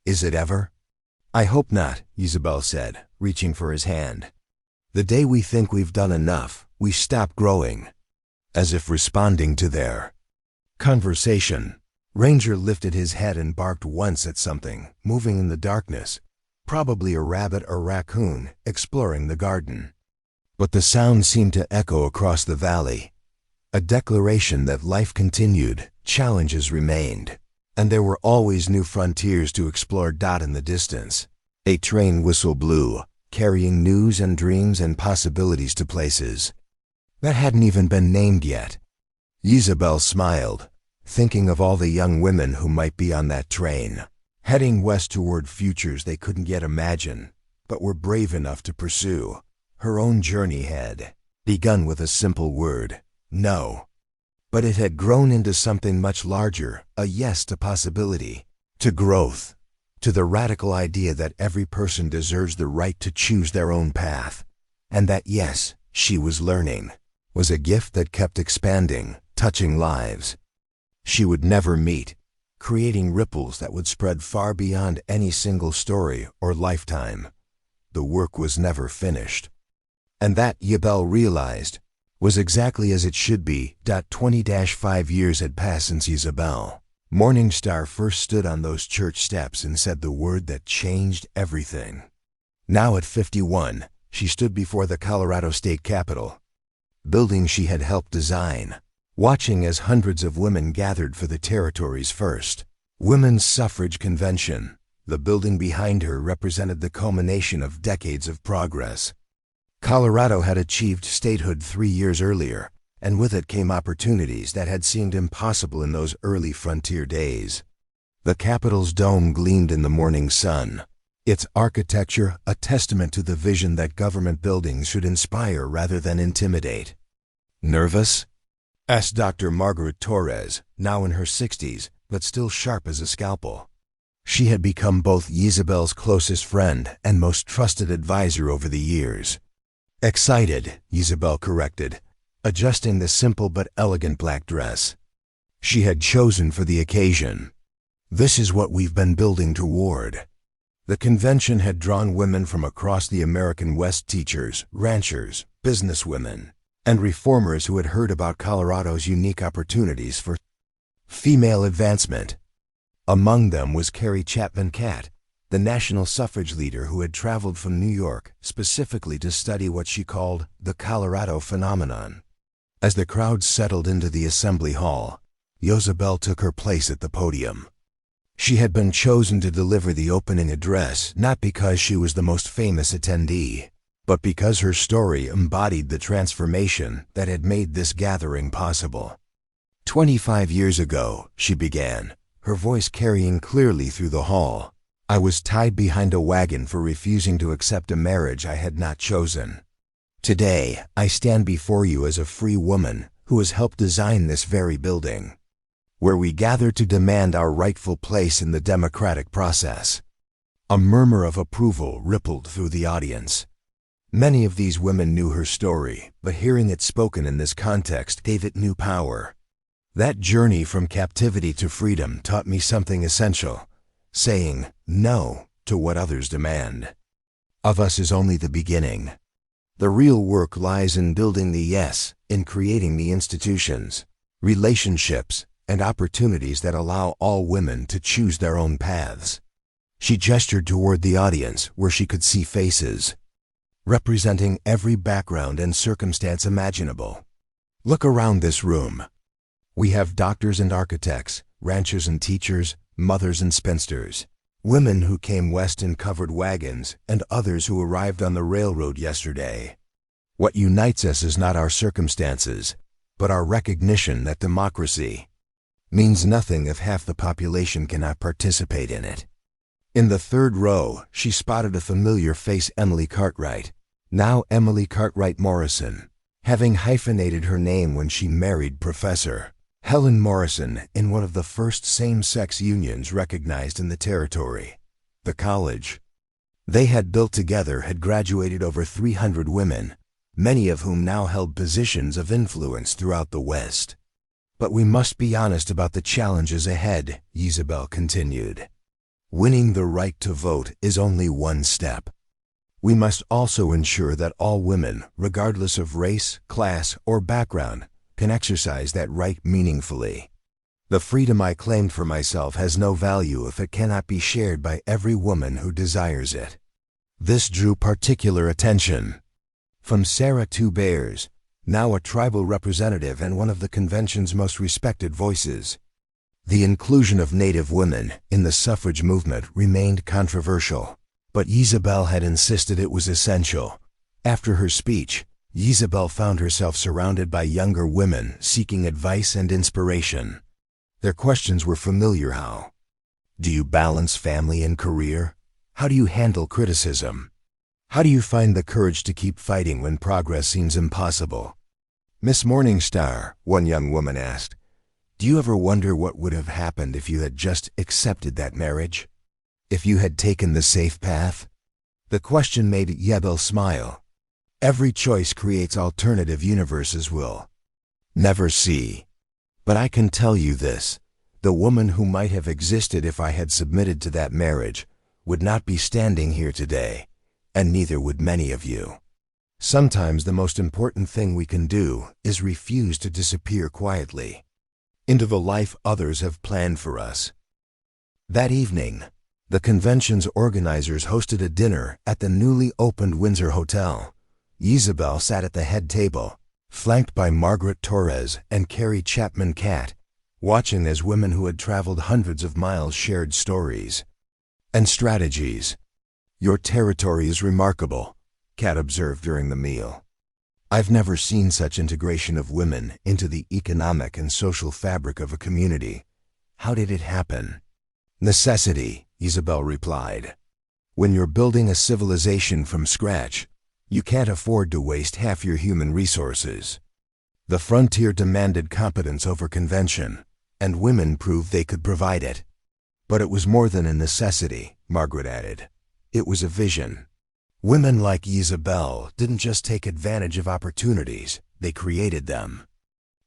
Is it ever?" "I hope not," Isabel said, reaching for his hand. "The day we think we've done enough, we stop growing." As if responding to their conversation, Ranger lifted his head and barked once at something, moving in the darkness, probably a rabbit or raccoon, exploring the garden. But the sound seemed to echo across the valley, a declaration that life continued, challenges remained, and there were always new frontiers to explore. In the distance, a train whistle blew, carrying news and dreams and possibilities to places that hadn't even been named yet. Isabel smiled, thinking of all the young women who might be on that train, heading west toward futures they couldn't yet imagine, but were brave enough to pursue. Her own journey had begun with a simple word, no. But it had grown into something much larger, a yes to possibility, to growth, to the radical idea that every person deserves the right to choose their own path, and that yes, she was learning, was a gift that kept expanding, touching lives she would never meet, creating ripples that would spread far beyond any single story or lifetime. The work was never finished. And that, Isabel realized, was exactly as it should be. 20-5 years had passed since Isabel Morningstar first stood on those church steps and said the word that changed everything. Now at 51, she stood before the Colorado State Capitol, building she had helped design, watching as hundreds of women gathered for the territory's first women's suffrage convention. The building behind her represented the culmination of decades of progress. Colorado had achieved statehood 3 years earlier, and with it came opportunities that had seemed impossible in those early frontier days. The Capitol's dome gleamed in the morning sun, its architecture a testament to the vision that government buildings should inspire rather than intimidate. "Nervous?" asked Dr. Margaret Torres, now in her 60s, but still sharp as a scalpel. She had become both Isabel's closest friend and most trusted advisor over the years. "Excited," Isabel corrected, adjusting the simple but elegant black dress she had chosen for the occasion. "This is what we've been building toward." The convention had drawn women from across the American West, teachers, ranchers, businesswomen, and reformers who had heard about Colorado's unique opportunities for female advancement. Among them was Carrie Chapman Catt, the national suffrage leader who had traveled from New York specifically to study what she called the Colorado phenomenon. As the crowd settled into the assembly hall, Isabel took her place at the podium. She had been chosen to deliver the opening address not because she was the most famous attendee, but because her story embodied the transformation that had made this gathering possible. 25 years ago, she began, her voice carrying clearly through the hall, "I was tied behind a wagon for refusing to accept a marriage I had not chosen. Today, I stand before you as a free woman who has helped design this very building, where we gather to demand our rightful place in the democratic process." A murmur of approval rippled through the audience. Many of these women knew her story, but hearing it spoken in this context gave it new power. That journey from captivity to freedom taught me something essential. Saying no to what others demand of us is only the beginning. The real work lies in building the yes, in creating the institutions, relationships, and opportunities that allow all women to choose their own paths. She gestured toward the audience where she could see faces, representing every background and circumstance imaginable. Look around this room. We have doctors and architects, ranchers and teachers, mothers and spinsters, women who came west in covered wagons, and others who arrived on the railroad yesterday. What unites us is not our circumstances, but our recognition that democracy means nothing if half the population cannot participate in it. In the third row, she spotted a familiar face, Emily Cartwright, now Emily Cartwright Morrison, having hyphenated her name when she married Professor Helen Morrison in one of the first same-sex unions recognized in the territory, the college they had built together had graduated over 300 women, many of whom now held positions of influence throughout the West. But we must be honest about the challenges ahead, Isabel continued. Winning the right to vote is only one step. We must also ensure that all women, regardless of race, class, or background, can exercise that right meaningfully. The freedom I claimed for myself has no value if it cannot be shared by every woman who desires it. This drew particular attention from Sarah Two Bears, now a tribal representative and one of the convention's most respected voices. The inclusion of Native women in the suffrage movement remained controversial, but Isabel had insisted it was essential. After her speech, Isabel found herself surrounded by younger women seeking advice and inspiration. Their questions were familiar. How do you balance family and career? How do you handle criticism? How do you find the courage to keep fighting when progress seems impossible? Miss Morningstar, one young woman asked, do you ever wonder what would have happened if you had just accepted that marriage? If you had taken the safe path? The question made Isabel smile. Every choice creates alternative universes we'll never see. But I can tell you this, the woman who might have existed if I had submitted to that marriage would not be standing here today, and neither would many of you. Sometimes the most important thing we can do is refuse to disappear quietly into the life others have planned for us. That evening, the convention's organizers hosted a dinner at the newly opened Windsor Hotel. Isabel sat at the head table, flanked by Margaret Torres and Carrie Chapman Catt, watching as women who had traveled hundreds of miles shared stories and strategies. Your territory is remarkable, Catt observed during the meal. I've never seen such integration of women into the economic and social fabric of a community. How did it happen? Necessity, Isabel replied. When you're building a civilization from scratch, you can't afford to waste half your human resources. The frontier demanded competence over convention, and women proved they could provide it. But it was more than a necessity, Margaret added. It was a vision. Women like Isabel didn't just take advantage of opportunities, they created them.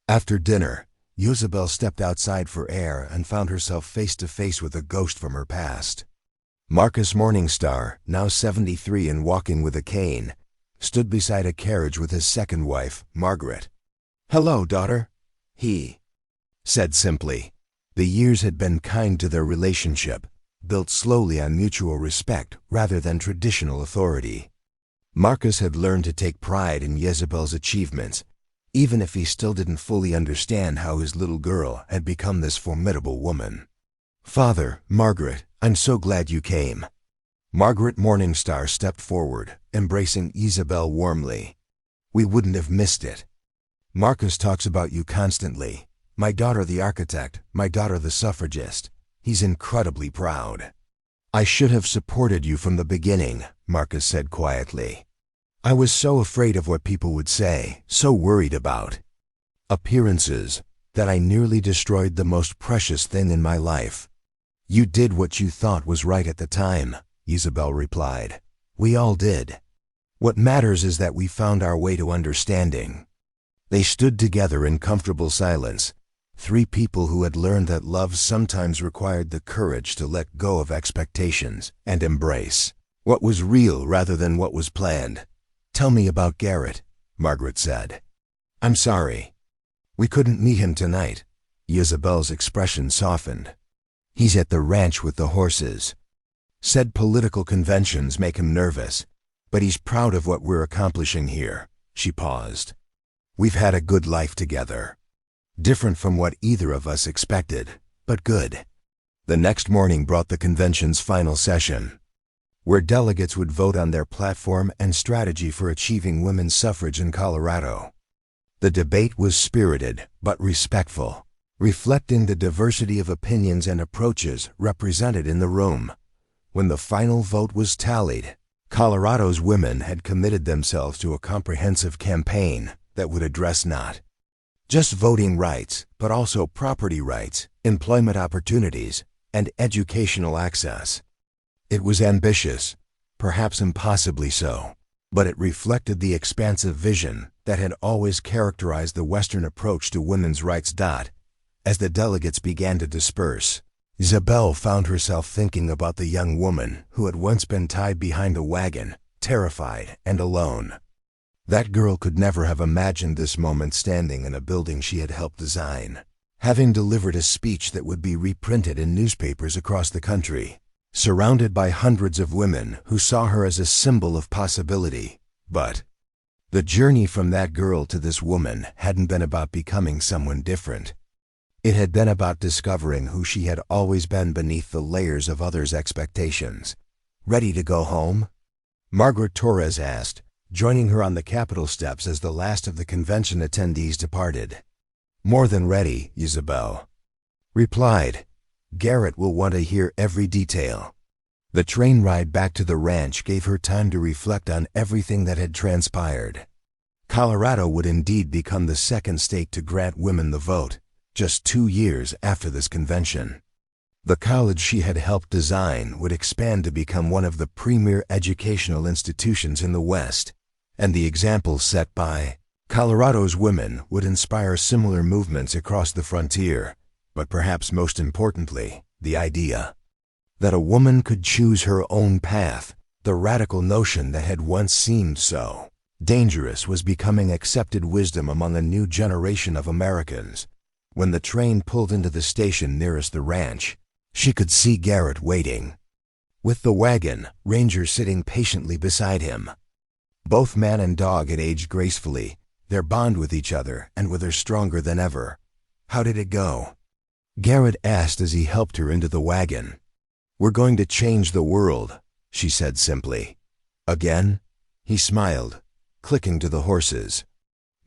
After dinner, Isabel stepped outside for air and found herself face to face with a ghost from her past. Marcus Morningstar, now 73 and walking with a cane, stood beside a carriage with his second wife, Margaret. "Hello, daughter," he said simply. The years had been kind to their relationship, built slowly on mutual respect rather than traditional authority. Marcus had learned to take pride in Isabel's achievements, even if he still didn't fully understand how his little girl had become this formidable woman. "Father, Margaret, I'm so glad you came." Margaret Morningstar stepped forward, embracing Isabel warmly. "We wouldn't have missed it. Marcus talks about you constantly. My daughter the architect, my daughter the suffragist. He's incredibly proud." "I should have supported you from the beginning," Marcus said quietly. "I was so afraid of what people would say, so worried about appearances, that I nearly destroyed the most precious thing in my life. You did what you thought was right at the time, Isabel replied. We all did. What matters is that we found our way to understanding. They stood together in comfortable silence, three people who had learned that love sometimes required the courage to let go of expectations and embrace what was real rather than what was planned. Tell me about Garrett, Margaret said. I'm sorry. We couldn't meet him tonight. Isabel's expression softened. He's at the ranch with the horses. Said political conventions make him nervous, but he's proud of what we're accomplishing here. She paused. We've had a good life together. Different from what either of us expected, but good. The next morning brought the convention's final session, where delegates would vote on their platform and strategy for achieving women's suffrage in Colorado. The debate was spirited but respectful, reflecting the diversity of opinions and approaches represented in the room. When the final vote was tallied, Colorado's women had committed themselves to a comprehensive campaign that would address not just voting rights, but also property rights, employment opportunities, and educational access. It was ambitious, perhaps impossibly so, but it reflected the expansive vision that had always characterized the Western approach to women's rights. As the delegates began to disperse, Isabel found herself thinking about the young woman who had once been tied behind a wagon, terrified and alone. That girl could never have imagined this moment standing in a building she had helped design, having delivered a speech that would be reprinted in newspapers across the country, surrounded by hundreds of women who saw her as a symbol of possibility. But the journey from that girl to this woman hadn't been about becoming someone different. It had been about discovering who she had always been beneath the layers of others' expectations. Ready to go home? Margaret Torres asked, joining her on the Capitol steps as the last of the convention attendees departed. More than ready, Isabel replied. Garrett will want to hear every detail. The train ride back to the ranch gave her time to reflect on everything that had transpired. Colorado would indeed become the second state to grant women the vote, just 2 years after this convention. The college she had helped design would expand to become one of the premier educational institutions in the West, and the example set by Colorado's women would inspire similar movements across the frontier. But perhaps most importantly, the idea that a woman could choose her own path, the radical notion that had once seemed so dangerous, was becoming accepted wisdom among a new generation of Americans. When the train pulled into the station nearest the ranch, she could see Garrett waiting, with the wagon ranger sitting patiently beside him. Both man and dog had aged gracefully, their bond with each other and with her stronger than ever. How did it go? Garrett asked as he helped her into the wagon. We're going to change the world, she said simply. Again? He smiled, clicking to the horses.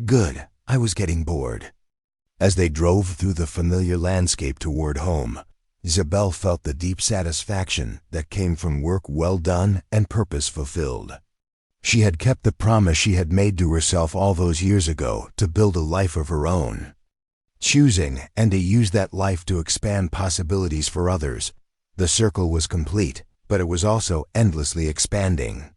Good, I was getting bored. As they drove through the familiar landscape toward home, Isabel felt the deep satisfaction that came from work well done and purpose fulfilled. She had kept the promise she had made to herself all those years ago to build a life of her own, choosing and to use that life to expand possibilities for others. The circle was complete, but it was also endlessly expanding.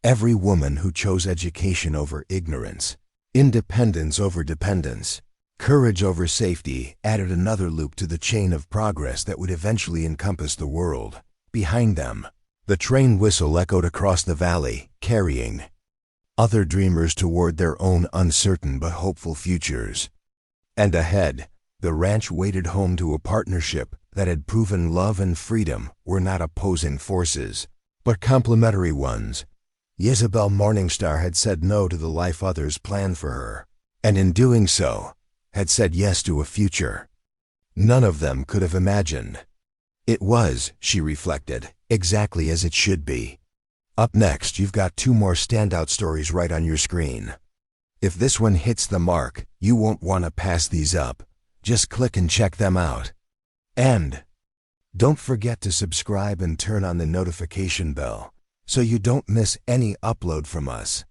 Every woman who chose education over ignorance, independence over dependence, courage over safety added another loop to the chain of progress that would eventually encompass the world. Behind them, the train whistle echoed across the valley, carrying other dreamers toward their own uncertain but hopeful futures. And ahead, the ranch waited home to a partnership that had proven love and freedom were not opposing forces, but complementary ones. Isabel Morningstar had said no to the life others planned for her, and in doing so, had said yes to a future none of them could have imagined. It was, she reflected, exactly as it should be. Up next, you've got 2 more standout stories right on your screen. If this one hits the mark, you won't want to pass these up. Just click and check them out. And don't forget to subscribe and turn on the notification bell so you don't miss any upload from us.